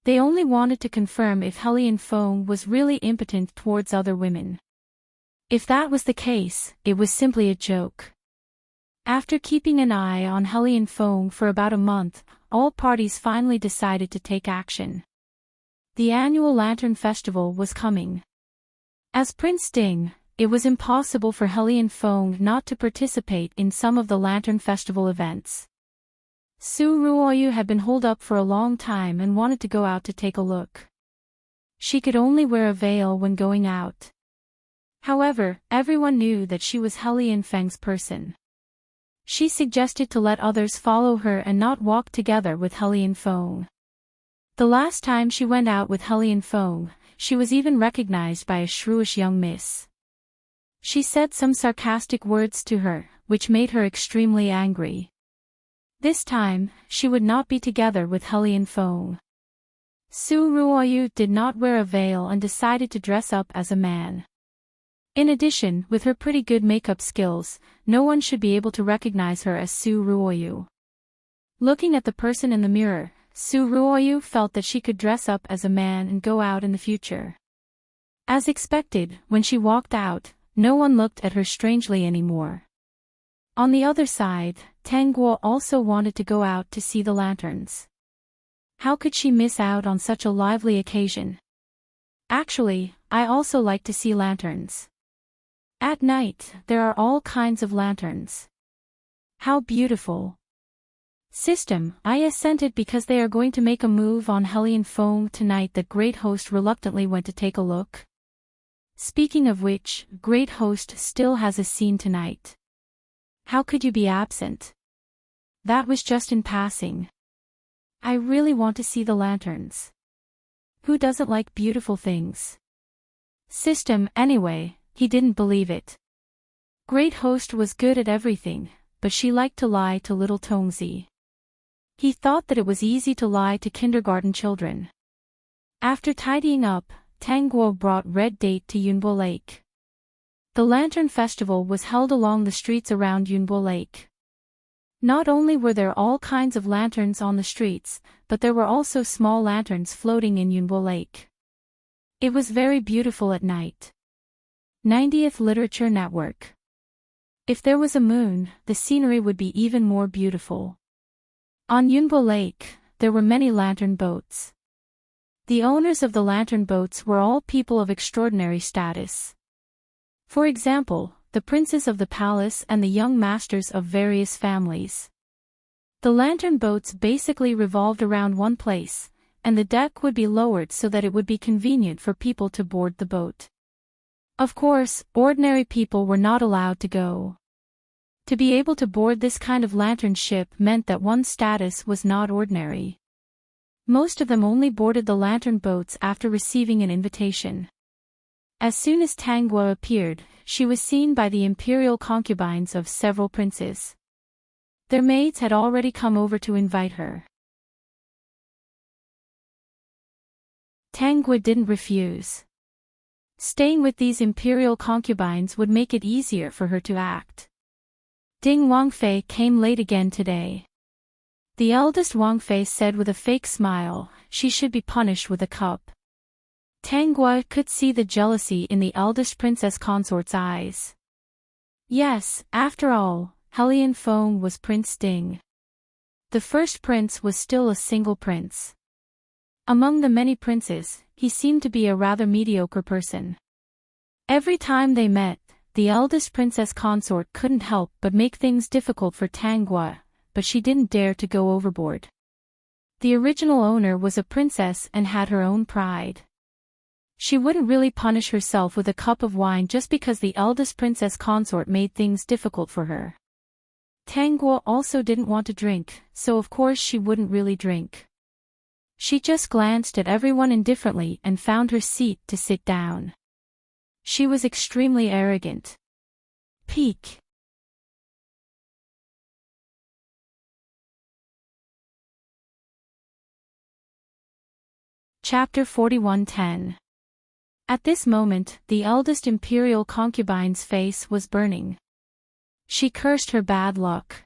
They only wanted to confirm if Helian Feng was really impotent towards other women. If that was the case, it was simply a joke. After keeping an eye on Helian Feng for about a month, all parties finally decided to take action. The annual Lantern Festival was coming. As Prince Ding, it was impossible for Helian Feng not to participate in some of the Lantern Festival events. Su Ruoyu had been holed up for a long time and wanted to go out to take a look. She could only wear a veil when going out. However, everyone knew that she was Helian Feng's person. She suggested to let others follow her and not walk together with Helian Feng. The last time she went out with Helian Feng, she was even recognized by a shrewish young miss. She said some sarcastic words to her, which made her extremely angry. This time, she would not be together with Helian Feng. Su Ruoyu did not wear a veil and decided to dress up as a man. In addition, with her pretty good makeup skills, no one should be able to recognize her as Su Ruoyu. Looking at the person in the mirror, Su Ruoyu felt that she could dress up as a man and go out in the future. As expected, when she walked out, no one looked at her strangely anymore. On the other side, Tang Guo also wanted to go out to see the lanterns. How could she miss out on such a lively occasion? Actually, I also like to see lanterns. At night, there are all kinds of lanterns. How beautiful. System, I assented because they are going to make a move on Helian Feng tonight. The Great Host reluctantly went to take a look. Speaking of which, Great Host still has a scene tonight. How could you be absent? That was just in passing. I really want to see the lanterns. Who doesn't like beautiful things? System, anyway, he didn't believe it. Great Host was good at everything, but she liked to lie to little Tongzi. He thought that it was easy to lie to kindergarten children. After tidying up, Tang Guo brought Red Date to Yunbo Lake. The Lantern Festival was held along the streets around Yunbo Lake. Not only were there all kinds of lanterns on the streets, but there were also small lanterns floating in Yunbo Lake. It was very beautiful at night. 90th Literature Network. If there was a moon, the scenery would be even more beautiful. On Yunbo Lake, there were many lantern boats. The owners of the lantern boats were all people of extraordinary status. For example, the princes of the palace and the young masters of various families. The lantern boats basically revolved around one place, and the deck would be lowered so that it would be convenient for people to board the boat. Of course, ordinary people were not allowed to go. To be able to board this kind of lantern ship meant that one's status was not ordinary. Most of them only boarded the lantern boats after receiving an invitation. As soon as Tang Guo appeared, she was seen by the imperial concubines of several princes. Their maids had already come over to invite her. Tang Guo didn't refuse. Staying with these imperial concubines would make it easier for her to act. Ding Wangfei came late again today. The eldest Wangfei said with a fake smile, she should be punished with a cup. Tang Guo could see the jealousy in the eldest princess consort's eyes. Yes, after all, Helian Feng was Prince Ding. The first prince was still a single prince. Among the many princes, he seemed to be a rather mediocre person. Every time they met, the eldest princess consort couldn't help but make things difficult for Tang Guo, but she didn't dare to go overboard. The original owner was a princess and had her own pride. She wouldn't really punish herself with a cup of wine just because the eldest princess consort made things difficult for her. Tang Guo also didn't want to drink, so of course she wouldn't really drink. She just glanced at everyone indifferently and found her seat to sit down. She was extremely arrogant. Peak. Chapter 41:10. At this moment, the eldest imperial concubine's face was burning. She cursed her bad luck.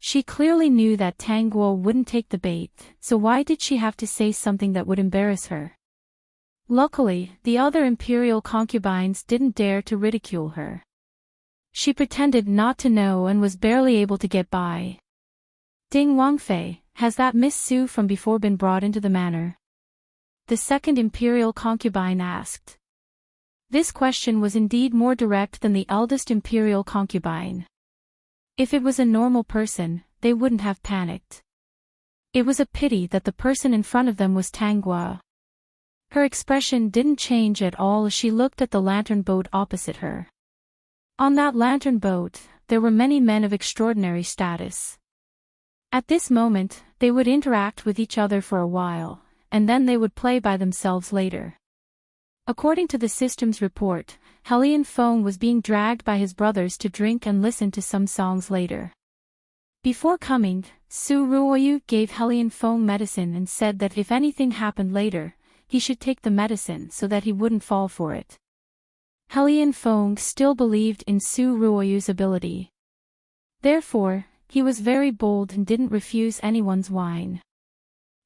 She clearly knew that Tanguo wouldn't take the bait, so why did she have to say something that would embarrass her? Luckily, the other imperial concubines didn't dare to ridicule her. She pretended not to know and was barely able to get by. Ding Wangfei, has that Miss Su from before been brought into the manor? The second imperial concubine asked. This question was indeed more direct than the eldest imperial concubine. If it was a normal person, they wouldn't have panicked. It was a pity that the person in front of them was Tanguo. Her expression didn't change at all as she looked at the lantern boat opposite her. On that lantern boat, there were many men of extraordinary status. At this moment, they would interact with each other for a while, and then they would play by themselves later. According to the system's report, Helian Feng was being dragged by his brothers to drink and listen to some songs later. Before coming, Su Ruoyu gave Helian Feng medicine and said that if anything happened later, he should take the medicine so that he wouldn't fall for it. Helian Feng still believed in Su Ruoyu's ability. Therefore, he was very bold and didn't refuse anyone's wine.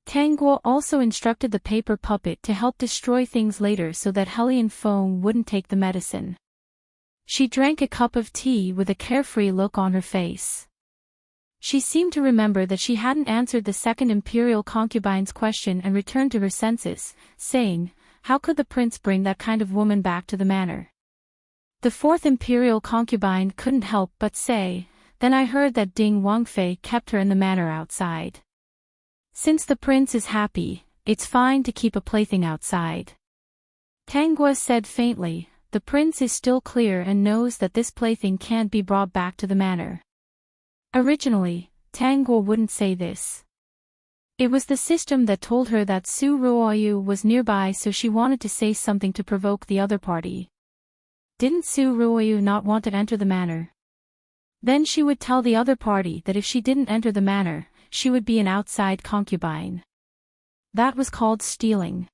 Tanguo also instructed the paper puppet to help destroy things later so that Helian Feng wouldn't take the medicine. She drank a cup of tea with a carefree look on her face. She seemed to remember that she hadn't answered the second imperial concubine's question and returned to her senses, saying, "How could the prince bring that kind of woman back to the manor?" The fourth imperial concubine couldn't help but say, "Then I heard that Ding Wangfei kept her in the manor outside. Since the prince is happy, it's fine to keep a plaything outside." Tanguo said faintly, "The prince is still clear and knows that this plaything can't be brought back to the manor." Originally, Tanguo wouldn't say this. It was the system that told her that Su Ruoyu was nearby, so she wanted to say something to provoke the other party. Didn't Su Ruoyu not want to enter the manor? Then she would tell the other party that if she didn't enter the manor, she would be an outside concubine. That was called stealing.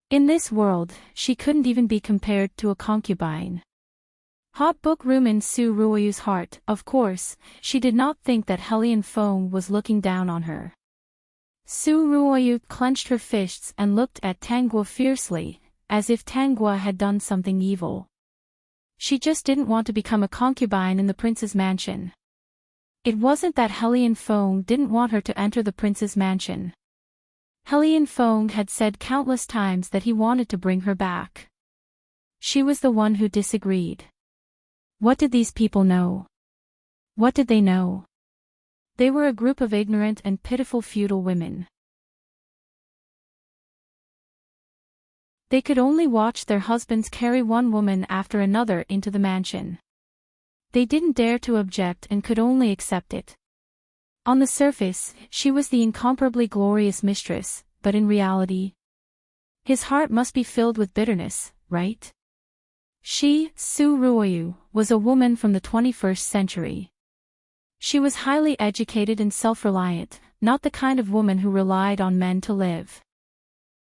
In this world, she couldn't even be compared to a concubine. Hot book room in Su Ruoyu's heart, of course, she did not think that Helian Feng was looking down on her. Su Ruoyu clenched her fists and looked at Tanguo fiercely, as if Tanguo had done something evil. She just didn't want to become a concubine in the prince's mansion. It wasn't that Helian Feng didn't want her to enter the prince's mansion. Helian Feng had said countless times that he wanted to bring her back. She was the one who disagreed. What did these people know? What did they know? They were a group of ignorant and pitiful feudal women. They could only watch their husbands carry one woman after another into the mansion. They didn't dare to object and could only accept it. On the surface, she was the incomparably glorious mistress, but in reality, his heart must be filled with bitterness, right? She, Su Ruoyu, was a woman from the 21st century. She was highly educated and self-reliant, not the kind of woman who relied on men to live.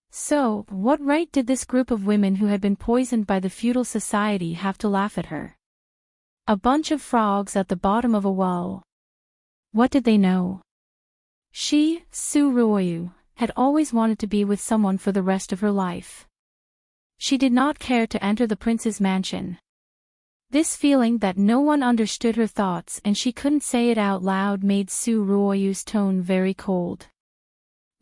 So, what right did this group of women who had been poisoned by the feudal society have to laugh at her? A bunch of frogs at the bottom of a well. What did they know? She, Su Ruoyu, had always wanted to be with someone for the rest of her life. She did not care to enter the prince's mansion. This feeling that no one understood her thoughts and she couldn't say it out loud made Su Ruoyu's tone very cold.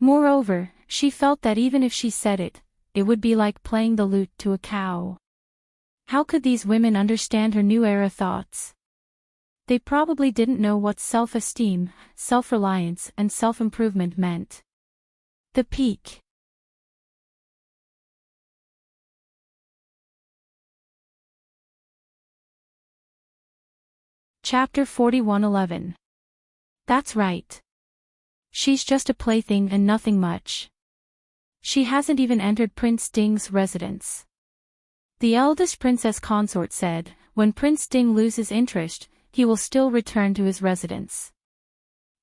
Moreover, she felt that even if she said it, it would be like playing the lute to a cow. How could these women understand her new era thoughts? They probably didn't know what self-esteem, self-reliance, and self-improvement meant. The peak. Chapter 41:11. That's right. She's just a plaything and nothing much. She hasn't even entered Prince Ding's residence. The eldest princess consort said, when Prince Ding loses interest, he will still return to his residence.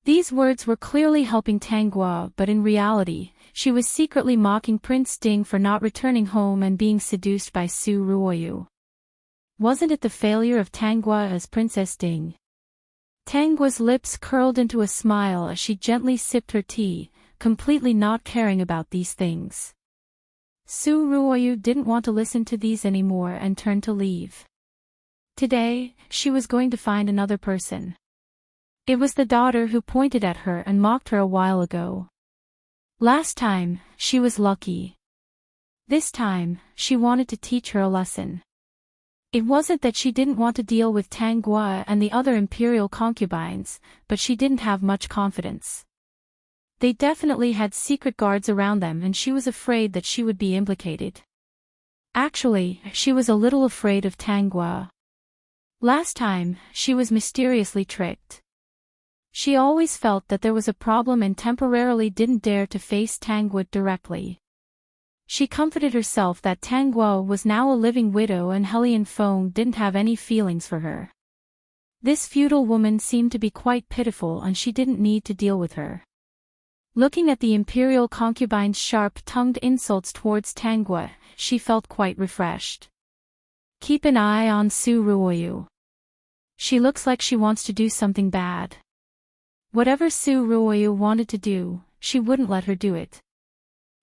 These words were clearly helping Tanguo, but in reality, she was secretly mocking Prince Ding for not returning home and being seduced by Su Ruoyu. Wasn't it the failure of Tanguo as Princess Ding? Tanguo's lips curled into a smile as she gently sipped her tea, completely not caring about these things. Su Ruoyu didn't want to listen to these anymore and turned to leave. Today, she was going to find another person. It was the daughter who pointed at her and mocked her a while ago. Last time, she was lucky. This time, she wanted to teach her a lesson. It wasn't that she didn't want to deal with Tanguo and the other imperial concubines, but she didn't have much confidence. They definitely had secret guards around them and she was afraid that she would be implicated. Actually, she was a little afraid of Tanguo. Last time, she was mysteriously tricked. She always felt that there was a problem and temporarily didn't dare to face Tanguo directly. She comforted herself that Tanguo was now a living widow and Helian Feng didn't have any feelings for her. This feudal woman seemed to be quite pitiful and she didn't need to deal with her. Looking at the imperial concubine's sharp-tongued insults towards Tanguo, she felt quite refreshed. Keep an eye on Su Ruoyu. She looks like she wants to do something bad. Whatever Su Ruoyu wanted to do, she wouldn't let her do it.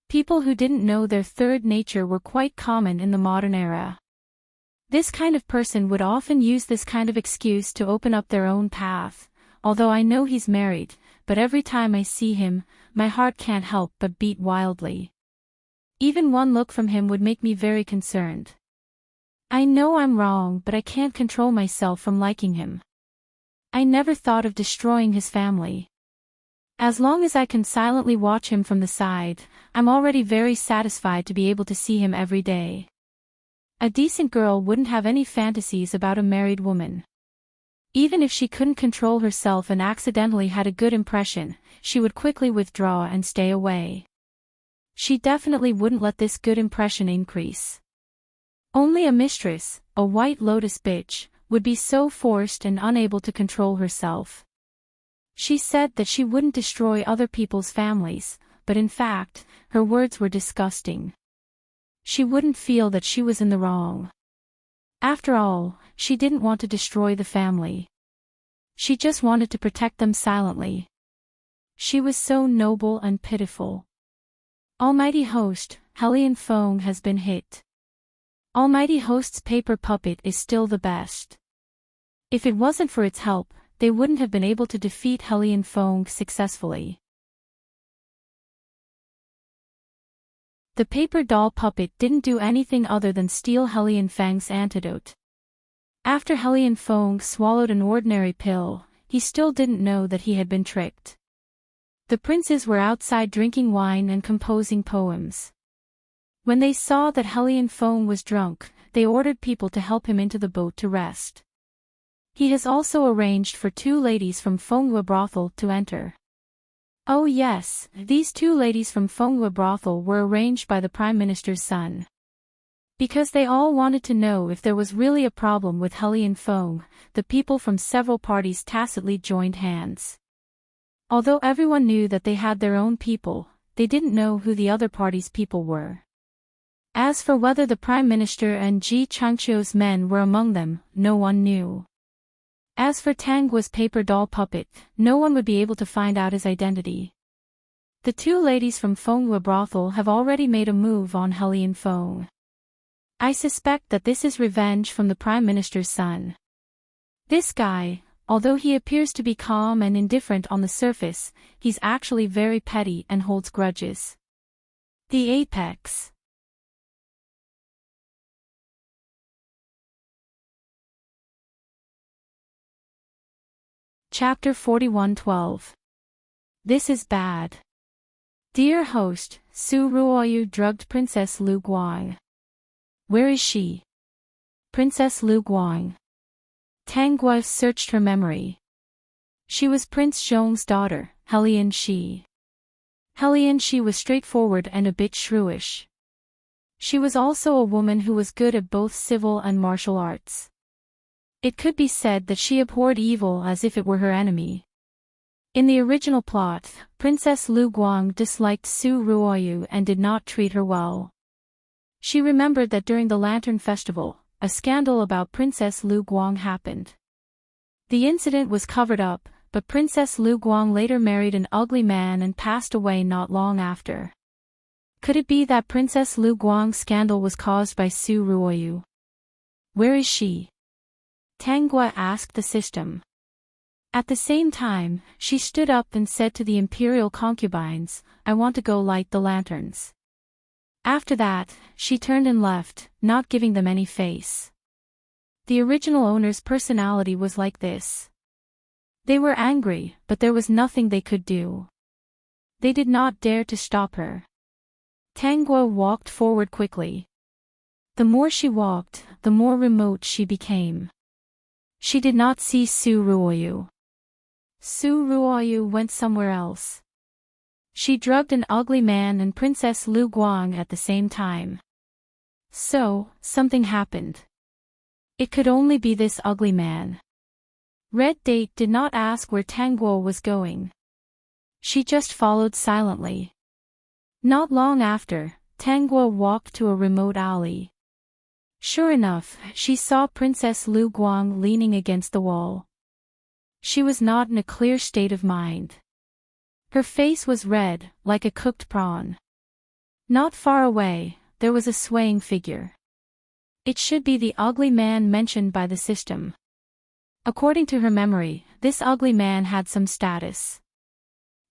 People who didn't know their third nature were quite common in the modern era. This kind of person would often use this kind of excuse to open up their own path, although I know he's married, but every time I see him, my heart can't help but beat wildly. Even one look from him would make me very concerned. I know I'm wrong, but I can't control myself from liking him. I never thought of destroying his family. As long as I can silently watch him from the side, I'm already very satisfied to be able to see him every day. A decent girl wouldn't have any fantasies about a married woman. Even if she couldn't control herself and accidentally had a good impression, she would quickly withdraw and stay away. She definitely wouldn't let this good impression increase. Only a mistress, a white lotus bitch, would be so forced and unable to control herself. She said that she wouldn't destroy other people's families, but in fact, her words were disgusting. She wouldn't feel that she was in the wrong. After all, she didn't want to destroy the family. She just wanted to protect them silently. She was so noble and pitiful. Almighty Host, Helian Feng has been hit. Almighty Host's paper puppet is still the best. If it wasn't for its help, they wouldn't have been able to defeat Helian Feng successfully. The paper doll puppet didn't do anything other than steal Helian Feng's antidote. After Helian Feng swallowed an ordinary pill, he still didn't know that he had been tricked. The princes were outside drinking wine and composing poems. When they saw that Helian Feng was drunk, they ordered people to help him into the boat to rest. He has also arranged for 2 ladies from Fenghua Brothel to enter. Oh yes, these 2 ladies from Fenghua Brothel were arranged by the Prime Minister's son. Because they all wanted to know if there was really a problem with Helian Feng, the people from several parties tacitly joined hands. Although everyone knew that they had their own people, they didn't know who the other party's people were. As for whether the Prime Minister and Ji Changqiu's men were among them, no one knew. As for Tanguo's paper doll puppet, no one would be able to find out his identity. The 2 ladies from Fenghua Brothel have already made a move on Helian Feng. I suspect that this is revenge from the Prime Minister's son. This guy, although he appears to be calm and indifferent on the surface, he's actually very petty and holds grudges. The Apex. Chapter 41:12. This is bad. Dear host, Su Ruoyu drugged Princess Lu Guang. Where is she? Princess Lu Guang. Tanguo searched her memory. She was Prince Zhong's daughter, Helian Shi. Hellion she was straightforward and a bit shrewish. She was also a woman who was good at both civil and martial arts. It could be said that she abhorred evil as if it were her enemy. In the original plot, Princess Lu Guang disliked Su Ruoyu and did not treat her well. She remembered that during the Lantern Festival, a scandal about Princess Lu Guang happened. The incident was covered up, but Princess Lu Guang later married an ugly man and passed away not long after. Could it be that Princess Lu Guang's scandal was caused by Su Ruoyu? Where is she? Tang Gua asked the system. At the same time, she stood up and said to the imperial concubines, "I want to go light the lanterns." After that, she turned and left, not giving them any face. The original owner's personality was like this. They were angry, but there was nothing they could do. They did not dare to stop her. Tang Gua walked forward quickly. The more she walked, the more remote she became. She did not see Su Ruoyu. Su Ruoyu went somewhere else. She drugged an ugly man and Princess Lu Guang at the same time. So, something happened. It could only be this ugly man. Red Date did not ask where Tang Guo was going. She just followed silently. Not long after, Tang Guo walked to a remote alley. Sure enough, she saw Princess Lu Guang leaning against the wall. She was not in a clear state of mind. Her face was red, like a cooked prawn. Not far away, there was a swaying figure. It should be the ugly man mentioned by the system. According to her memory, this ugly man had some status.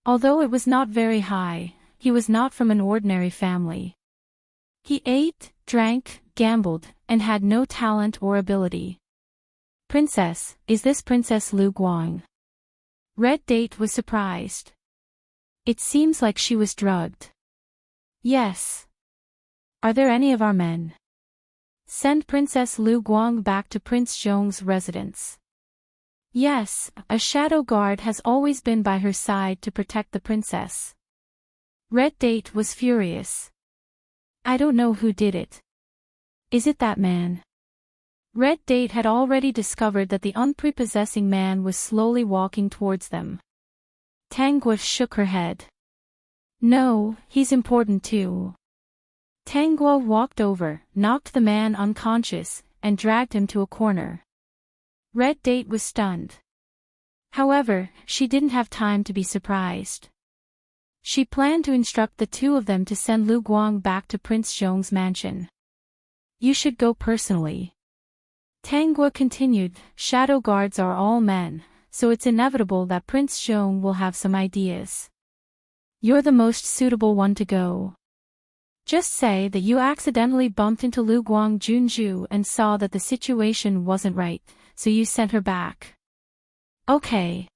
Although it was not very high, he was not from an ordinary family. He ate, drank, gambled, and had no talent or ability. "Princess, is this Princess Lu Guang?" Red Date was surprised. It seems like she was drugged. "Yes. Are there any of our men?" "Send Princess Lu Guang back to Prince Zhong's residence." "Yes, a shadow guard has always been by her side to protect the princess." Red Date was furious. "I don't know who did it. Is it that man?" Red Date had already discovered that the unprepossessing man was slowly walking towards them. Tang Gua shook her head. "No, he's important too." Tang Gua walked over, knocked the man unconscious, and dragged him to a corner. Red Date was stunned. However, she didn't have time to be surprised. She planned to instruct the two of them to send Lu Guang back to Prince Zhong's mansion. "You should go personally." Tang Gua continued, "Shadow guards are all men, so it's inevitable that Prince Zhong will have some ideas. You're the most suitable one to go. Just say that you accidentally bumped into Lu Guang Junju and saw that the situation wasn't right, so you sent her back." "Okay."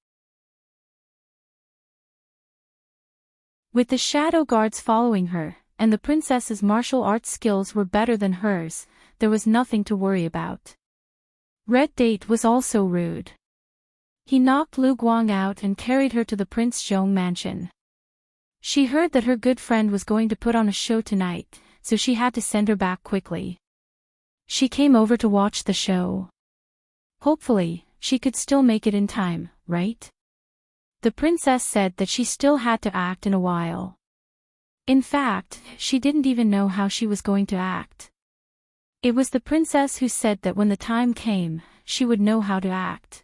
With the shadow guards following her, and the princess's martial arts skills were better than hers, there was nothing to worry about. Red Date was also rude. He knocked Lu Guang out and carried her to the Prince Zhong mansion. She heard that her good friend was going to put on a show tonight, so she had to send her back quickly. She came over to watch the show. Hopefully, she could still make it in time, right? The princess said that she still had to act in a while. In fact, she didn't even know how she was going to act. It was the princess who said that when the time came, she would know how to act.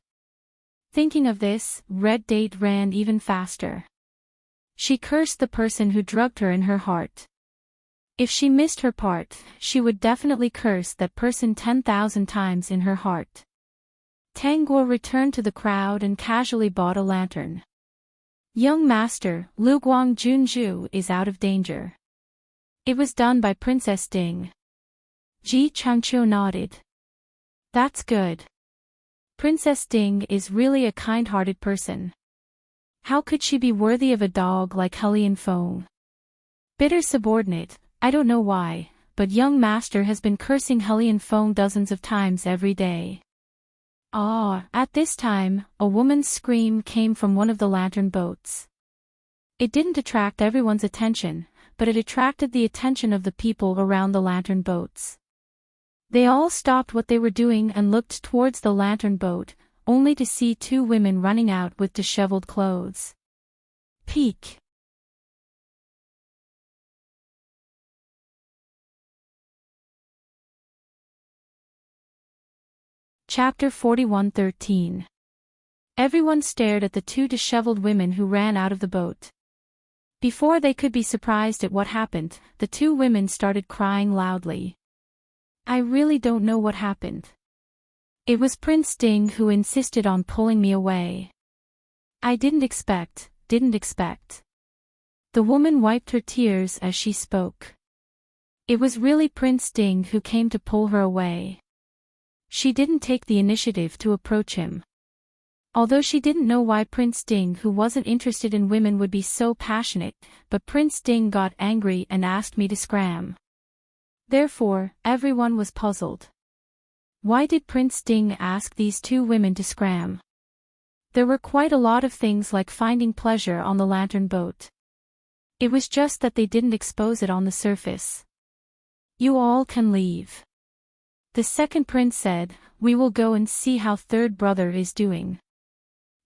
Thinking of this, Red Date ran even faster. She cursed the person who drugged her in her heart. If she missed her part, she would definitely curse that person 10,000 times in her heart. Tang Guo returned to the crowd and casually bought a lantern. "Young master, Lu Guang Junju is out of danger." It was done by Princess Ding. Ji Changqiu nodded. "That's good. Princess Ding is really a kind-hearted person. How could she be worthy of a dog like Hellion Feng? Bitter subordinate, I don't know why, but young master has been cursing Hellion Feng dozens of times every day." Ah! At this time, a woman's scream came from one of the lantern boats. It didn't attract everyone's attention, but it attracted the attention of the people around the lantern boats. They all stopped what they were doing and looked towards the lantern boat, only to see two women running out with disheveled clothes. Peek. Chapter 41:13. Everyone stared at the two disheveled women who ran out of the boat. Before they could be surprised at what happened, the two women started crying loudly. I really don't know what happened. It was Prince Ding who insisted on pulling me away. I didn't expect. The woman wiped her tears as she spoke. It was really Prince Ding who came to pull her away. She didn't take the initiative to approach him. Although she didn't know why Prince Ding, who wasn't interested in women, would be so passionate, but Prince Ding got angry and asked me to scram. Therefore, everyone was puzzled. Why did Prince Ding ask these two women to scram? There were quite a lot of things like finding pleasure on the lantern boat. It was just that they didn't expose it on the surface. You all can leave. The second prince said, we will go and see how third brother is doing.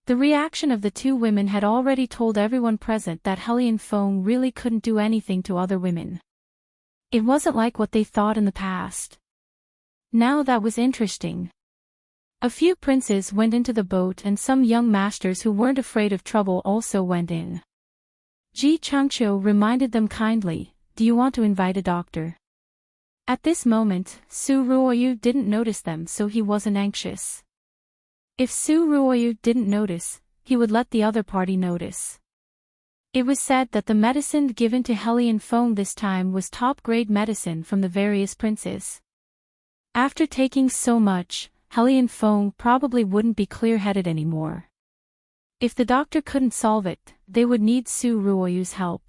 The reaction of the two women had already told everyone present that Hellion Feng really couldn't do anything to other women. It wasn't like what they thought in the past. Now that was interesting. A few princes went into the boat and some young masters who weren't afraid of trouble also went in. Ji Changqiu reminded them kindly, do you want to invite a doctor? At this moment, Su Ruoyu didn't notice them, so he wasn't anxious. If Su Ruoyu didn't notice, he would let the other party notice. It was said that the medicine given to Hellion Feng this time was top-grade medicine from the various princes. After taking so much, Hellion Feng probably wouldn't be clear-headed anymore. If the doctor couldn't solve it, they would need Su Ruoyu's help.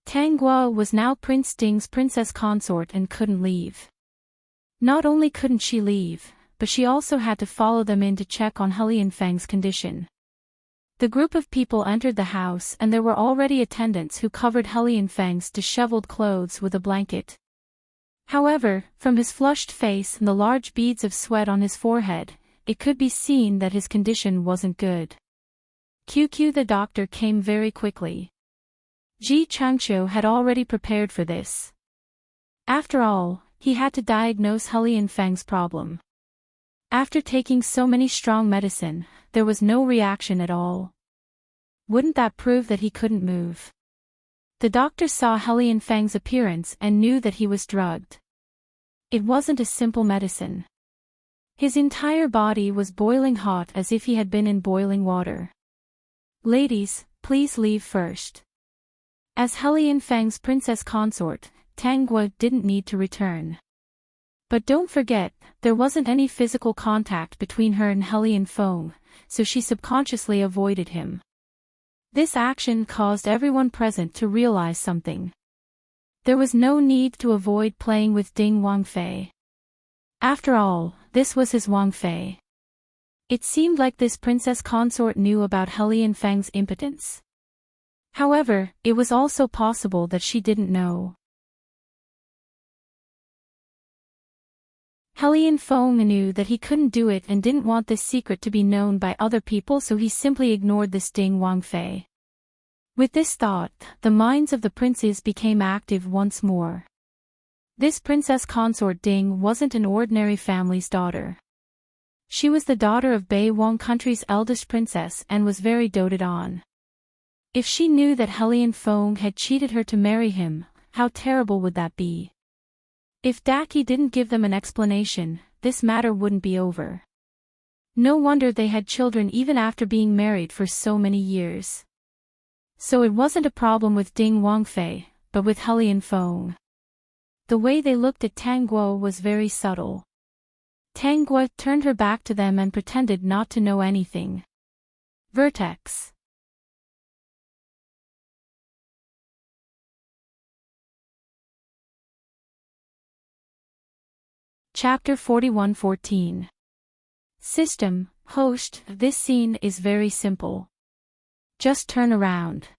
Tang Guo was now Prince Ding's princess consort and couldn't leave. Not only couldn't she leave, but she also had to follow them in to check on Hellion Feng's condition. The group of people entered the house and there were already attendants who covered Hellion Feng's disheveled clothes with a blanket. However, from his flushed face and the large beads of sweat on his forehead, it could be seen that his condition wasn't good. QQ the doctor came very quickly. Ji Changqiu had already prepared for this. After all, he had to diagnose Hellion Feng's problem. After taking so many strong medicine, there was no reaction at all. Wouldn't that prove that he couldn't move? The doctor saw Hellion Feng's appearance and knew that he was drugged. It wasn't a simple medicine. His entire body was boiling hot as if he had been in boiling water. Ladies, please leave first. As Hellion Feng's princess consort, Tang Guo didn't need to return. But don't forget, there wasn't any physical contact between her and Hellion Feng, so she subconsciously avoided him. This action caused everyone present to realize something. There was no need to avoid playing with Ding Wangfei. After all, this was his Wangfei. It seemed like this princess consort knew about Hellion Feng's impotence. However, it was also possible that she didn't know. Hellion Feng knew that he couldn't do it and didn't want this secret to be known by other people, so he simply ignored this Ding Wangfei. With this thought, the minds of the princes became active once more. This princess consort Ding wasn't an ordinary family's daughter. She was the daughter of Bei Wang country's eldest princess and was very doted on. If she knew that Hellion Feng had cheated her to marry him, how terrible would that be? If Daki didn't give them an explanation, this matter wouldn't be over. No wonder they had children even after being married for so many years. So it wasn't a problem with Ding Wangfei, but with Hellion Feng. The way they looked at Tang Guo was very subtle. Tang Guo turned her back to them and pretended not to know anything. Vertex. Chapter 41:14. System, host, this scene is very simple. Just turn around.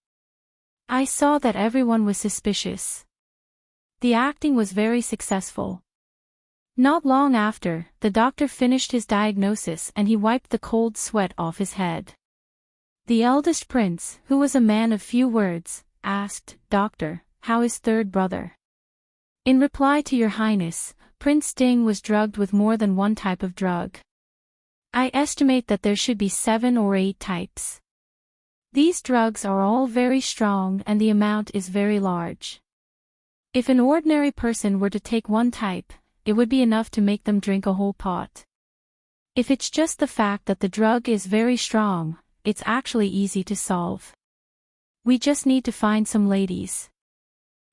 I saw that everyone was suspicious. The acting was very successful. Not long after, the doctor finished his diagnosis and he wiped the cold sweat off his head. The eldest prince, who was a man of few words, asked, "Doctor, how is third brother?" In reply to Your Highness, Prince Ding was drugged with more than one type of drug. I estimate that there should be 7 or 8 types. These drugs are all very strong and the amount is very large. If an ordinary person were to take one type, it would be enough to make them drink a whole pot. If it's just the fact that the drug is very strong, it's actually easy to solve. We just need to find some ladies.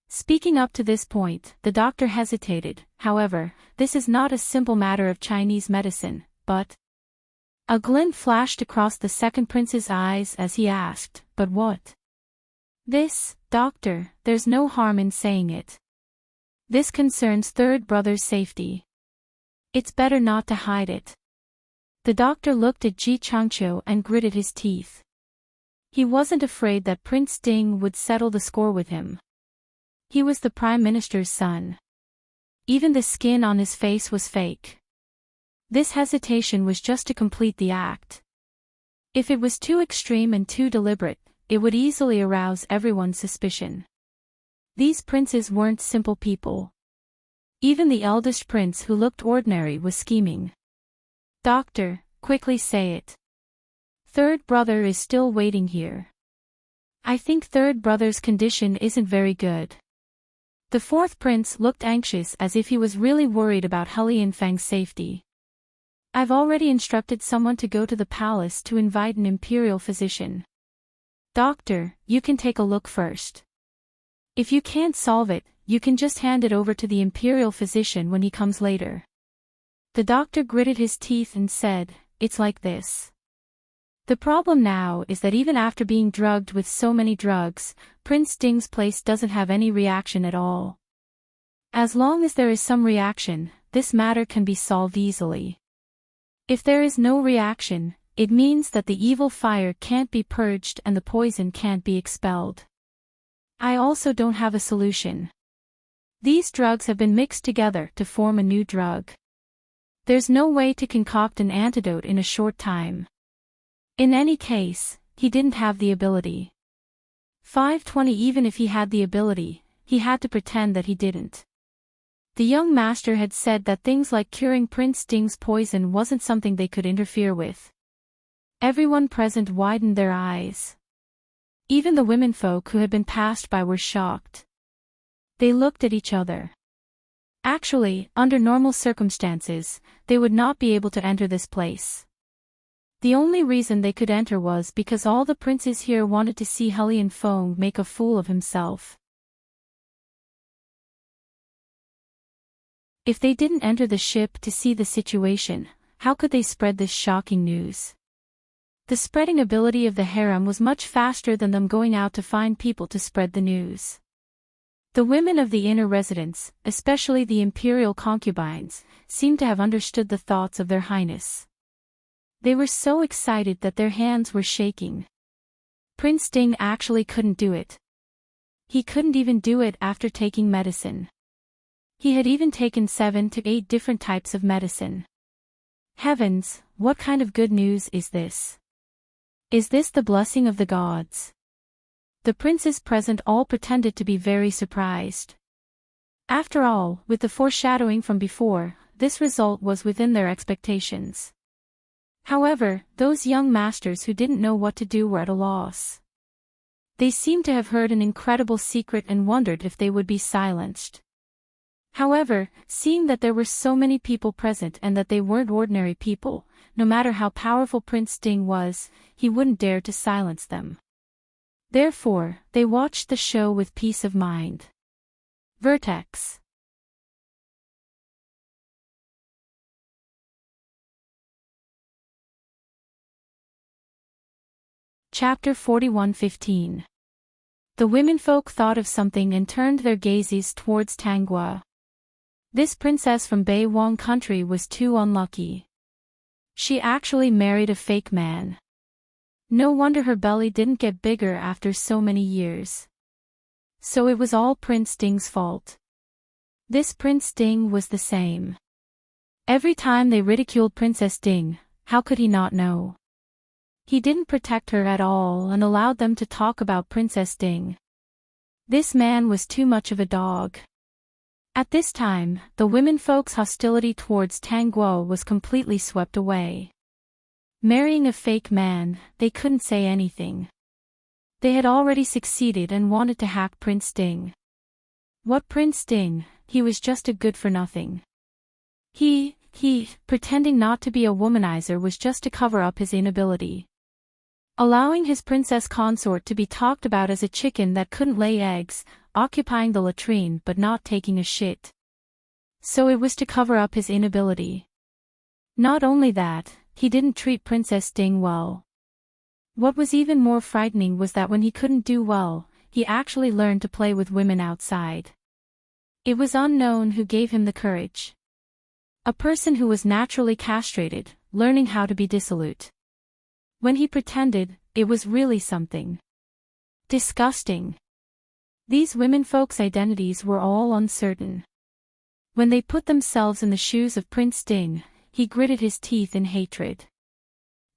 Speaking up to this point, the doctor hesitated. However, this is not a simple matter of Chinese medicine, but... A glint flashed across the second prince's eyes as he asked, "But what?" "This, doctor, there's no harm in saying it. This concerns third brother's safety. It's better not to hide it." The doctor looked at Ji Changqiu and gritted his teeth. He wasn't afraid that Prince Ding would settle the score with him. He was the Prime Minister's son. Even the skin on his face was fake. This hesitation was just to complete the act. If it was too extreme and too deliberate, it would easily arouse everyone's suspicion. These princes weren't simple people. Even the eldest prince who looked ordinary was scheming. "Doctor, quickly say it. Third brother is still waiting here. I think third brother's condition isn't very good." The fourth prince looked anxious as if he was really worried about Lianfeng's safety. "I've already instructed someone to go to the palace to invite an imperial physician. Doctor, you can take a look first. If you can't solve it, you can just hand it over to the imperial physician when he comes later." The doctor gritted his teeth and said, "It's like this. The problem now is that even after being drugged with so many drugs, Prince Ding's place doesn't have any reaction at all. As long as there is some reaction, this matter can be solved easily. If there is no reaction, it means that the evil fire can't be purged and the poison can't be expelled. I also don't have a solution. These drugs have been mixed together to form a new drug. There's no way to concoct an antidote in a short time. In any case, he didn't have the ability. 520 Even if he had the ability, he had to pretend that he didn't. The young master had said that things like curing Prince Ding's poison wasn't something they could interfere with. Everyone present widened their eyes. Even the womenfolk who had been passed by were shocked. They looked at each other. Actually, under normal circumstances, they would not be able to enter this place. The only reason they could enter was because all the princes here wanted to see Lianfeng make a fool of himself. If they didn't enter the ship to see the situation, how could they spread this shocking news? The spreading ability of the harem was much faster than them going out to find people to spread the news. The women of the inner residence, especially the imperial concubines, seemed to have understood the thoughts of their highness. They were so excited that their hands were shaking. Prince Ding actually couldn't do it. He couldn't even do it after taking medicine. He had even taken 7 to 8 different types of medicine. Heavens, what kind of good news is this? Is this the blessing of the gods? The princes present all pretended to be very surprised. After all, with the foreshadowing from before, this result was within their expectations. However, those young masters who didn't know what to do were at a loss. They seemed to have heard an incredible secret and wondered if they would be silenced. However, seeing that there were so many people present and that they weren't ordinary people, no matter how powerful Prince Ding was, he wouldn't dare to silence them. Therefore, they watched the show with peace of mind. Vertex. Chapter 41:15. The womenfolk thought of something and turned their gazes towards Tanghua. This princess from Bei Wang country was too unlucky. She actually married a fake man. No wonder her belly didn't get bigger after so many years. So it was all Prince Ding's fault. This Prince Ding was the same. Every time they ridiculed Princess Ding, how could he not know? He didn't protect her at all and allowed them to talk about Princess Ding. This man was too much of a dog. At this time, the womenfolk's hostility towards Tang Guo was completely swept away. Marrying a fake man, they couldn't say anything. They had already succeeded and wanted to hack Prince Ding. What Prince Ding? He was just a good-for-nothing. He, pretending not to be a womanizer was just to cover up his inability. Allowing his princess consort to be talked about as a chicken that couldn't lay eggs, occupying the latrine but not taking a shit. So it was to cover up his inability. Not only that, he didn't treat Princess Ding well. What was even more frightening was that when he couldn't do well, he actually learned to play with women outside. It was unknown who gave him the courage. A person who was naturally castrated, learning how to be dissolute. When he pretended, it was really something disgusting. These womenfolk's identities were all uncertain. When they put themselves in the shoes of Prince Ding, he gritted his teeth in hatred.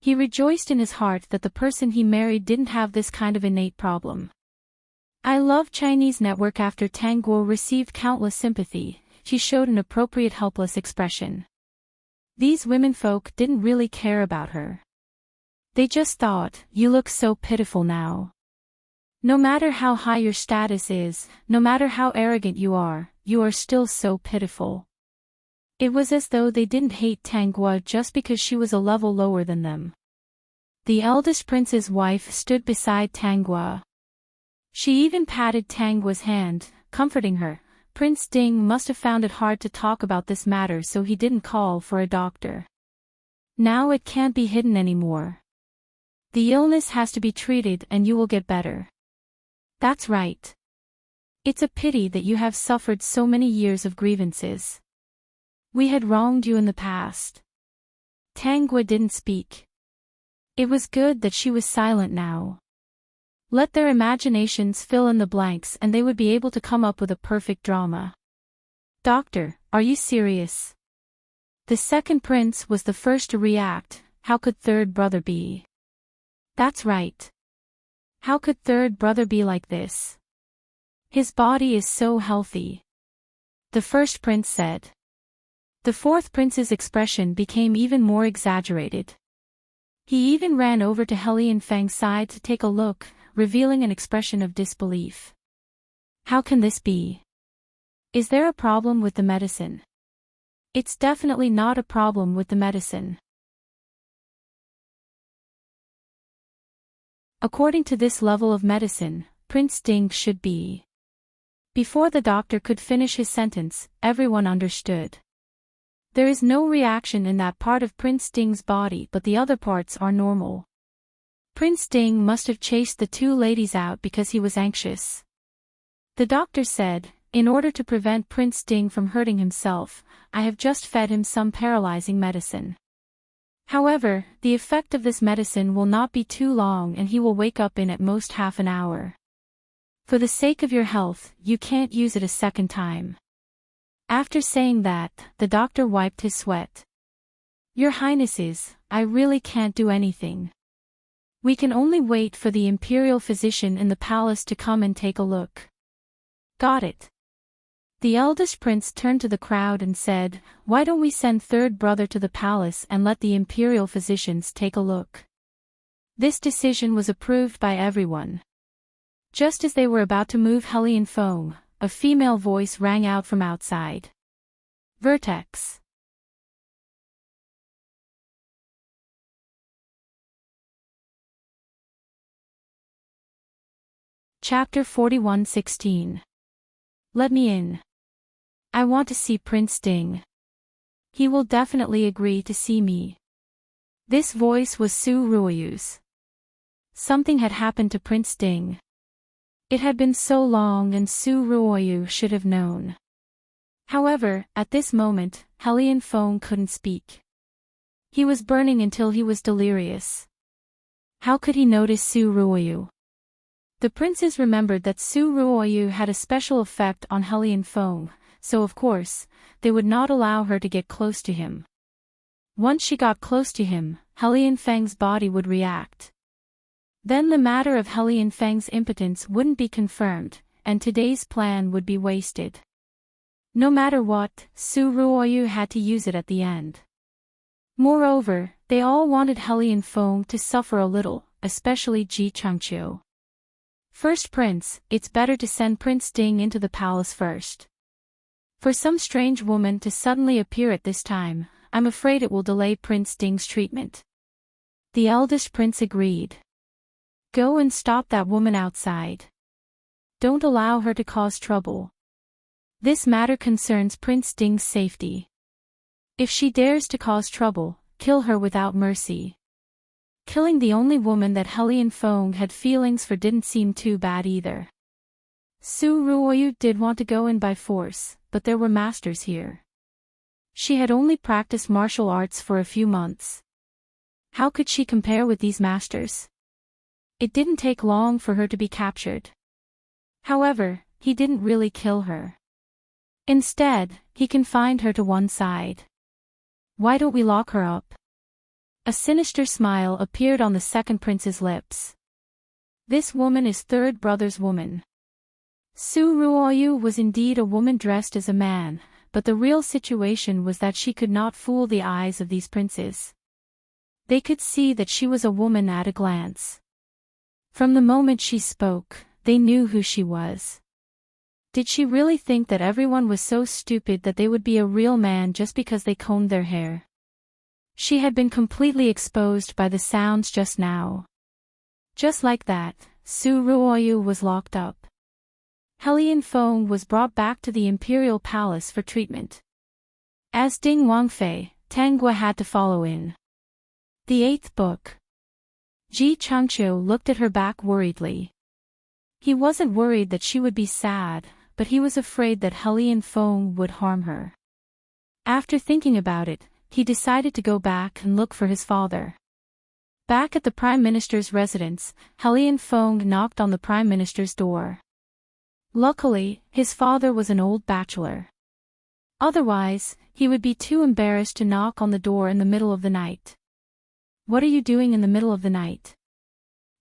He rejoiced in his heart that the person he married didn't have this kind of innate problem. I love Chinese network. After Tang Guo received countless sympathy, she showed an appropriate helpless expression. These womenfolk didn't really care about her. They just thought, you look so pitiful now. No matter how high your status is, no matter how arrogant you are still so pitiful. It was as though they didn't hate Tang Guo just because she was a level lower than them. The eldest prince's wife stood beside Tang Guo. She even patted Tang Guo's hand, comforting her. Prince Ding must have found it hard to talk about this matter, so he didn't call for a doctor. Now it can't be hidden anymore. The illness has to be treated and you will get better. That's right. It's a pity that you have suffered so many years of grievances. We had wronged you in the past. Tang Guo didn't speak. It was good that she was silent now. Let their imaginations fill in the blanks and they would be able to come up with a perfect drama. Doctor, are you serious? The second prince was the first to react. How could third brother be? That's right. How could third brother be like this? His body is so healthy. The first prince said. The fourth prince's expression became even more exaggerated. He even ran over to Helian Fang's side to take a look, revealing an expression of disbelief. How can this be? Is there a problem with the medicine? It's definitely not a problem with the medicine. According to this level of medicine, Prince Ding should be. Before the doctor could finish his sentence, everyone understood. There is no reaction in that part of Prince Ding's body, but the other parts are normal. Prince Ding must have chased the two ladies out because he was anxious. The doctor said, in order to prevent Prince Ding from hurting himself, I have just fed him some paralyzing medicine. However, the effect of this medicine will not be too long and he will wake up in at most half an hour. For the sake of your health, you can't use it a second time. After saying that, the doctor wiped his sweat. Your Highnesses, I really can't do anything. We can only wait for the imperial physician in the palace to come and take a look. Got it. The eldest prince turned to the crowd and said, why don't we send third brother to the palace and let the imperial physicians take a look? This decision was approved by everyone. Just as they were about to move Helian Fang, a female voice rang out from outside. Vertex. Chapter 41:16. Let me in. I want to see Prince Ding. He will definitely agree to see me. This voice was Su Ruoyu's. Something had happened to Prince Ding. It had been so long and Su Ruoyu should have known. However, at this moment, Helian Fang couldn't speak. He was burning until he was delirious. How could he notice Su Ruoyu? The princes remembered that Su Ruoyu had a special effect on Hellion Feng, so of course, they would not allow her to get close to him. Once she got close to him, Hellion Feng's body would react. Then the matter of Hellion Feng's impotence wouldn't be confirmed, and today's plan would be wasted. No matter what, Su Ruoyu had to use it at the end. Moreover, they all wanted Hellion Feng to suffer a little, especially Ji Changqiu. First Prince, it's better to send Prince Ding into the palace first. For some strange woman to suddenly appear at this time, I'm afraid it will delay Prince Ding's treatment. The eldest prince agreed. Go and stop that woman outside. Don't allow her to cause trouble. This matter concerns Prince Ding's safety. If she dares to cause trouble, kill her without mercy. Killing the only woman that Hellion Feng had feelings for didn't seem too bad either. Su Ruoyu did want to go in by force, but there were masters here. She had only practiced martial arts for a few months. How could she compare with these masters? It didn't take long for her to be captured. However, he didn't really kill her. Instead, he confined her to one side. Why don't we lock her up? A sinister smile appeared on the second prince's lips. This woman is third brother's woman. Su Ruoyu was indeed a woman dressed as a man, but the real situation was that she could not fool the eyes of these princes. They could see that she was a woman at a glance. From the moment she spoke, they knew who she was. Did she really think that everyone was so stupid that they would be a real man just because they combed their hair? She had been completely exposed by the sounds just now. Just like that, Su Ruoyu was locked up. Hellion Feng was brought back to the imperial palace for treatment. As Ding Wangfei, Tangua had to follow in. The 8th book. Ji Changqiu looked at her back worriedly. He wasn't worried that she would be sad, but he was afraid that Hellion Feng would harm her. After thinking about it, he decided to go back and look for his father. Back at the Prime Minister's residence, Hellion Feng knocked on the Prime Minister's door. Luckily, his father was an old bachelor. Otherwise, he would be too embarrassed to knock on the door in the middle of the night. What are you doing in the middle of the night?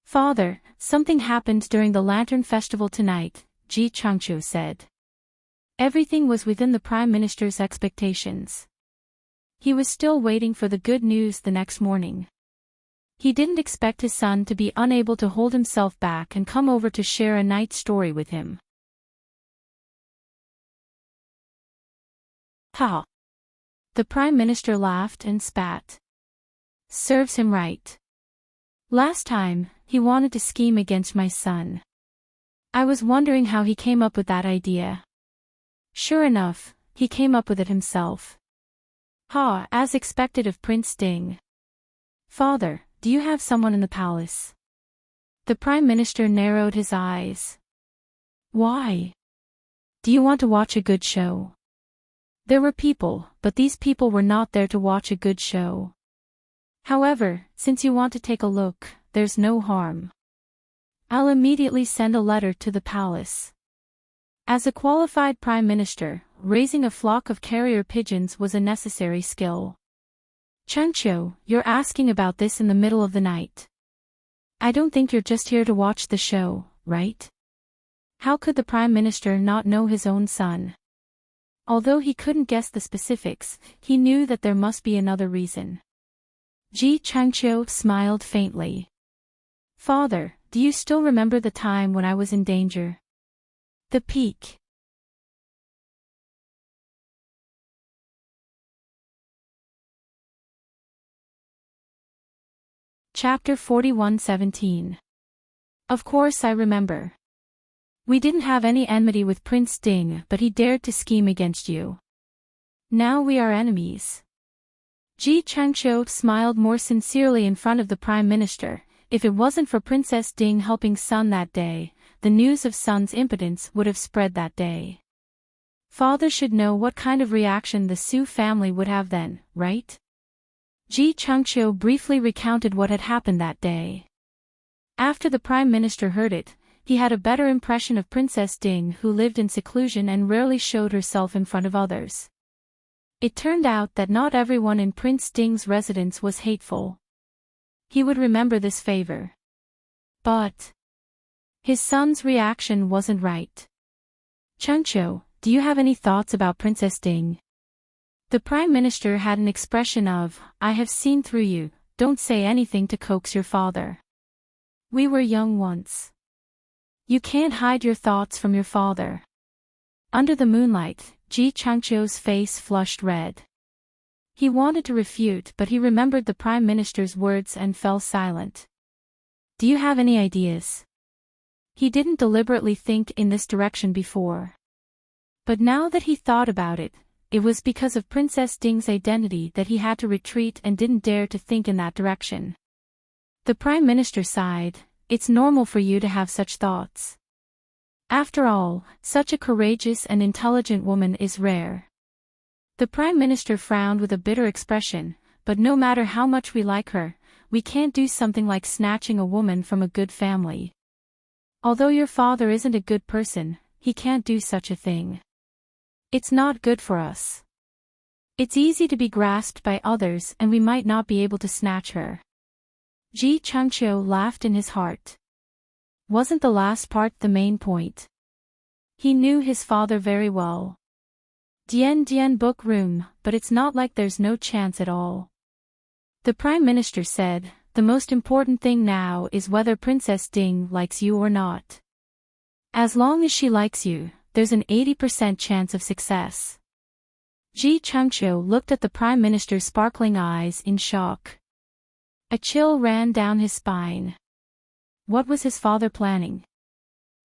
Father, something happened during the Lantern Festival tonight, Ji Changqiu said. Everything was within the Prime Minister's expectations. He was still waiting for the good news the next morning. He didn't expect his son to be unable to hold himself back and come over to share a night story with him. Ha! The Prime Minister laughed and spat. Serves him right. Last time, he wanted to scheme against my son. I was wondering how he came up with that idea. Sure enough, he came up with it himself. Ha! As expected of Prince Ding. Father, do you have someone in the palace? The Prime Minister narrowed his eyes. Why? Do you want to watch a good show? There were people, but these people were not there to watch a good show. However, since you want to take a look, there's no harm. I'll immediately send a letter to the palace. As a qualified Prime Minister, raising a flock of carrier pigeons was a necessary skill. Changqiu, you're asking about this in the middle of the night. I don't think you're just here to watch the show, right? How could the Prime Minister not know his own son? Although he couldn't guess the specifics, he knew that there must be another reason. Ji Changqiu smiled faintly. Father, do you still remember the time when I was in danger? The peak. Chapter 41:17. Of course I remember. We didn't have any enmity with Prince Ding, but he dared to scheme against you. Now we are enemies. Ji Changqiu smiled more sincerely in front of the Prime Minister. If it wasn't for Princess Ding helping Sun that day, the news of Sun's impotence would have spread that day. Father should know what kind of reaction the Su family would have then, right? Ji Changqiu briefly recounted what had happened that day. After the Prime Minister heard it, he had a better impression of Princess Ding, who lived in seclusion and rarely showed herself in front of others. It turned out that not everyone in Prince Ding's residence was hateful. He would remember this favor. But his son's reaction wasn't right. "Chuncho, do you have any thoughts about Princess Ding?" The Prime Minister had an expression of, "I have seen through you, don't say anything to coax your father. We were young once. You can't hide your thoughts from your father." Under the moonlight, Ji Changcho's face flushed red. He wanted to refute, but he remembered the Prime Minister's words and fell silent. "Do you have any ideas?" He didn't deliberately think in this direction before. But now that he thought about it, it was because of Princess Ding's identity that he had to retreat and didn't dare to think in that direction. The Prime Minister sighed. "It's normal for you to have such thoughts. After all, such a courageous and intelligent woman is rare." The Prime Minister frowned with a bitter expression, "But no matter how much we like her, we can't do something like snatching a woman from a good family. Although your father isn't a good person, he can't do such a thing. It's not good for us. It's easy to be grasped by others and we might not be able to snatch her." Ji Changcho laughed in his heart. Wasn't the last part the main point? He knew his father very well. Dian Dian book room, but it's not like there's no chance at all. The Prime Minister said, "The most important thing now is whether Princess Ding likes you or not. As long as she likes you, there's an 80% chance of success." Ji Changcho looked at the Prime Minister's sparkling eyes in shock. A chill ran down his spine. What was his father planning?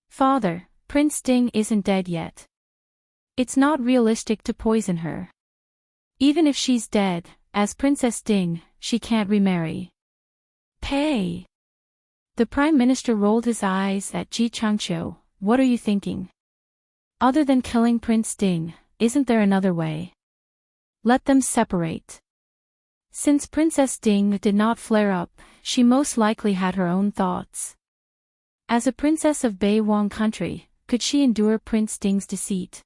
"Father, Prince Ding isn't dead yet. It's not realistic to poison her. Even if she's dead, as Princess Ding, she can't remarry." "Pay." The Prime Minister rolled his eyes at Ji Changcho. "What are you thinking? Other than killing Prince Ding, isn't there another way? Let them separate." Since Princess Ding did not flare up, she most likely had her own thoughts. As a princess of Beiwang country, could she endure Prince Ding's deceit?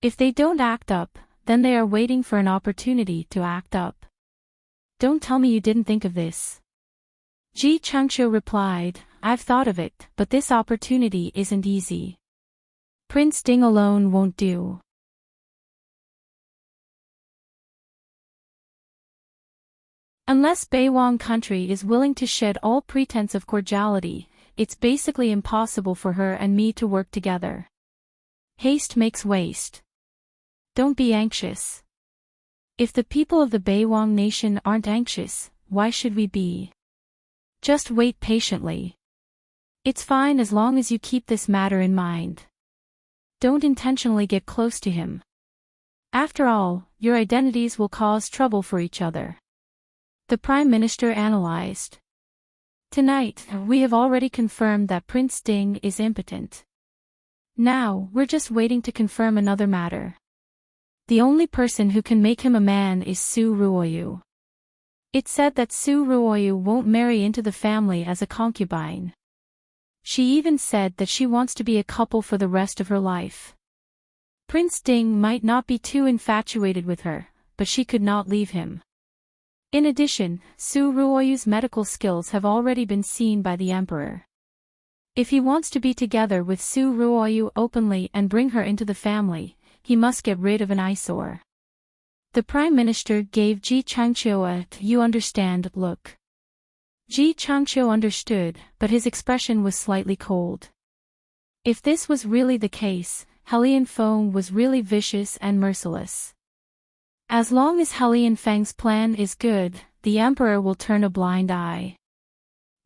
If they don't act up, then they are waiting for an opportunity to act up. "Don't tell me you didn't think of this." Ji Changcho replied, "I've thought of it, but this opportunity isn't easy. Prince Ding alone won't do. Unless Beiwang country is willing to shed all pretense of cordiality, it's basically impossible for her and me to work together. Haste makes waste. Don't be anxious. If the people of the Beiwang nation aren't anxious, why should we be? Just wait patiently. It's fine as long as you keep this matter in mind. Don't intentionally get close to him. After all, your identities will cause trouble for each other." The Prime Minister analyzed. "Tonight, we have already confirmed that Prince Ding is impotent. Now, we're just waiting to confirm another matter. The only person who can make him a man is Su Ruoyu. It's said that Su Ruoyu won't marry into the family as a concubine. She even said that she wants to be a couple for the rest of her life. Prince Ding might not be too infatuated with her, but she could not leave him. In addition, Su Ruoyu's medical skills have already been seen by the emperor. If he wants to be together with Su Ruoyu openly and bring her into the family, he must get rid of an eyesore." The Prime Minister gave Ji Changcho a "you understand" look. Ji Changcho understood, but his expression was slightly cold. If this was really the case, Helian Feng was really vicious and merciless. As long as Helian Feng's plan is good, the emperor will turn a blind eye.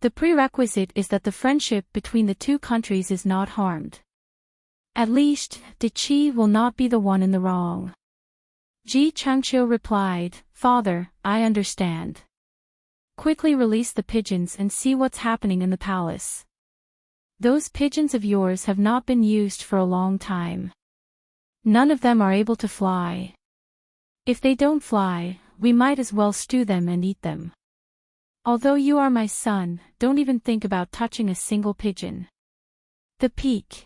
The prerequisite is that the friendship between the two countries is not harmed. At least, De Qi will not be the one in the wrong. Ji Changcho replied, "Father, I understand. Quickly release the pigeons and see what's happening in the palace. Those pigeons of yours have not been used for a long time. None of them are able to fly. If they don't fly, we might as well stew them and eat them. Although you are my son, don't even think about touching a single pigeon." The Peak.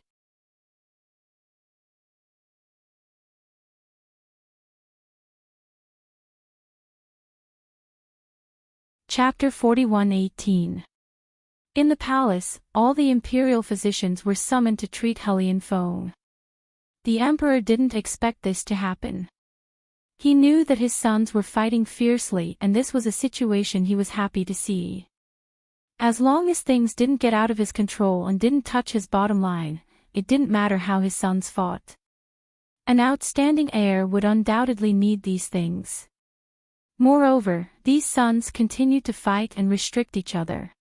Chapter 41:18. In the palace, all the imperial physicians were summoned to treat Hellion Fong. The emperor didn't expect this to happen. He knew that his sons were fighting fiercely, and this was a situation he was happy to see. As long as things didn't get out of his control and didn't touch his bottom line, it didn't matter how his sons fought. An outstanding heir would undoubtedly need these things. Moreover, these sons continued to fight and restrict each other.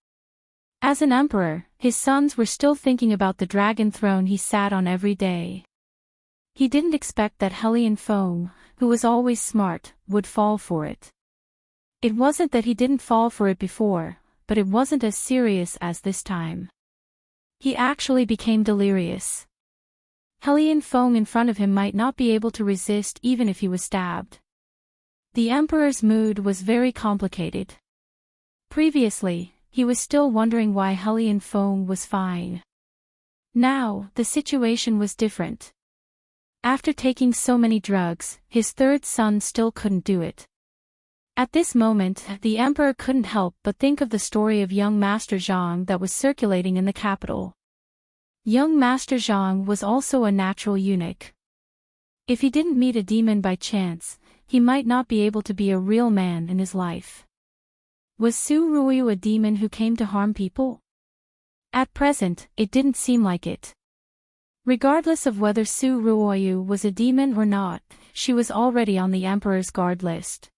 As an emperor, his sons were still thinking about the dragon throne he sat on every day. He didn't expect that Hellion Fong, who was always smart, would fall for it. It wasn't that he didn't fall for it before, but it wasn't as serious as this time. He actually became delirious. Hellion Fong in front of him might not be able to resist even if he was stabbed. The emperor's mood was very complicated. Previously, he was still wondering why Hellion Fong was fine. Now, the situation was different. After taking so many drugs, his third son still couldn't do it. At this moment, the emperor couldn't help but think of the story of young Master Zhang that was circulating in the capital. Young Master Zhang was also a natural eunuch. If he didn't meet a demon by chance, he might not be able to be a real man in his life. Was Su Ruoyu a demon who came to harm people? At present, it didn't seem like it. Regardless of whether Su Ruoyu was a demon or not, she was already on the emperor's guard list.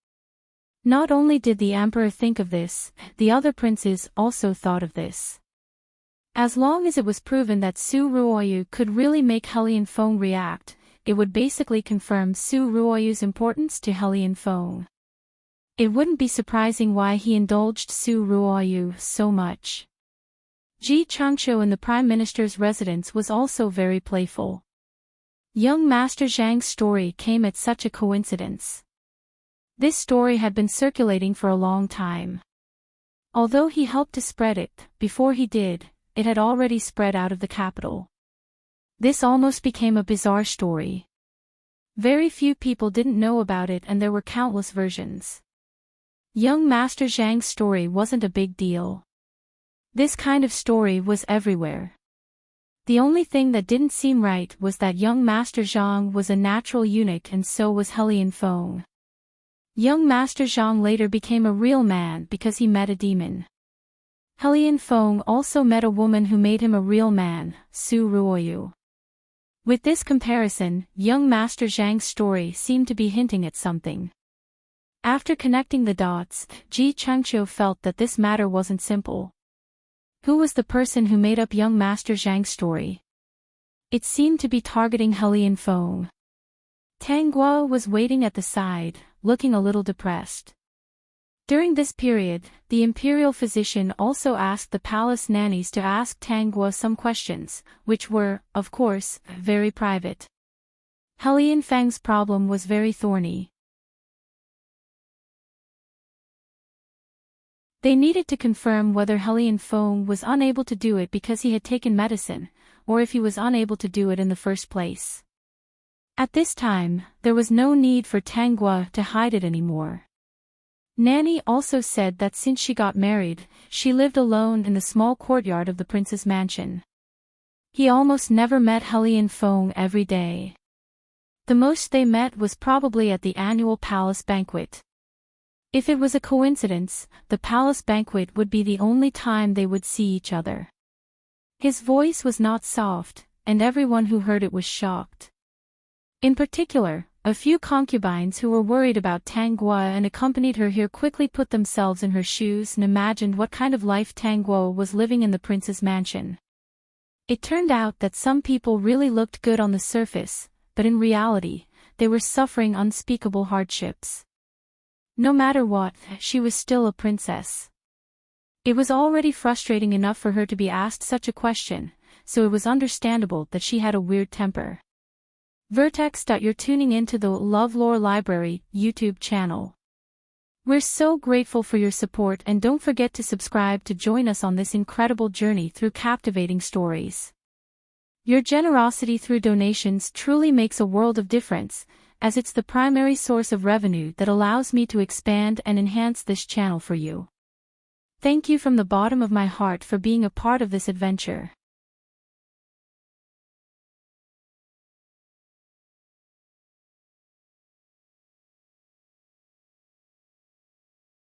Not only did the emperor think of this, the other princes also thought of this. As long as it was proven that Su Ruoyu could really make Hellion Fong react, it would basically confirm Su Ruoyu's importance to Hellion Fong. It wouldn't be surprising why he indulged Su Ruoyu so much. Ji Changqiu in the Prime Minister's residence was also very playful. Young Master Zhang's story came at such a coincidence. This story had been circulating for a long time. Although he helped to spread it, before he did, it had already spread out of the capital. This almost became a bizarre story. Very few people didn't know about it and there were countless versions. Young Master Zhang's story wasn't a big deal. This kind of story was everywhere. The only thing that didn't seem right was that young Master Zhang was a natural eunuch and so was Hellion Fong. Young Master Zhang later became a real man because he met a demon. Hellion Fong also met a woman who made him a real man, Su Ruoyu. With this comparison, young Master Zhang's story seemed to be hinting at something. After connecting the dots, Ji Changqiu felt that this matter wasn't simple. Who was the person who made up young Master Zhang's story? It seemed to be targeting Hellion Fong. Tang Guo was waiting at the side, looking a little depressed. During this period, the imperial physician also asked the palace nannies to ask Tang Guo some questions, which were, of course, very private. Hellion Feng's problem was very thorny. They needed to confirm whether Hellion Fong was unable to do it because he had taken medicine, or if he was unable to do it in the first place. At this time, there was no need for Tang Guo to hide it anymore. Nanny also said that since she got married, she lived alone in the small courtyard of the prince's mansion. He almost never met Hellion Fong every day. The most they met was probably at the annual palace banquet. If it was a coincidence, the palace banquet would be the only time they would see each other. His voice was not soft, and everyone who heard it was shocked. In particular, a few concubines who were worried about Tang Guo and accompanied her here quickly put themselves in her shoes and imagined what kind of life Tang Guo was living in the prince's mansion. It turned out that some people really looked good on the surface, but in reality, they were suffering unspeakable hardships. No matter what, she was still a princess. It was already frustrating enough for her to be asked such a question, so it was understandable that she had a weird temper. Vertex. You're tuning into the LoveLore Library YouTube channel. We're so grateful for your support and don't forget to subscribe to join us on this incredible journey through captivating stories. Your generosity through donations truly makes a world of difference, as it's the primary source of revenue that allows me to expand and enhance this channel for you. Thank you from the bottom of my heart for being a part of this adventure.